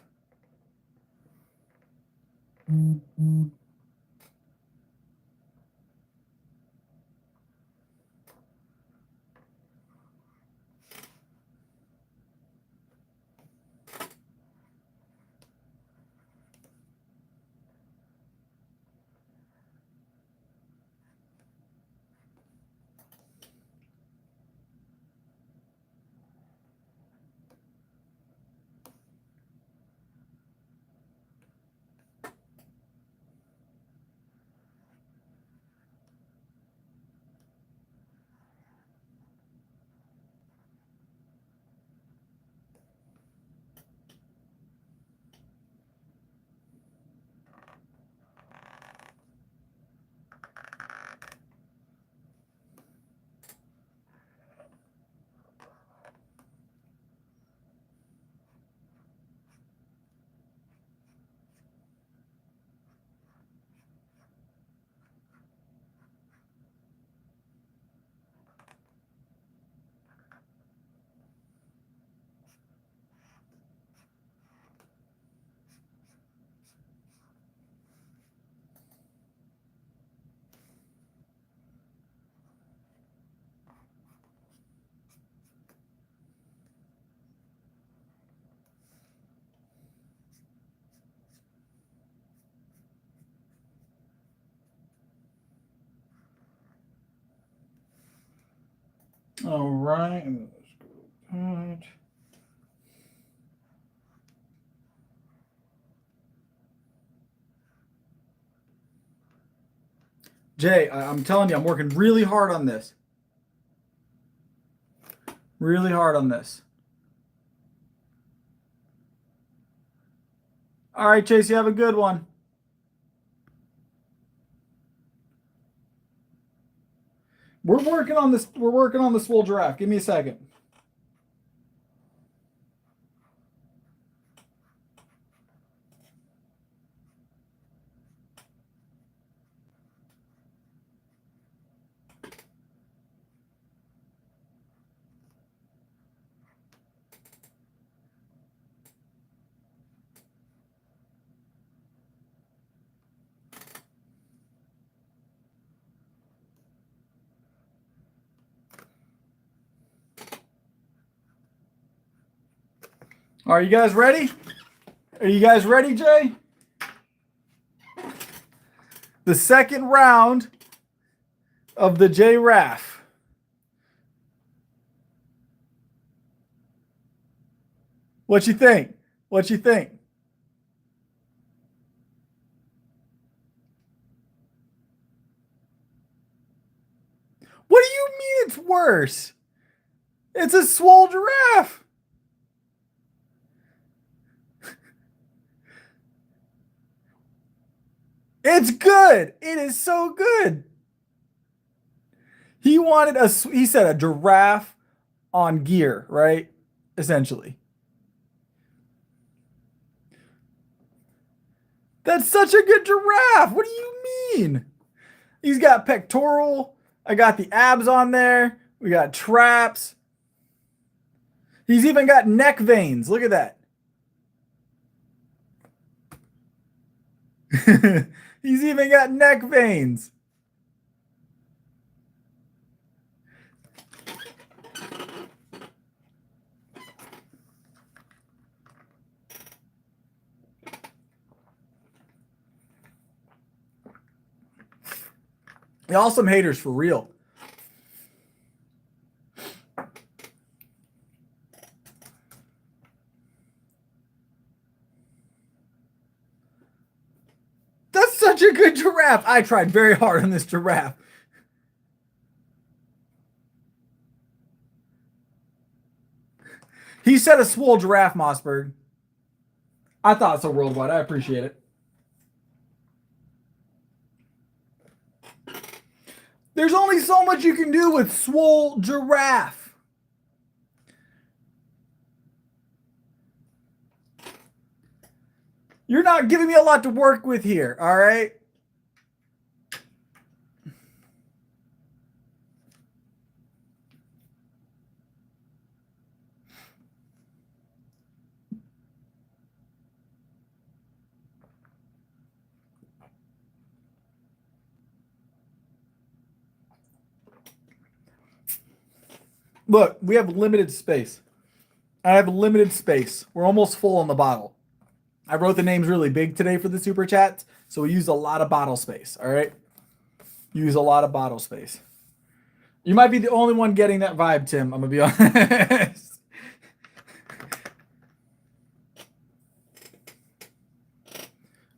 All right. Jay, I'm telling you, I'm working really hard on this. Really hard on this. All right, Chase, you have a good one. We're working on this. We're working on the swole giraffe. Give me a second. Are you guys ready? Are you guys ready, Jay? The second round of the J-Raff. What you think? What you think? What do you mean it's worse? It's a swole giraffe. It's good. It is so good. He wanted he said a giraffe on gear, right? Essentially. That's such a good giraffe. What do you mean? He's got pectoral. I got the abs on there. We got traps. He's even got neck veins. Look at that. He's even got neck veins. Y'all some haters for real. That's such a good giraffe. I tried very hard on this giraffe. He said a swole giraffe, Mossberg. I thought so, Worldwide. I appreciate it. There's only so much you can do with swole giraffe. You're not giving me a lot to work with here, all right? Look, we have limited space. I have limited space. We're almost full on the bottle. I wrote the names really big today for the super chats, so we used a lot of bottle space, all right? Use a lot of bottle space. You might be the only one getting that vibe, Tim. I'm going to be honest.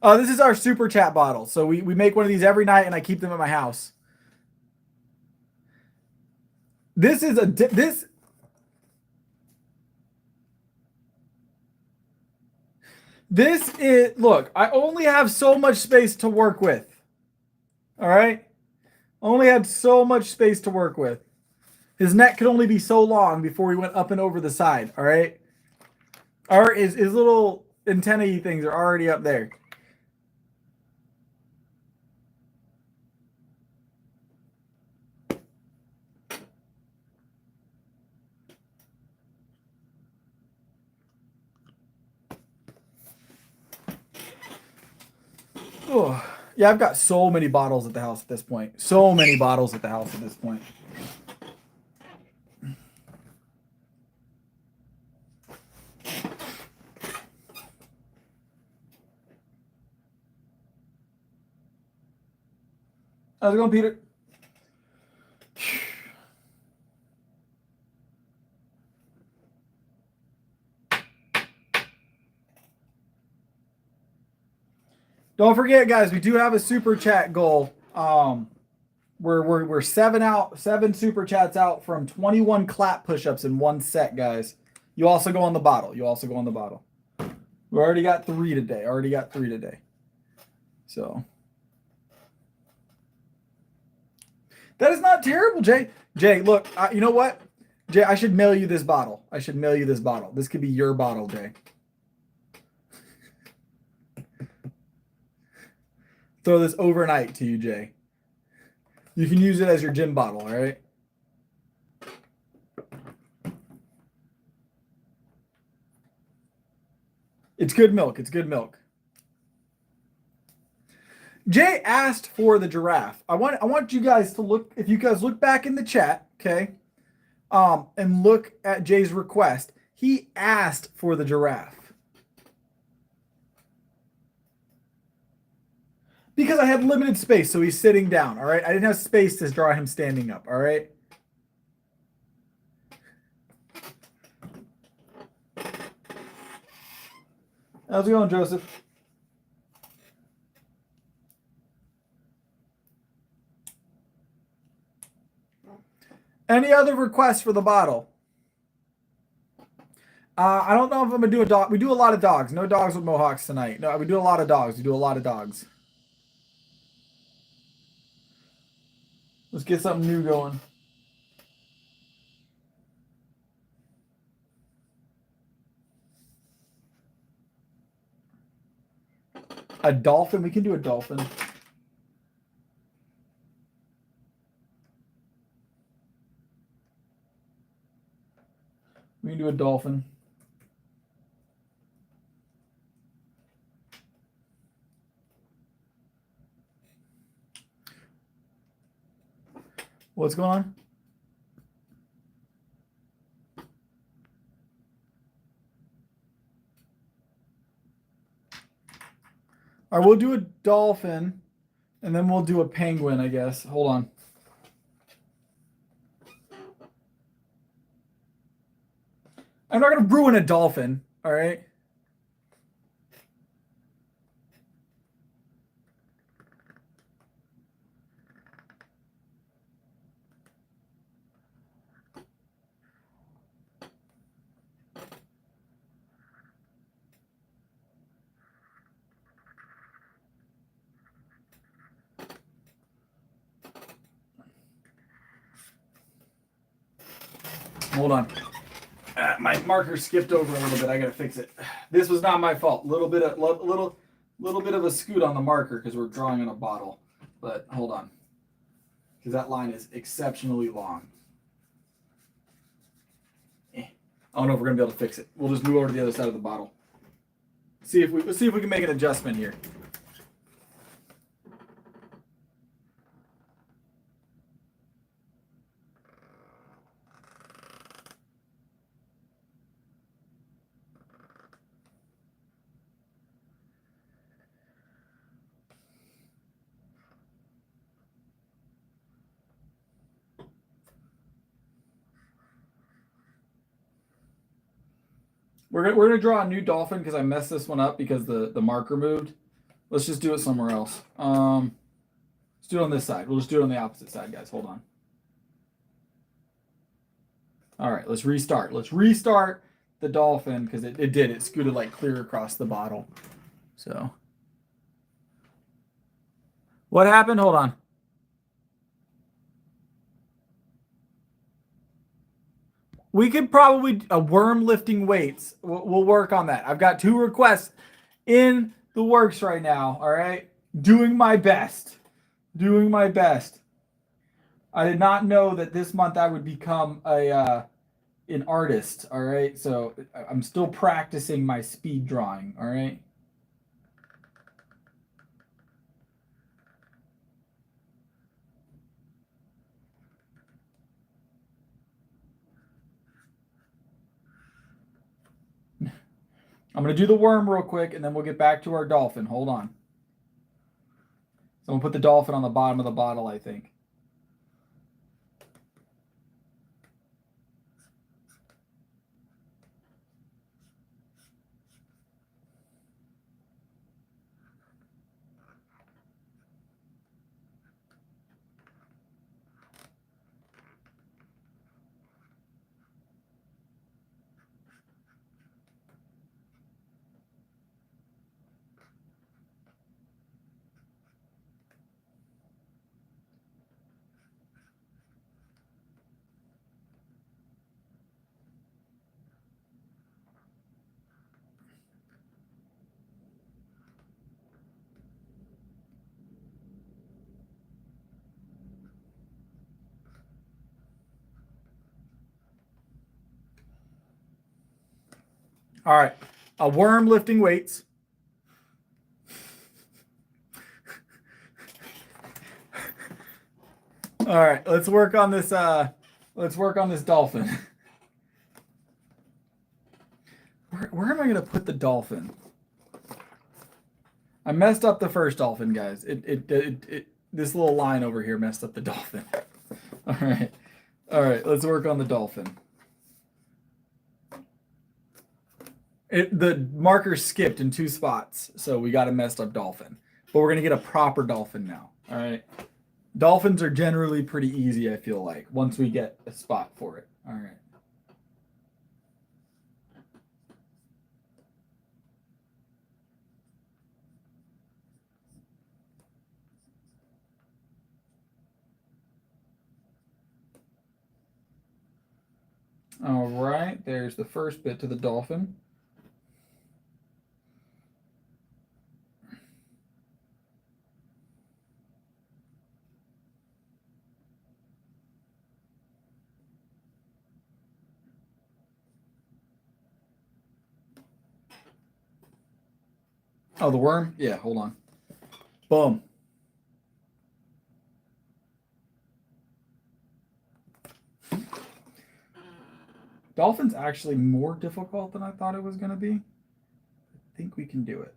This is our super chat bottle. So we make one of these every night, and I keep them at my house. This is This is, look, I only have so much space to work with. All right? Only had so much space to work with. His neck could only be so long before he went up and over the side. All right? His little antennae things are already up there. Oh, yeah, I've got so many bottles at the house at this point. So many bottles at the house at this point. How's it going, Peter? Don't forget, guys, we do have a super chat goal. We're 7 super chats out from 21 clap push-ups in one set, guys. You also go on the bottle. We already got 3 today. So that is not terrible, Jay. Jay, look, you know what? Jay, I should mail you this bottle. This could be your bottle, Jay. Throw this overnight to you, Jay. You can use it as your gym bottle, all right? It's good milk. Jay asked for the giraffe. I want you guys to look, if you guys look back in the chat, okay, and look at Jay's request. He asked for the giraffe. Because I had limited space, so he's sitting down, all right? I didn't have space to draw him standing up, all right? How's it going, Joseph? Any other requests for the bottle? I don't know if I'm going to do a dog. We do a lot of dogs. No dogs with mohawks tonight. No, we do a lot of dogs. We do a lot of dogs. Let's get something new going. A dolphin? We can do a dolphin. We can do a dolphin. What's going on? All right, we'll do a dolphin, and then we'll do a penguin, I guess. Hold on. I'm not going to ruin a dolphin, all right? Hold on. My marker skipped over a little bit. I gotta fix it. This was not my fault. Little bit of a scoot on the marker because we're drawing on a bottle. But hold on, because that line is exceptionally long. I don't know if we're gonna be able to fix it. We'll just move over to the other side of the bottle. Let's see if we can make an adjustment here. We're gonna draw a new dolphin because I messed this one up because the marker moved. Let's just do it somewhere else. Let's do it on this side. We'll just do it on the opposite side, guys. Hold on. All right, let's restart. Let's restart the dolphin because it did. It scooted like clear across the bottle. So what happened? Hold on. We could probably a worm lifting weights. We'll work on that. I've got 2 requests in the works right now. All right, doing my best. Doing my best. I did not know that this month I would become an artist. All right, so I'm still practicing my speed drawing. All right. I'm going to do the worm real quick, and then we'll get back to our dolphin. Hold on. So I'm going to put the dolphin on the bottom of the bottle, I think. All right, a worm lifting weights. All right, let's work on this. Let's work on this dolphin. where am I gonna put the dolphin? I messed up the first dolphin, guys. This little line over here messed up the dolphin. All right. Let's work on the dolphin. The marker skipped in 2 spots, so we got a messed up dolphin. But we're gonna get a proper dolphin now. All right. Dolphins are generally pretty easy, I feel like, once we get a spot for it. All right. All right, there's the first bit to the dolphin. Oh, the worm? Yeah, hold on. Boom. Dolphin's actually more difficult than I thought it was going to be. I think we can do it.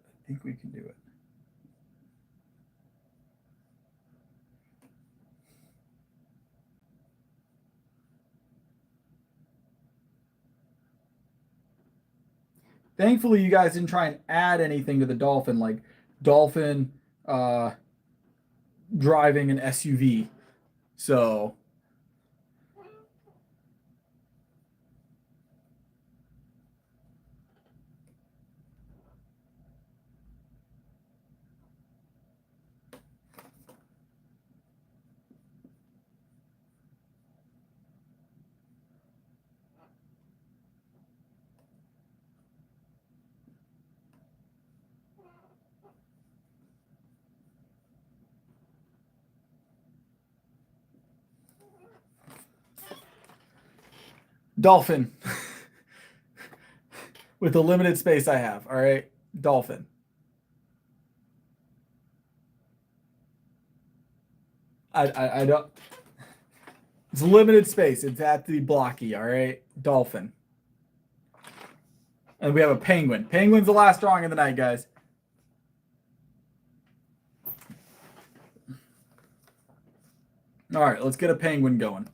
Thankfully, you guys didn't try and add anything to the dolphin, like dolphin driving an SUV. So dolphin. With the limited space I have, all right? Dolphin. I don't. It's limited space. It's at the blocky, all right? Dolphin. And we have a penguin. Penguin's the last drawing of the night, guys. All right, let's get a penguin going.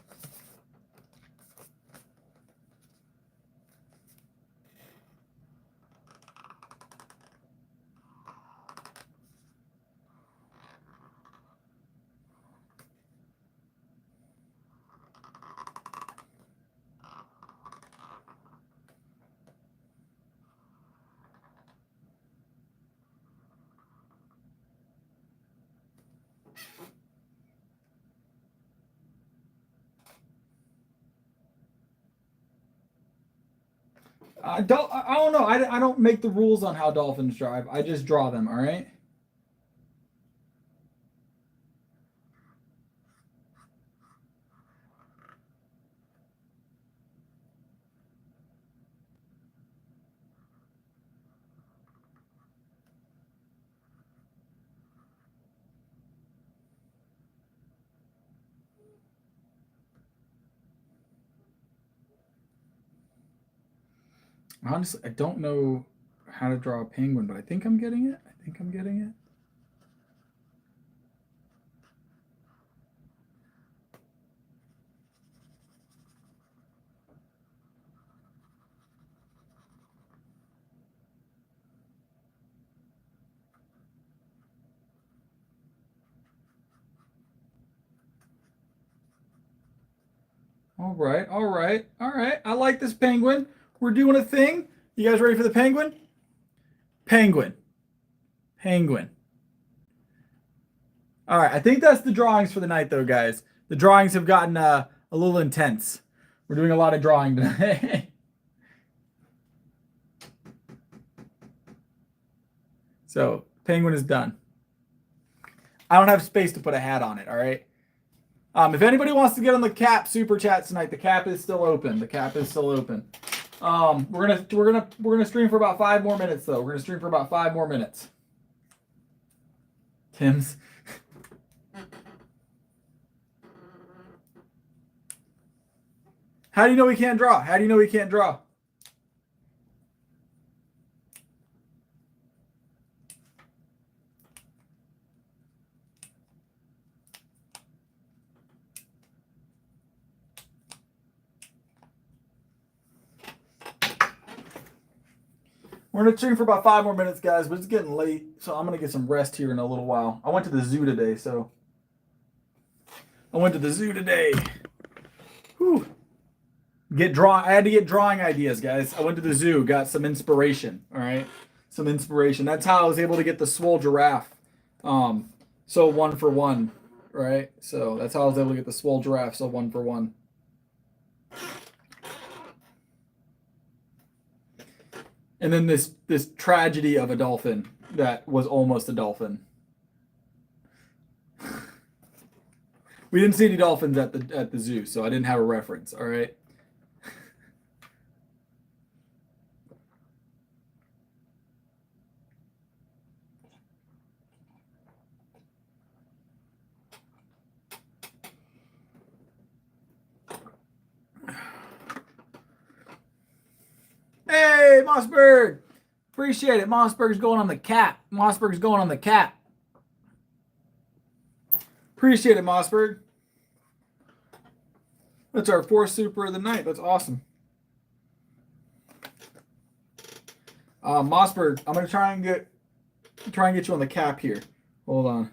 I don't know. I don't make the rules on how dolphins drive. I just draw them, all right? Honestly, I don't know how to draw a penguin, but I think I'm getting it. All right. I like this penguin. We're doing a thing. You guys ready for the penguin? Penguin. All right, I think that's the drawings for the night, though, guys. The drawings have gotten a little intense. We're doing a lot of drawing today. So, penguin is done. I don't have space to put a hat on it, all right? If anybody wants to get on the cap super chat tonight, the cap is still open. We're gonna stream for about 5 more minutes, though. Tim's. How do you know we can't draw? We're gonna stream for about 5 more minutes, guys, but it's getting late, so I'm gonna get some rest here in a little while. I went to the zoo today, so Whew. I had to get drawing ideas, guys. I went to the zoo, got some inspiration. All right, some inspiration. That's how I was able to get the swole giraffe. So 1 for 1, right? So that's how I was able to get the swole giraffe. So 1 for 1. And then this tragedy of a dolphin that was almost a dolphin. We didn't see any dolphins at the zoo, so I didn't have a reference. All right. Hey, Mossberg. Appreciate it. Mossberg's going on the cap. Mossberg's going on the cap. Appreciate it, Mossberg. That's our 4th super of the night. That's awesome. Mossberg, I'm gonna try and get you on the cap here. Hold on.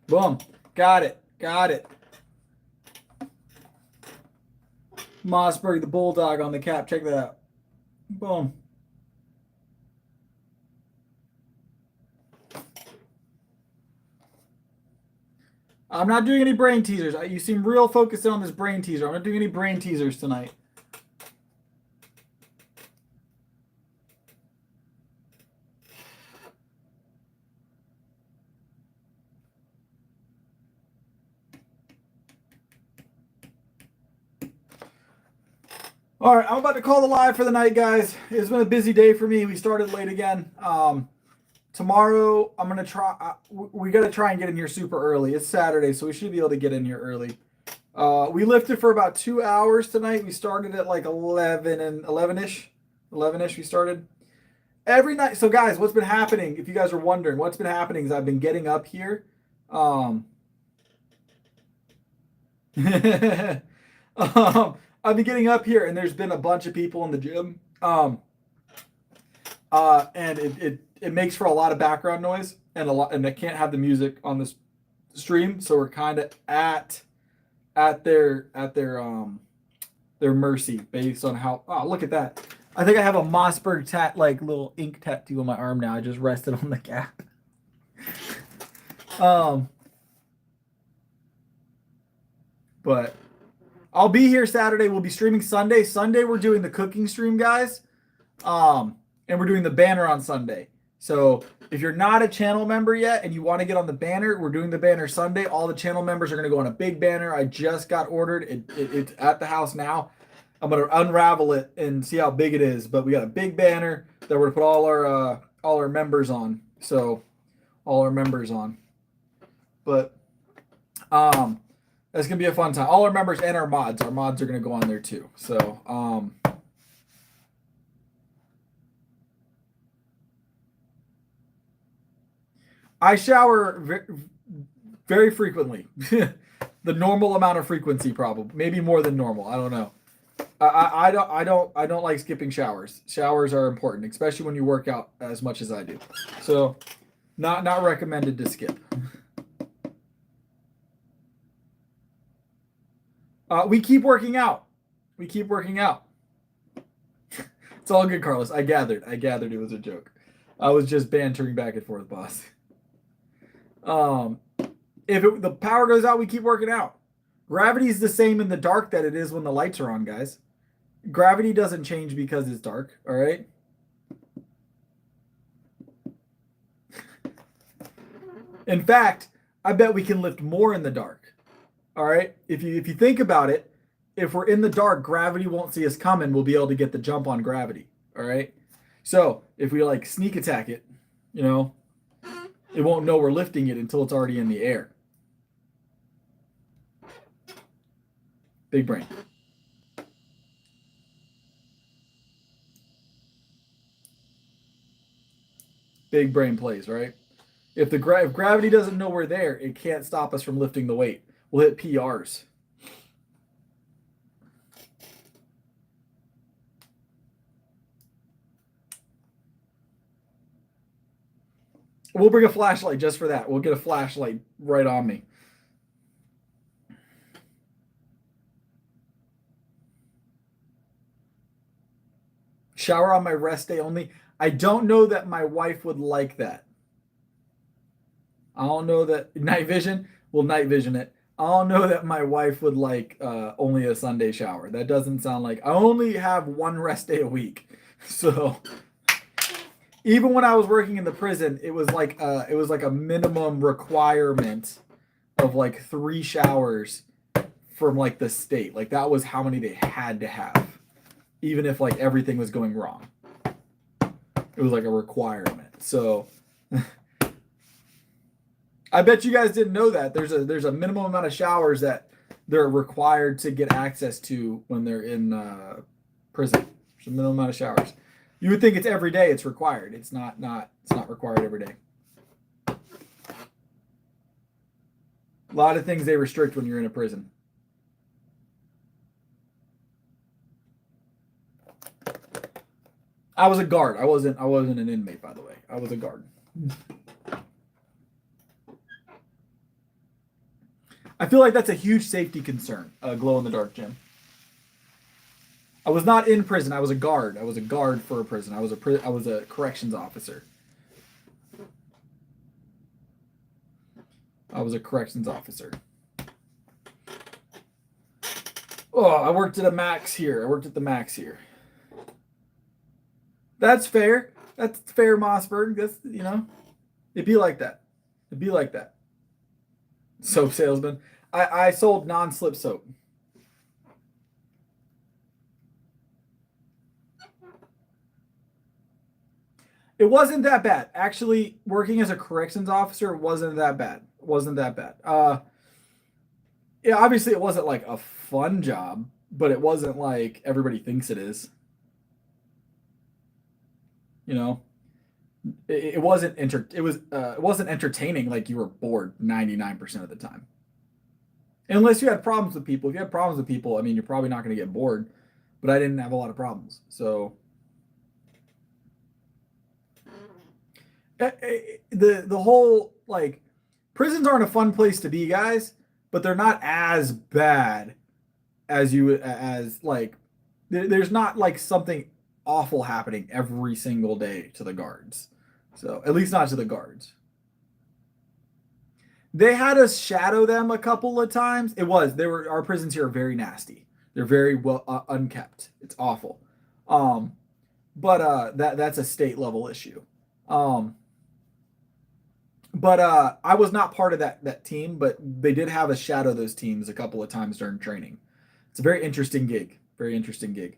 Boom. Got it. Got it. Mossberg, the bulldog on the cap. Check that out. Boom. I'm not doing any brain teasers. You seem real focused on this brain teaser. I'm not doing any brain teasers tonight. All right, I'm about to call the live for the night, guys. It's been a busy day for me. We started late again. Tomorrow, I'm going to try. We got to try and get in here super early. It's Saturday, so we should be able to get in here early. We lifted for about 2 hours tonight. We started at like 11-ish. 11-ish we started. Every night. So, guys, what's been happening, if you guys are wondering, what's been happening is I've been getting up here. I've been getting up here, and there's been a bunch of people in the gym. And it makes for a lot of background noise and I can't have the music on this stream, so we're kind of at their mercy based on how. Oh, look at that! I think I have a Mossberg little ink tattoo on my arm now. I just rested on the cap. But I'll be here Saturday. We'll be streaming Sunday. Sunday we're doing the cooking stream, guys. And we're doing the banner on Sunday. So if you're not a channel member yet and you want to get on the banner, we're doing the banner Sunday. All the channel members are going to go on a big banner. I just got ordered. It's at the house now. I'm going to unravel it and see how big it is. But we got a big banner that we're going to put all our members on. So all our members on. But that's going to be a fun time. All our members and our mods. Our mods are going to go on there too. So I shower very frequently. The normal amount of frequency, probably, maybe more than normal. I don't know. I don't like skipping showers. Showers are important, especially when you work out as much as I do. So, not recommended to skip. We keep working out. We keep working out. It's all good, Carlos. I gathered it was a joke. I was just bantering back and forth, boss. If the power goes out, we keep working out. Gravity is the same in the dark that it is when the lights are on, guys. Gravity doesn't change because it's dark, all right? In fact, I bet we can lift more in the dark. All right. If you think about it, if we're in the dark, gravity won't see us coming. We'll be able to get the jump on gravity. All right. So if we like sneak attack it, you know, it won't know we're lifting it until it's already in the air. Big brain. Big brain plays, right? If gravity doesn't know we're there, it can't stop us from lifting the weight. We'll hit PRs. We'll bring a flashlight just for that. We'll get a flashlight right on me. Shower on my rest day only. I don't know that my wife would like that. I don't know that night vision. We'll night vision it. I don't know that my wife would like only a Sunday shower. That doesn't sound like. I only have one rest day a week. So even when I was working in the prison, it was like a minimum requirement of like 3 showers from like the state. Like that was how many they had to have, even if like everything was going wrong. It was like a requirement. So I bet you guys didn't know that. There's a minimum amount of showers that they're required to get access to when they're in prison. There's a minimum amount of showers. You would think it's every day it's required. It's not required every day. A lot of things they restrict when you're in a prison. I was a guard. I wasn't an inmate, by the way. I was a guard. I feel like that's a huge safety concern, glow in the dark gym. I was not in prison. I was a guard. I was a guard for a prison. I was a corrections officer. I was a corrections officer. Oh, I worked at a max here. I worked at the max here. That's fair. That's fair, Mossberg. That's, you know, it'd be like that. It'd be like that. Soap salesman. I sold non-slip soap. It wasn't that bad. Actually, working as a corrections officer wasn't that bad. It wasn't that bad. Yeah, obviously it wasn't like a fun job, but it wasn't like everybody thinks it is. You know, it wasn't it wasn't entertaining. Like you were bored 99% of the time, unless you had problems with people. If you had problems with people, I mean, you're probably not going to get bored. But I didn't have a lot of problems, so the whole like prisons aren't a fun place to be, guys, but they're not as bad as like there's not like something awful happening every single day to the guards. So at least not to the guards. They had us shadow them a couple of times. Our prisons here are very nasty. They're very well unkept. It's awful. But that's a state level issue. But I was not part of that team, but they did have us shadow those teams a couple of times during training. It's a very interesting gig. Very interesting gig.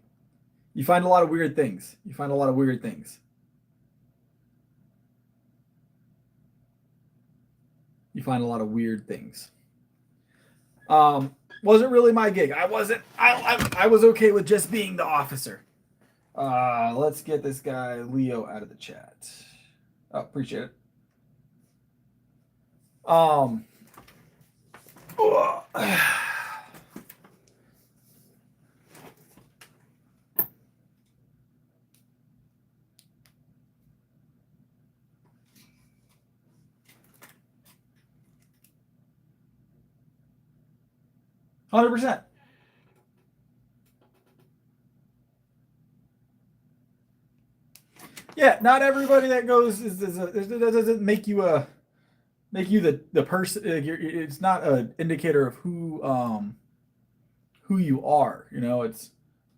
You find a lot of weird things. You find a lot of weird things. You find a lot of weird things. Wasn't really my gig. I was okay with just being the officer. Let's get this guy Leo out of the chat. Oh, appreciate it. 100%. Yeah, not everybody that goes that doesn't make you the person. It's not an indicator of who you are. You know, it's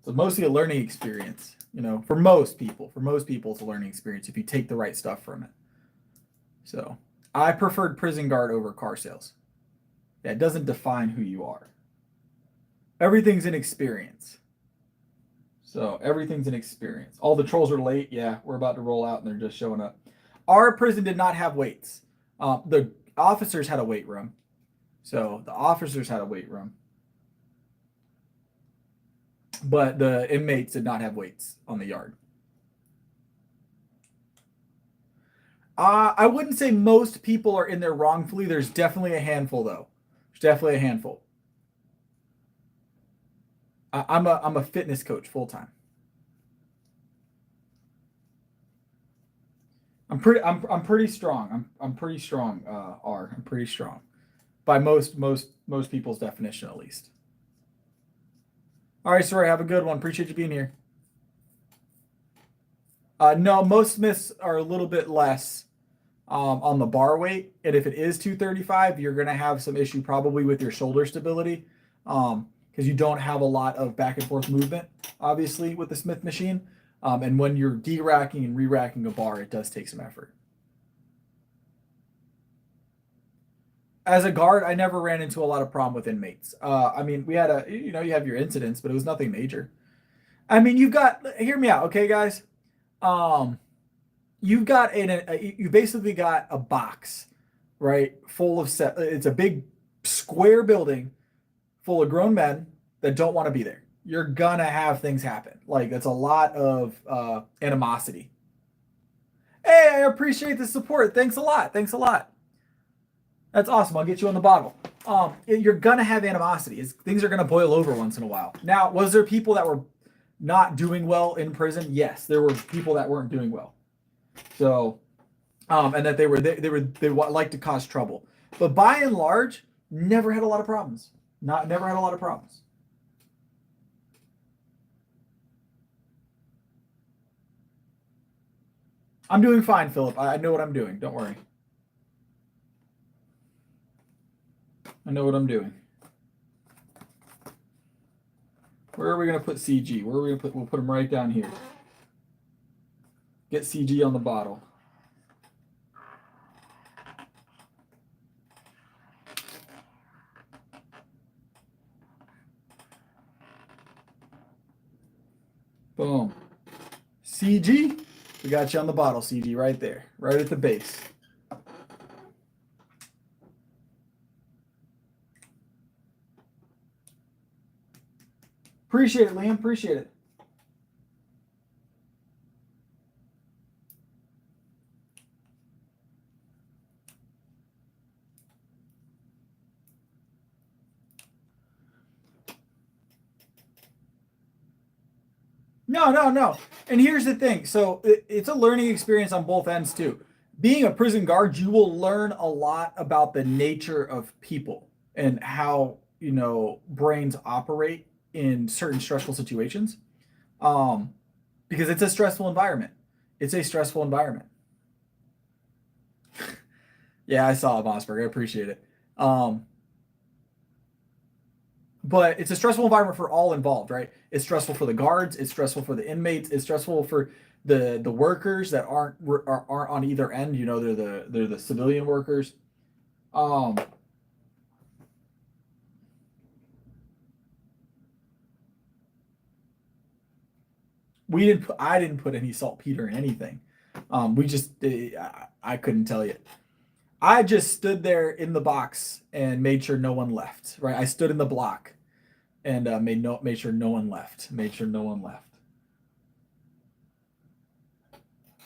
mostly a learning experience. You know, for most people, it's a learning experience if you take the right stuff from it. So I preferred prison guard over car sales. Yeah, it doesn't define who you are. Everything's an experience. So everything's an experience. All the trolls are late. Yeah, we're about to roll out and they're just showing up. Our prison did not have weights. The officers had a weight room. So the officers had a weight room. But the inmates did not have weights on the yard. I wouldn't say most people are in there wrongfully. There's definitely a handful, though. There's definitely a handful. I'm a fitness coach full time. I'm pretty strong. I'm pretty strong. I'm pretty strong, by most people's definition at least. All right, sorry. Have a good one. Appreciate you being here. No, most Smiths are a little bit less on the bar weight, and if it is 235, you're going to have some issue probably with your shoulder stability, because you don't have a lot of back and forth movement, obviously, with the Smith machine. And when you're de-racking and re-racking a bar, it does take some effort. As a guard, I never ran into a lot of problem with inmates. I mean, we had you have your incidents, but it was nothing major. I mean, hear me out, okay, guys? You've got you basically got a box, right? Full of it's a big square building full of grown men that don't want to be there. You're gonna have things happen. Like, that's a lot of animosity. Hey, I appreciate the support. Thanks a lot. Thanks a lot. That's awesome. I'll get you on the bottle. You're gonna have animosity. Things are gonna boil over once in a while. Now, was there people that were not doing well in prison? Yes, there were people that weren't doing well. So, and that they like to cause trouble. But by and large, never had a lot of problems. Never had a lot of problems. I'm doing fine, Philip. I know what I'm doing. Don't worry. I know what I'm doing. Where are we going to put CG? Where are we going to put? We'll put him right down here. Get CG on the bottle. Boom. CG. We got you on the bottle, CG, right there. Right at the base. Appreciate it, Liam. Appreciate it. No. And here's the thing. So it's a learning experience on both ends too. Being a prison guard, you will learn a lot about the nature of people and how, brains operate in certain stressful situations. Because it's a stressful environment. It's a stressful environment. Yeah, I saw it, Mossberg. I appreciate it. But it's a stressful environment for all involved, right? It's stressful for the guards. It's stressful for the inmates. It's stressful for the workers that aren't on either end. They're the civilian workers. I didn't put any saltpeter in anything. I couldn't tell you. I just stood there in the box and made sure no one left. Right, I stood in the block and made sure no one left. Made sure no one left.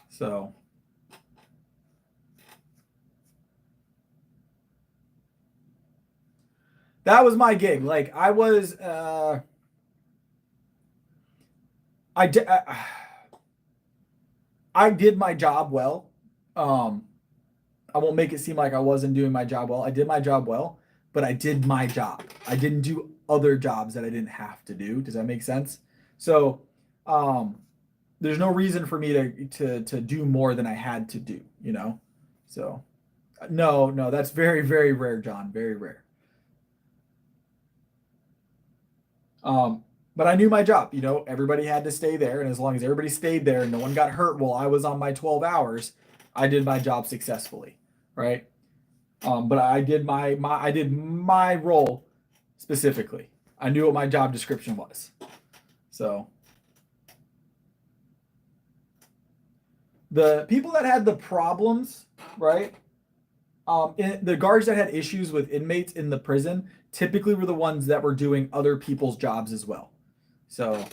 So that was my gig. Like, I was, I did my job well. I won't make it seem like I wasn't doing my job well. I did my job well, but I did my job. I didn't do other jobs that I didn't have to do. Does that make sense? So, there's no reason for me to do more than I had to do, So, no, that's very, very rare, John. Very rare. But I knew my job. Everybody had to stay there, and as long as everybody stayed there and no one got hurt while I was on my 12 hours, I did my job successfully, right? But I did my role specifically. I knew what my job description was. So the people that had the problems, right? The guards that had issues with inmates in the prison typically were the ones that were doing other people's jobs as well. So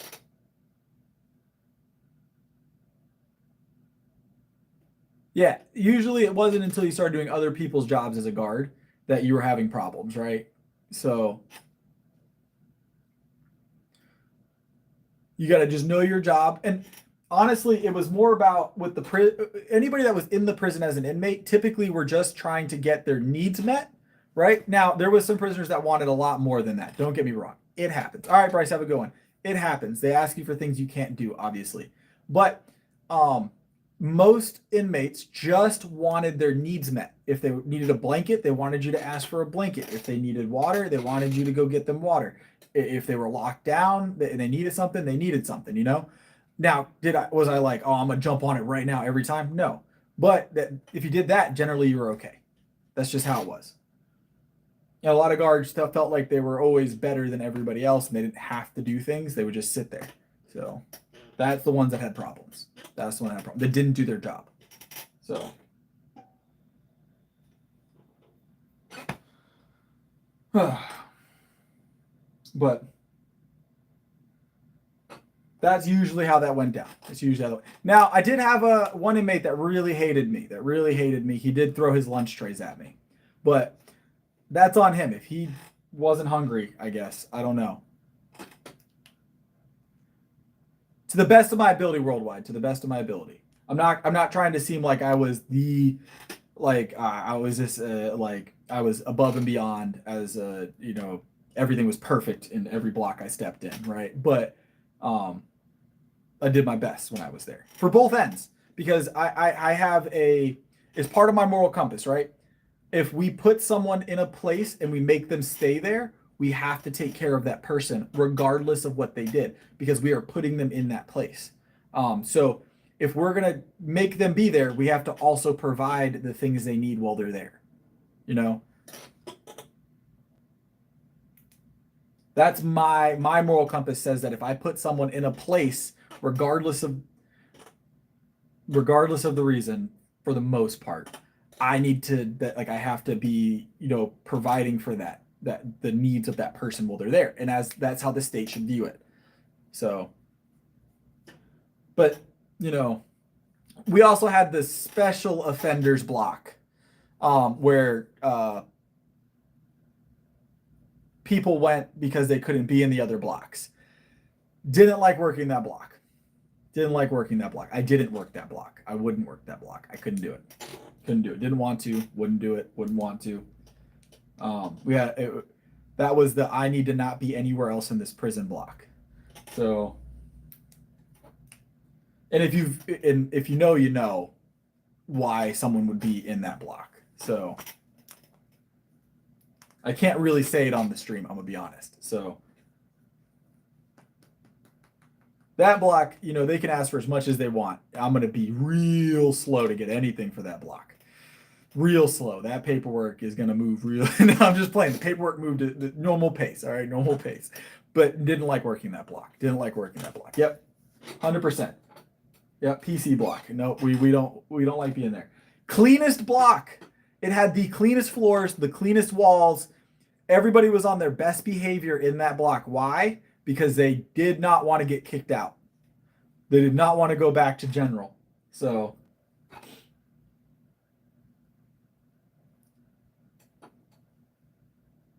yeah, usually it wasn't until you started doing other people's jobs as a guard that you were having problems, right? So you got to just know your job. And honestly, it was more about with anybody that was in the prison as an inmate, typically were just trying to get their needs met, right? Now, there was some prisoners that wanted a lot more than that. Don't get me wrong. It happens. All right, Bryce, have a good one. It happens. They ask you for things you can't do, obviously. But most inmates just wanted their needs met. If they needed a blanket, they wanted you to ask for a blanket. If they needed water, they wanted you to go get them water. If they were locked down and they needed something, they needed something, you know? Now, was I like, oh, I'm gonna jump on it right now every time? No. But if you did that, generally you were okay. That's just how it was. You know, a lot of guards felt like they were always better than everybody else and they didn't have to do things. They would just sit there. So that's the ones that had problems. That's the one that had problems. They didn't do their job. So but that's usually how that went down. It's usually how now I did have one inmate that really hated me. He did throw his lunch trays at me, but that's on him. If he wasn't hungry, I guess. I don't know. To the best of my ability, worldwide. To the best of my ability. I'm not trying to seem like I was I was this I was above and beyond as you know, everything was perfect in every block I stepped in, right? But I did my best when I was there for both ends because I have it's part of my moral compass, right? If we put someone in a place and we make them stay there, we have to take care of that person regardless of what they did because we are putting them in that place. So if we're going to make them be there, we have to also provide the things they need while they're there. You know? That's my moral compass says that if I put someone in a place, regardless of the reason, for the most part, I have to be, you know, providing for that the needs of that person while they're there. And that's how the state should view it. So, but, you know, we also had this special offenders block where people went because they couldn't be in the other blocks. Didn't like working that block. I didn't work that block. I wouldn't work that block. I couldn't do it. Didn't want to. Wouldn't do it. Wouldn't want to. That was the I need to not be anywhere else in this prison block. So, and if you know, you know why someone would be in that block. So I can't really say it on the stream. I'm gonna be honest. So that block, you know, they can ask for as much as they want. I'm gonna be real slow to get anything for that block. Real slow. That paperwork is gonna move real. No, I'm just playing. The paperwork moved at the normal pace. All right, normal pace. But didn't like working that block. Yep, 100%. Yep, PC block. No, we don't like being there. Cleanest block. It had the cleanest floors, the cleanest walls. Everybody was on their best behavior in that block. Why? Because they did not want to get kicked out. They did not want to go back to general. So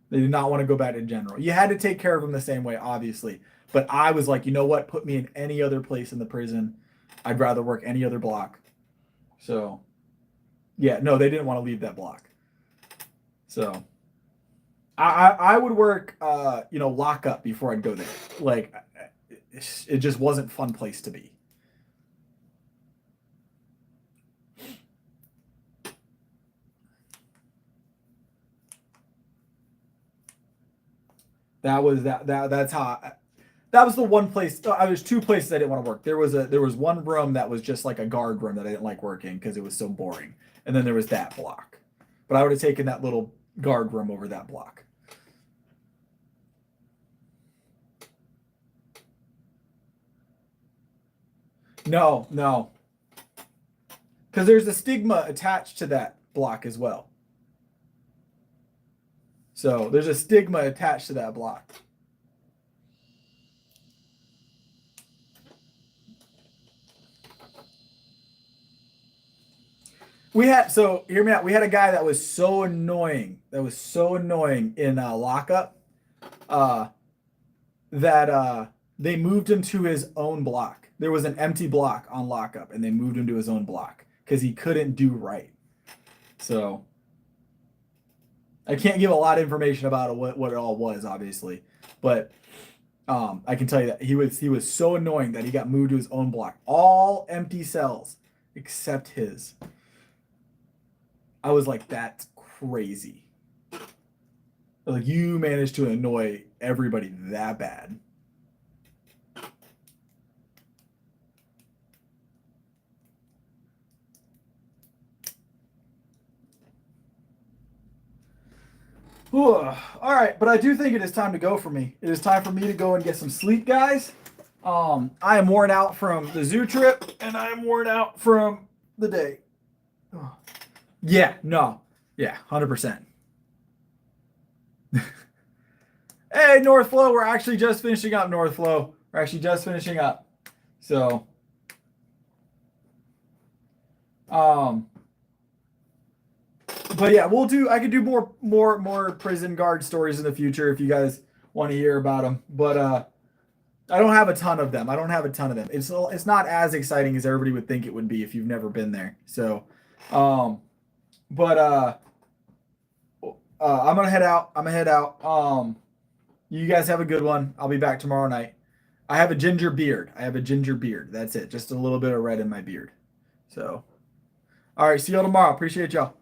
they did not want to go back to general. You had to take care of them the same way, obviously. But I was like, you know what? Put me in any other place in the prison. I'd rather work any other block. So, yeah, no, they didn't want to leave that block. So, I would work, you know, lock up before I'd go there. Like, it just wasn't a fun place to be. That's how. That was the one place. There's two places I didn't want to work. There was one room that was just like a guard room that I didn't like working because it was so boring. And then there was that block. but I would have taken that little guard room over that block. No. Because there's a stigma attached to that block as well. So there's a stigma attached to that block. Hear me out. We had a guy that was so annoying. In lockup that they moved him to his own block. There was an empty block on lockup, and they moved him to his own block because he couldn't do right. So I can't give a lot of information about what it all was, obviously, but I can tell you that he was so annoying that he got moved to his own block. All empty cells except his. I was like, that's crazy. Like, you managed to annoy everybody that bad. All right, but I do think it is time to go for me. It is time for me to go and get some sleep, guys. I am worn out from the zoo trip, and I am worn out from the day. Oh. Yeah, 100%. Hey, North Flow, we're actually just finishing up, North Flow. So, but yeah, I could do more prison guard stories in the future if you guys want to hear about them. But I don't have a ton of them. It's not as exciting as everybody would think it would be if you've never been there. So, I'm gonna head out. You guys have a good one. I'll be back tomorrow night. I have a ginger beard. That's it. Just a little bit of red in my beard. So, all right. See y'all tomorrow. Appreciate y'all.